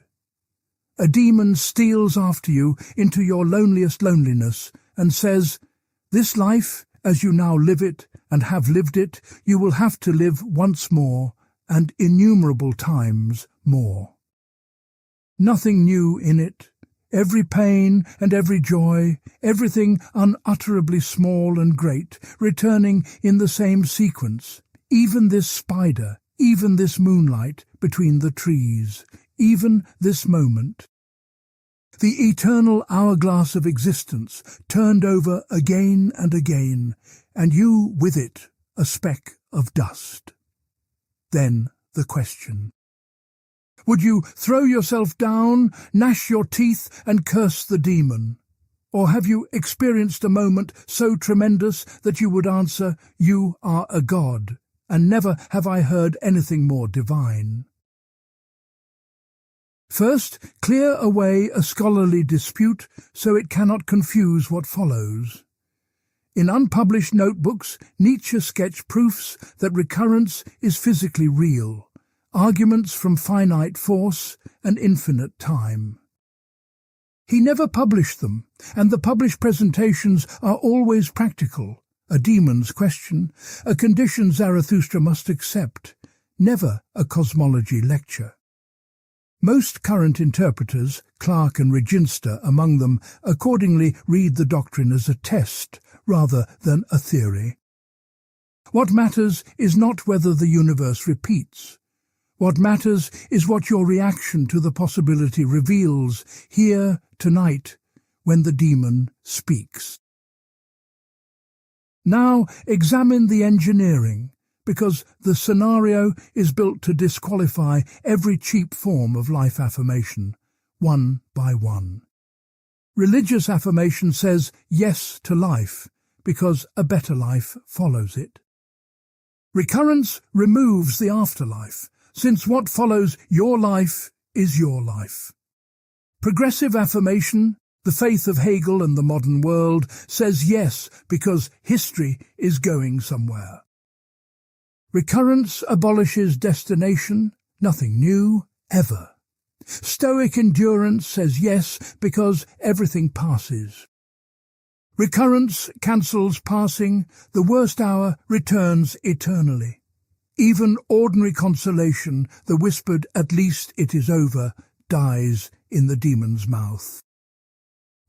A demon steals after you into your loneliest loneliness and says, "This life, as you now live it and have lived it, you will have to live once more and innumerable times more." Nothing new in it. Every pain and every joy, everything unutterably small and great, returning in the same sequence. Even this spider, even this moonlight between the trees, even this moment. The eternal hourglass of existence turned over again and again, and you with it, a speck of dust. Then the question. Would you throw yourself down, gnash your teeth, and curse the demon? Or have you experienced a moment so tremendous that you would answer, "You are a god, and never have I heard anything more divine"? First, clear away a scholarly dispute so it cannot confuse what follows. In unpublished notebooks, Nietzsche sketched proofs that recurrence is physically real, arguments from finite force and infinite time. He never published them, and the published presentations are always practical, a demon's question, a condition Zarathustra must accept, never a cosmology lecture. Most current interpreters, Clarke and Reginster among them, accordingly read the doctrine as a test rather than a theory. What matters is not whether the universe repeats. What matters is what your reaction to the possibility reveals here, tonight, when the demon speaks. Now examine the engineering, because the scenario is built to disqualify every cheap form of life affirmation, one by one. Religious affirmation says yes to life, because a better life follows it. Recurrence removes the afterlife, since what follows your life is your life. Progressive affirmation, the faith of Hegel and the modern world, says yes because history is going somewhere. Recurrence abolishes destination, nothing new, ever. Stoic endurance says yes because everything passes. Recurrence cancels passing, the worst hour returns eternally. Even ordinary consolation, the whispered "at least it is over," dies in the demon's mouth.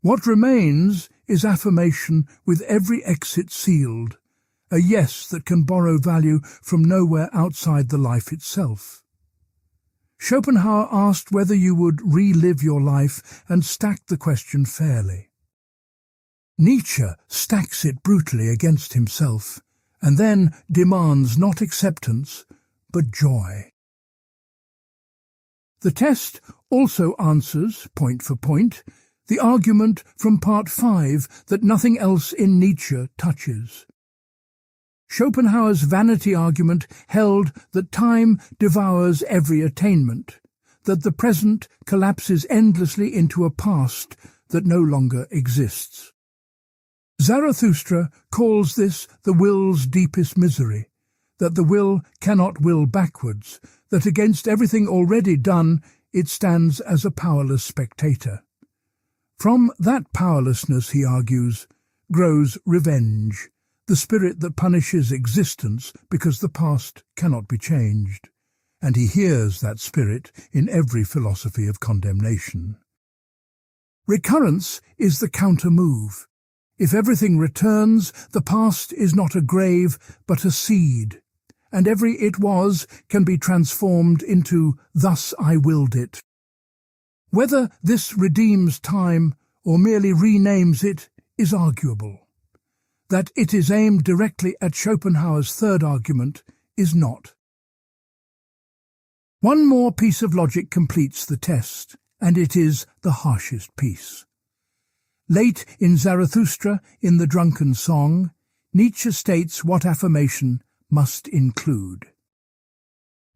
What remains is affirmation with every exit sealed, a yes that can borrow value from nowhere outside the life itself. Schopenhauer asked whether you would relive your life and stacked the question fairly. Nietzsche stacks it brutally against himself, and then demands not acceptance, but joy. The test also answers, point for point, the argument from Part 5 that nothing else in Nietzsche touches. Schopenhauer's vanity argument held that time devours every attainment, that the present collapses endlessly into a past that no longer exists. Zarathustra calls this the will's deepest misery, that the will cannot will backwards, that against everything already done it stands as a powerless spectator. From that powerlessness, he argues, grows revenge, the spirit that punishes existence because the past cannot be changed, and he hears that spirit in every philosophy of condemnation. Recurrence is the counter-move. If everything returns, the past is not a grave but a seed, and every it was can be transformed into "thus I willed it." Whether this redeems time or merely renames it is arguable. That it is aimed directly at Schopenhauer's third argument is not. One more piece of logic completes the test, and it is the harshest piece. Late in Zarathustra, in the Drunken Song, Nietzsche states what affirmation must include.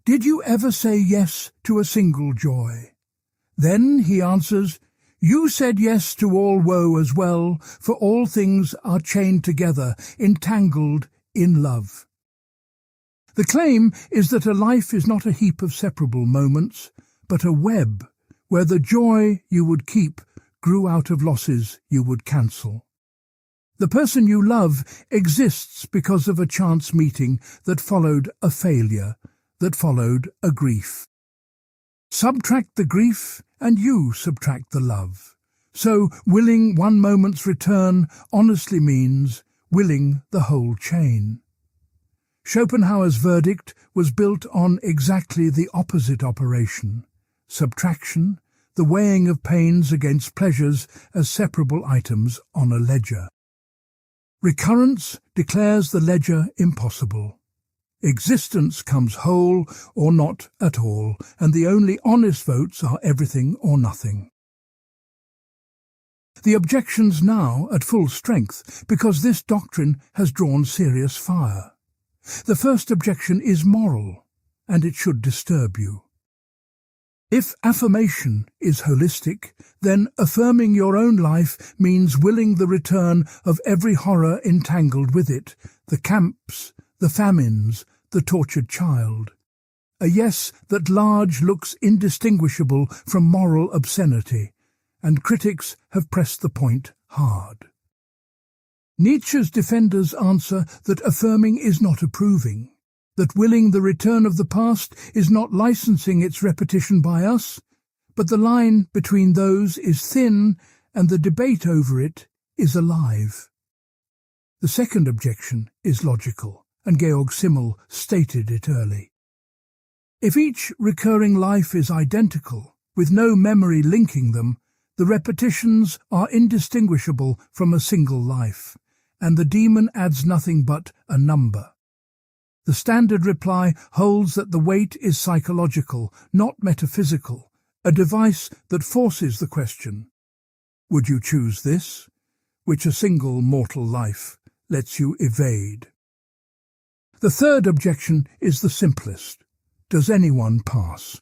Did you ever say yes to a single joy? Then, he answers, you said yes to all woe as well, for all things are chained together, entangled in love. The claim is that a life is not a heap of separable moments, but a web where the joy you would keep grew out of losses you would cancel. The person you love exists because of a chance meeting that followed a failure, that followed a grief. Subtract the grief, and you subtract the love. So willing one moment's return honestly means willing the whole chain. Schopenhauer's verdict was built on exactly the opposite operation: subtraction, the weighing of pains against pleasures as separable items on a ledger. Recurrence declares the ledger impossible. Existence comes whole or not at all, and the only honest votes are everything or nothing. The objection's now at full strength, because this doctrine has drawn serious fire. The first objection is moral, and it should disturb you. If affirmation is holistic, then affirming your own life means willing the return of every horror entangled with it, the camps, the famines, the tortured child. A yes that large looks indistinguishable from moral obscenity, and critics have pressed the point hard. Nietzsche's defenders answer that affirming is not approving, that willing the return of the past is not licensing its repetition by us, but the line between those is thin and the debate over it is alive. The second objection is logical, and Georg Simmel stated it early. If each recurring life is identical, with no memory linking them, the repetitions are indistinguishable from a single life, and the demon adds nothing but a number. The standard reply holds that the weight is psychological, not metaphysical, a device that forces the question, would you choose this, which a single mortal life lets you evade? The third objection is the simplest. Does anyone pass?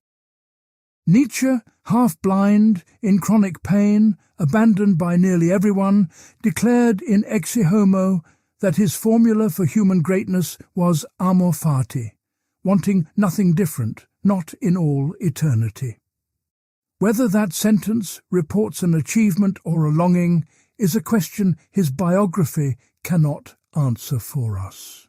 Nietzsche, half-blind, in chronic pain, abandoned by nearly everyone, declared in Exe Homo that his formula for human greatness was amor fati, wanting nothing different, not in all eternity. Whether that sentence reports an achievement or a longing is a question his biography cannot answer for us.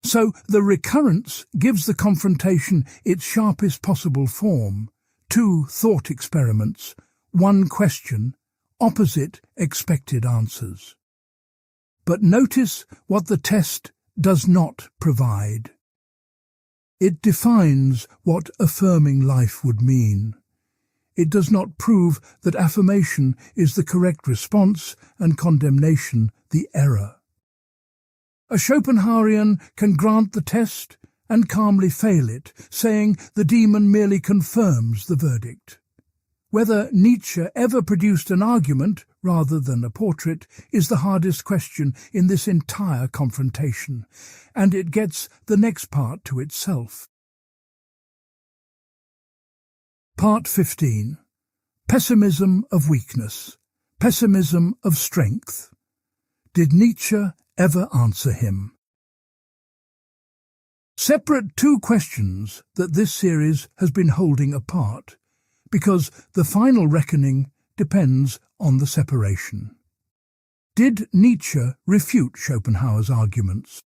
So the recurrence gives the confrontation its sharpest possible form, two thought experiments, one question, opposite expected answers. But notice what the test does not provide. It defines what affirming life would mean. It does not prove that affirmation is the correct response and condemnation the error. A Schopenhauerian can grant the test and calmly fail it, saying the demon merely confirms the verdict. Whether Nietzsche ever produced an argument rather than a portrait is the hardest question in this entire confrontation, and it gets the next part to itself. Part 15. Pessimism of weakness, pessimism of strength. Did Nietzsche ever answer him? Separate two questions that this series has been holding apart, because the final reckoning depends on the separation. Did Nietzsche refute Schopenhauer's arguments?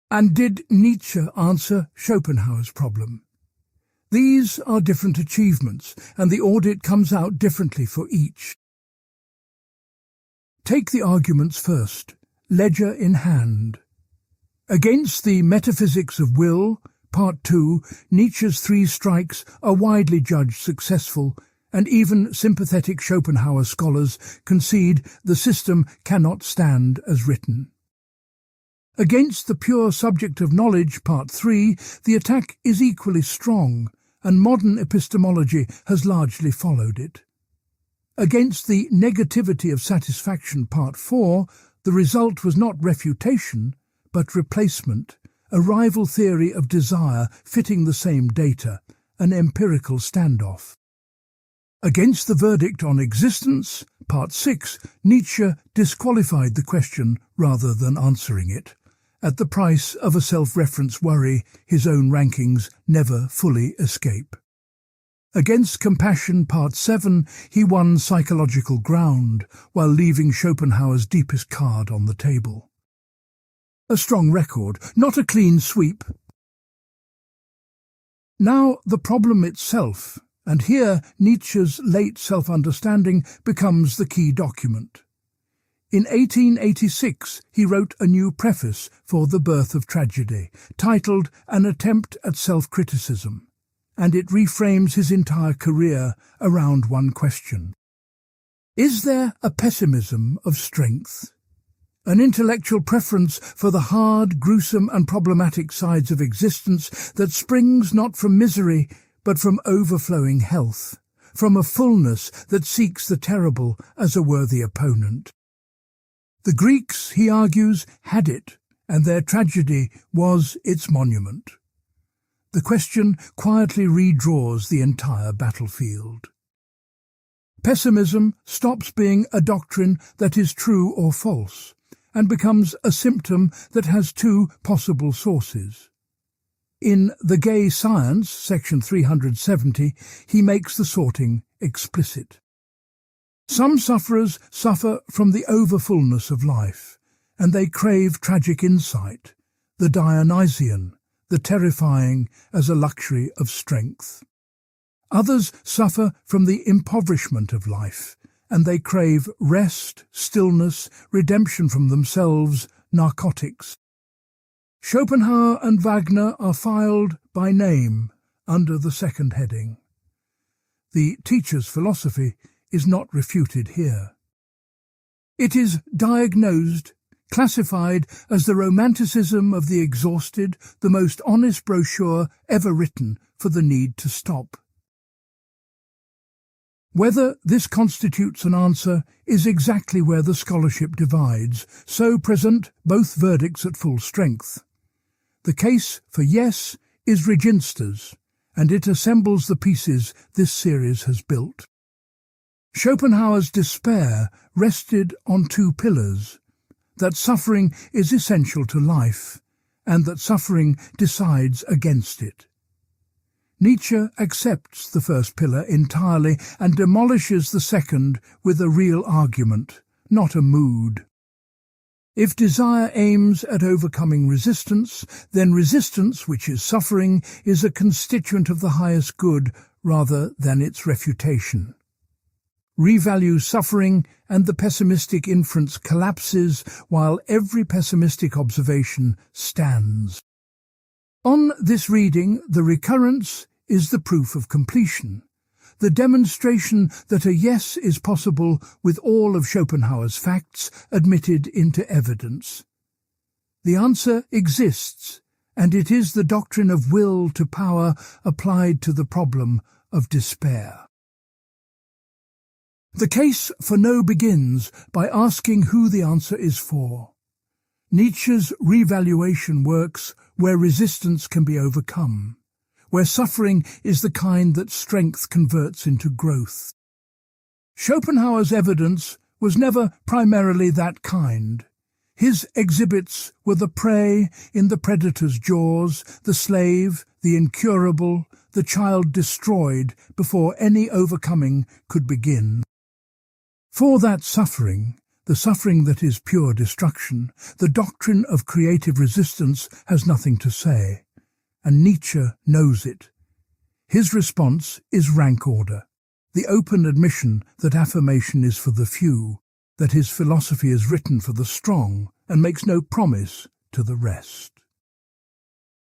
And did Nietzsche answer Schopenhauer's problem? These are different achievements, and the audit comes out differently for each. Take the arguments first, ledger in hand. Against the Metaphysics of Will, Part 2, Nietzsche's three strikes are widely judged successful, and even sympathetic Schopenhauer scholars concede the system cannot stand as written. Against the pure subject of knowledge, Part 3, the attack is equally strong, and modern epistemology has largely followed it. Against the negativity of satisfaction, Part 4, the result was not refutation, but replacement, a rival theory of desire fitting the same data, an empirical standoff. Against the verdict on existence, Part 6, Nietzsche disqualified the question rather than answering it, at the price of a self-reference worry his own rankings never fully escape. Against compassion, Part 7, he won psychological ground, while leaving Schopenhauer's deepest card on the table. A strong record, not a clean sweep. Now the problem itself, and here Nietzsche's late self-understanding becomes the key document. In 1886 he wrote a new preface for The Birth of Tragedy, titled An Attempt at Self-Criticism, and it reframes his entire career around one question. Is there a pessimism of strength? An intellectual preference for the hard, gruesome and problematic sides of existence that springs not from misery but from overflowing health, from a fullness that seeks the terrible as a worthy opponent. The Greeks, he argues, had it, and their tragedy was its monument. The question quietly redraws the entire battlefield. Pessimism stops being a doctrine that is true or false, and becomes a symptom that has two possible sources. In The Gay Science, section 370, he makes the sorting explicit. Some sufferers suffer from the overfullness of life, and they crave tragic insight, the Dionysian, the terrifying as a luxury of strength. Others suffer from the impoverishment of life, and they crave rest, stillness, redemption from themselves, narcotics. Schopenhauer and Wagner are filed by name under the second heading. The teacher's philosophy is not refuted here. It is diagnosed, classified as the romanticism of the exhausted, the most honest brochure ever written for the need to stop. Whether this constitutes an answer is exactly where the scholarship divides, so present both verdicts at full strength. The case for yes is Reginster's, and it assembles the pieces this series has built. Schopenhauer's despair rested on two pillars: that suffering is essential to life, and that suffering decides against it. Nietzsche accepts the first pillar entirely and demolishes the second with a real argument, not a mood. If desire aims at overcoming resistance, then resistance, which is suffering, is a constituent of the highest good rather than its refutation. Revalue suffering, and the pessimistic inference collapses while every pessimistic observation stands. On this reading, the recurrence is the proof of completion, the demonstration that a yes is possible with all of Schopenhauer's facts admitted into evidence. The answer exists, and it is the doctrine of will to power applied to the problem of despair. The case for no begins by asking who the answer is for. Nietzsche's revaluation works where resistance can be overcome, where suffering is the kind that strength converts into growth. Schopenhauer's evidence was never primarily that kind. His exhibits were the prey in the predator's jaws, the slave, the incurable, the child destroyed before any overcoming could begin. For that suffering, the suffering that is pure destruction, the doctrine of creative resistance has nothing to say, and Nietzsche knows it. His response is rank order, the open admission that affirmation is for the few, that his philosophy is written for the strong and makes no promise to the rest.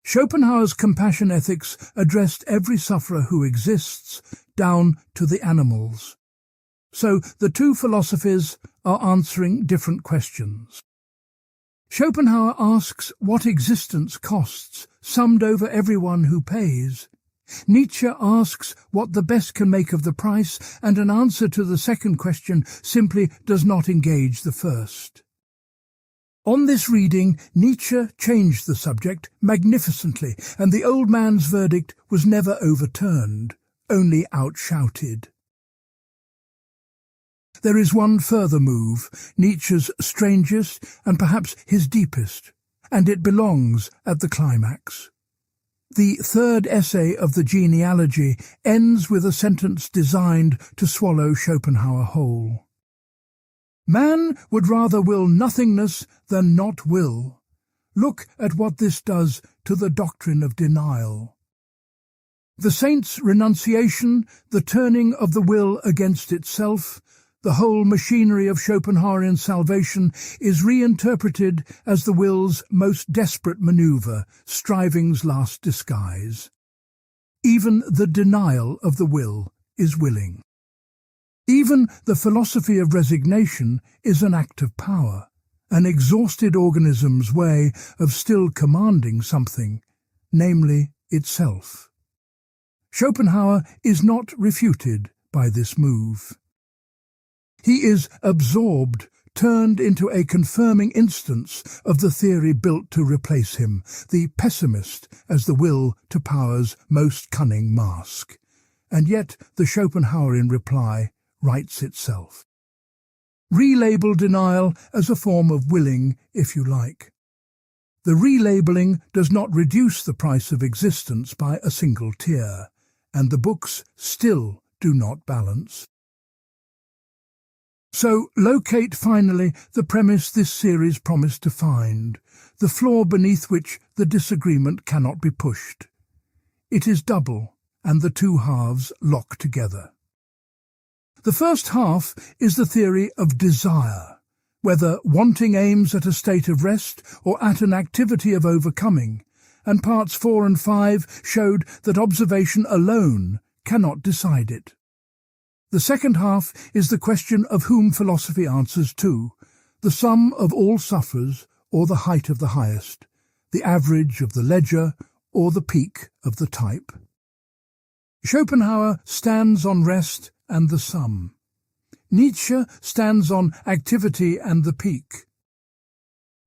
Schopenhauer's compassion ethics addressed every sufferer who exists, down to the animals. So the two philosophies are answering different questions. Schopenhauer asks what existence costs, summed over everyone who pays. Nietzsche asks what the best can make of the price, and an answer to the second question simply does not engage the first. On this reading, Nietzsche changed the subject magnificently, and the old man's verdict was never overturned, only outshouted. There is one further move, Nietzsche's strangest and perhaps his deepest, and it belongs at the climax. The third essay of the genealogy ends with a sentence designed to swallow Schopenhauer whole. Man would rather will nothingness than not will. Look at what this does to the doctrine of denial. The saint's renunciation, the turning of the will against itself, the whole machinery of Schopenhauerian salvation is reinterpreted as the will's most desperate maneuver, striving's last disguise. Even the denial of the will is willing. Even the philosophy of resignation is an act of power, an exhausted organism's way of still commanding something, namely itself. Schopenhauer is not refuted by this move. He is absorbed turned into a confirming instance of the theory built to replace him, the pessimist as the will to power's most cunning mask. And yet the Schopenhauerian reply writes itself. Relabel denial as a form of willing, if you like. The relabeling does not reduce the price of existence by a single tier, and the books still do not balance. So locate finally the premise this series promised to find, the floor beneath which the disagreement cannot be pushed. It is double, and the two halves lock together. The first half is the theory of desire, whether wanting aims at a state of rest or at an activity of overcoming, and parts 4 and 5 showed that observation alone cannot decide it. The second half is the question of whom philosophy answers to, the sum of all sufferers or the height of the highest, the average of the ledger or the peak of the type. Schopenhauer stands on rest and the sum. Nietzsche stands on activity and the peak.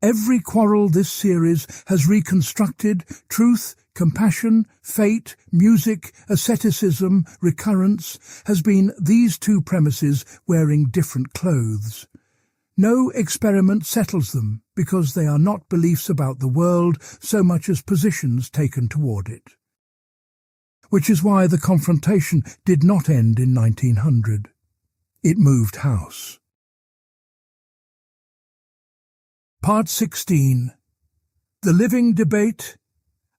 Every quarrel this series has reconstructed, truth, compassion, fate, music, asceticism, recurrence, has been these two premises wearing different clothes. No experiment settles them because they are not beliefs about the world so much as positions taken toward it. Which is why the confrontation did not end in 1900. It moved house. Part 16. The Living Debate,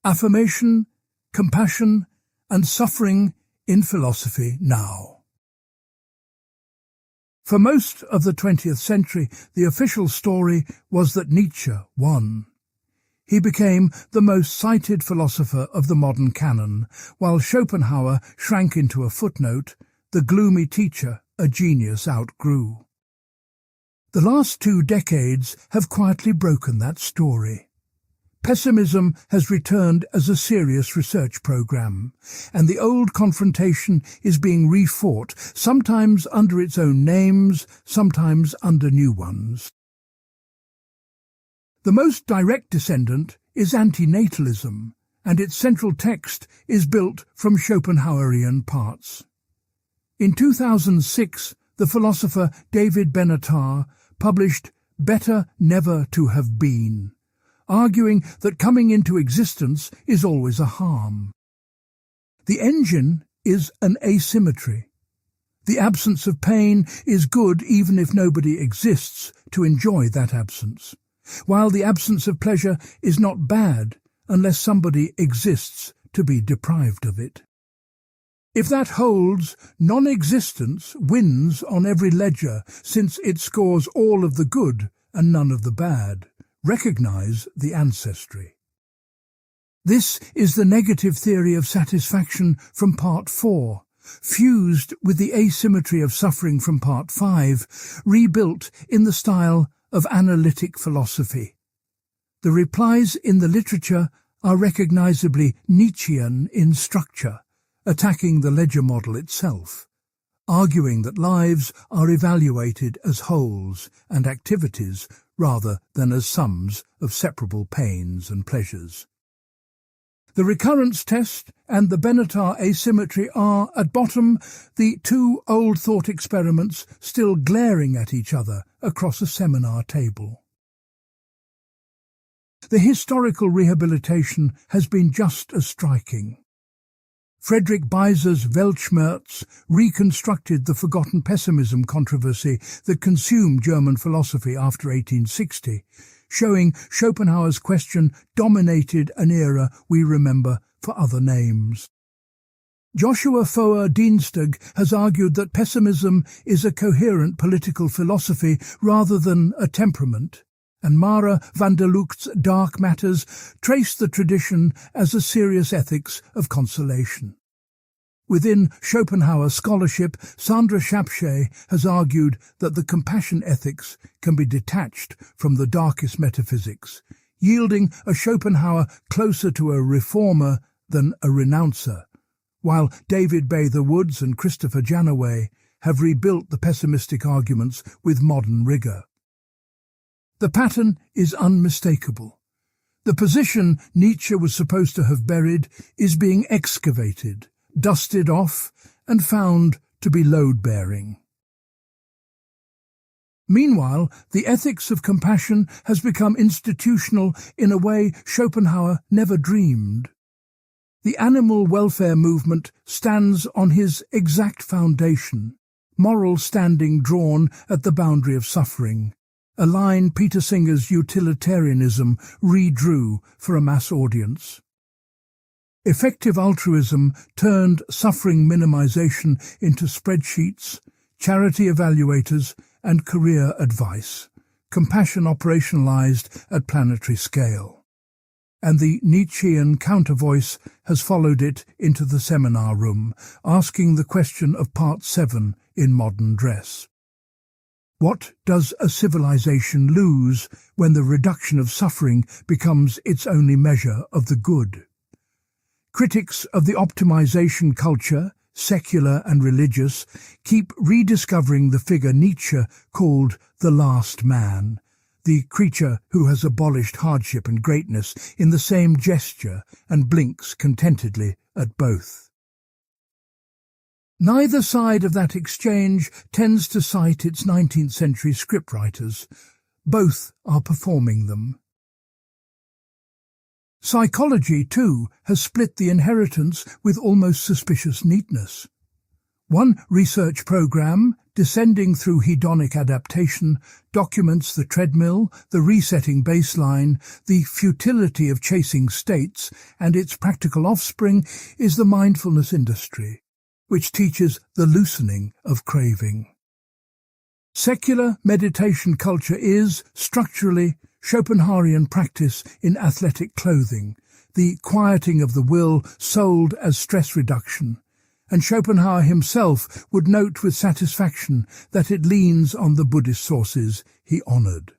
Affirmation, Compassion, and Suffering in Philosophy Now. For most of the 20th century, the official story was that Nietzsche won. He became the most cited philosopher of the modern canon, while Schopenhauer shrank into a footnote, the gloomy teacher a genius outgrew. The last 2 decades have quietly broken that story. Pessimism has returned as a serious research program, and the old confrontation is being refought, sometimes under its own names, sometimes under new ones. The most direct descendant is antinatalism, and its central text is built from Schopenhauerian parts. In 2006, the philosopher David Benatar published Better Never to Have Been, arguing that coming into existence is always a harm. The engine is an asymmetry. The absence of pain is good even if nobody exists to enjoy that absence, while the absence of pleasure is not bad unless somebody exists to be deprived of it. If that holds, non-existence wins on every ledger since it scores all of the good and none of the bad. Recognize the ancestry. This is the negative theory of satisfaction from Part 4, fused with the asymmetry of suffering from Part 5, rebuilt in the style of analytic philosophy. The replies in the literature are recognizably Nietzschean in structure, attacking the ledger model itself, arguing that lives are evaluated as wholes and activities rather than as sums of separable pains and pleasures. The recurrence test and the Benatar asymmetry are, at bottom, the 2 old thought experiments still glaring at each other across a seminar table. The historical rehabilitation has been just as striking. Friedrich Beiser's Weltschmerz reconstructed the forgotten pessimism controversy that consumed German philosophy after 1860, showing Schopenhauer's question dominated an era we remember for other names. Joshua Foer Dienstag has argued that pessimism is a coherent political philosophy rather than a temperament, and Mara van der Lucht's Dark Matters traced the tradition as a serious ethics of consolation. Within Schopenhauer scholarship, Sandra Schapsche has argued that the compassion ethics can be detached from the darkest metaphysics, yielding a Schopenhauer closer to a reformer than a renouncer, while David Bather Woods and Christopher Janaway have rebuilt the pessimistic arguments with modern rigour. The pattern is unmistakable. The position Nietzsche was supposed to have buried is being excavated, dusted off, and found to be load-bearing. Meanwhile, the ethics of compassion has become institutional in a way Schopenhauer never dreamed. The animal welfare movement stands on his exact foundation, moral standing drawn at the boundary of suffering, a line Peter Singer's utilitarianism redrew for a mass audience. Effective altruism turned suffering minimization into spreadsheets, charity evaluators, and career advice, compassion operationalized at planetary scale. And the Nietzschean counter-voice has followed it into the seminar room, asking the question of Part 7 in Modern Dress. What does a civilization lose when the reduction of suffering becomes its only measure of the good? Critics of the optimization culture, secular and religious, keep rediscovering the figure Nietzsche called the last man, the creature who has abolished hardship and greatness in the same gesture and blinks contentedly at both. Neither side of that exchange tends to cite its 19th century scriptwriters. Both are performing them. Psychology, too, has split the inheritance with almost suspicious neatness. One research program, descending through hedonic adaptation, documents the treadmill, the resetting baseline, the futility of chasing states, and its practical offspring is the mindfulness industry, which teaches the loosening of craving. Secular meditation culture is, structurally, Schopenhauerian practice in athletic clothing, the quieting of the will sold as stress reduction, and Schopenhauer himself would note with satisfaction that it leans on the Buddhist sources he honoured.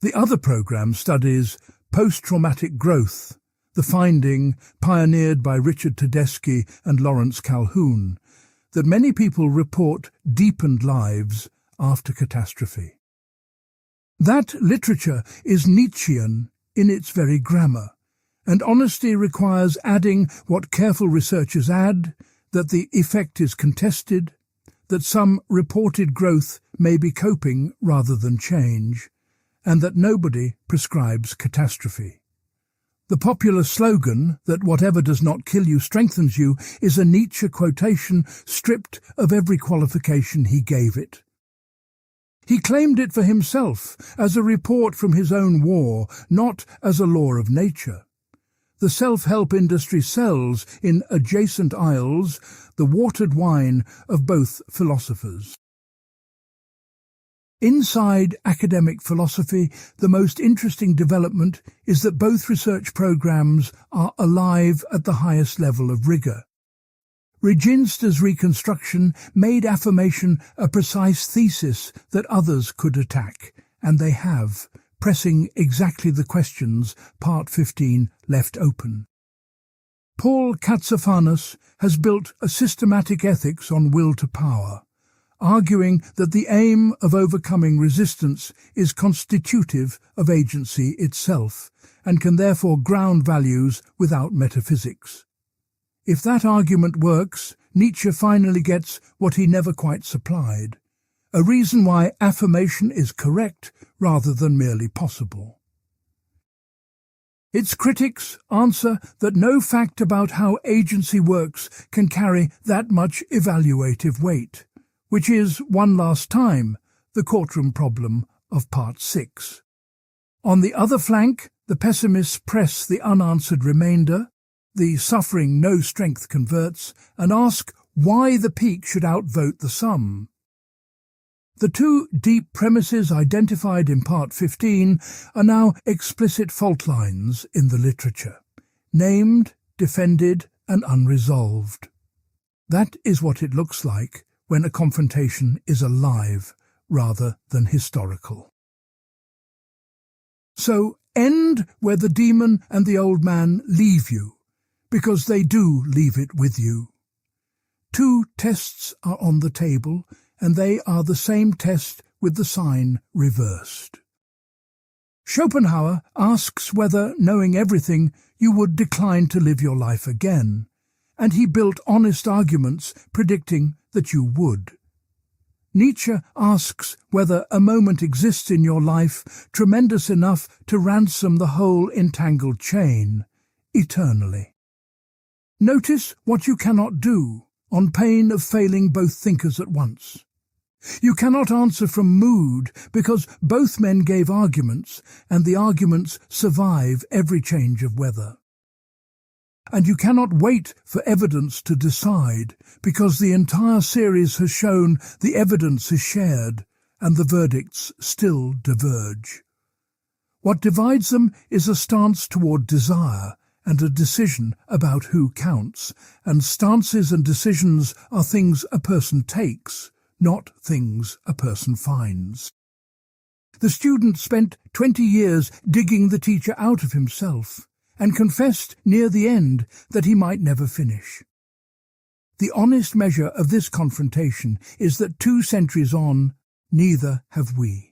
The other program studies post-traumatic growth, the finding, pioneered by Richard Tedeschi and Lawrence Calhoun, that many people report deepened lives after catastrophe. That literature is Nietzschean in its very grammar, and honesty requires adding what careful researchers add, that the effect is contested, that some reported growth may be coping rather than change, and that nobody prescribes catastrophe. The popular slogan that whatever does not kill you strengthens you is a Nietzsche quotation stripped of every qualification he gave it. He claimed it for himself as a report from his own war, not as a law of nature. The self-help industry sells, in adjacent aisles, the watered wine of both philosophers. Inside academic philosophy, the most interesting development is that both research programs are alive at the highest level of rigour. Reginsta's reconstruction made affirmation a precise thesis that others could attack, and they have, pressing exactly the questions Part 15 left open. Paul Katsafanos has built a systematic ethics on will to power, arguing that the aim of overcoming resistance is constitutive of agency itself, and can therefore ground values without metaphysics. If that argument works, Nietzsche finally gets what he never quite supplied, a reason why affirmation is correct rather than merely possible. Its critics answer that no fact about how agency works can carry that much evaluative weight, which is, one last time, the courtroom problem of Part 6. On the other flank, the pessimists press the unanswered remainder, the suffering no strength converts, and ask why the peak should outvote the sum. The two deep premises identified in Part 15 are now explicit fault lines in the literature, named, defended, and unresolved. That is what it looks like when a confrontation is alive rather than historical. So end where the demon and the old man leave you, because they do leave it with you. Two tests are on the table, and they are the same test with the sign reversed. Schopenhauer asks whether, knowing everything, you would decline to live your life again, and he built honest arguments predicting that you would. Nietzsche asks whether a moment exists in your life tremendous enough to ransom the whole entangled chain, eternally. Notice what you cannot do, on pain of failing both thinkers at once. You cannot answer from mood because both men gave arguments, and the arguments survive every change of weather. And you cannot wait for evidence to decide, because the entire series has shown the evidence is shared, and the verdicts still diverge. What divides them is a stance toward desire, and a decision about who counts, and stances and decisions are things a person takes, not things a person finds. The student spent 20 years digging the teacher out of himself, and confessed near the end that he might never finish. The honest measure of this confrontation is that 2 centuries on, neither have we.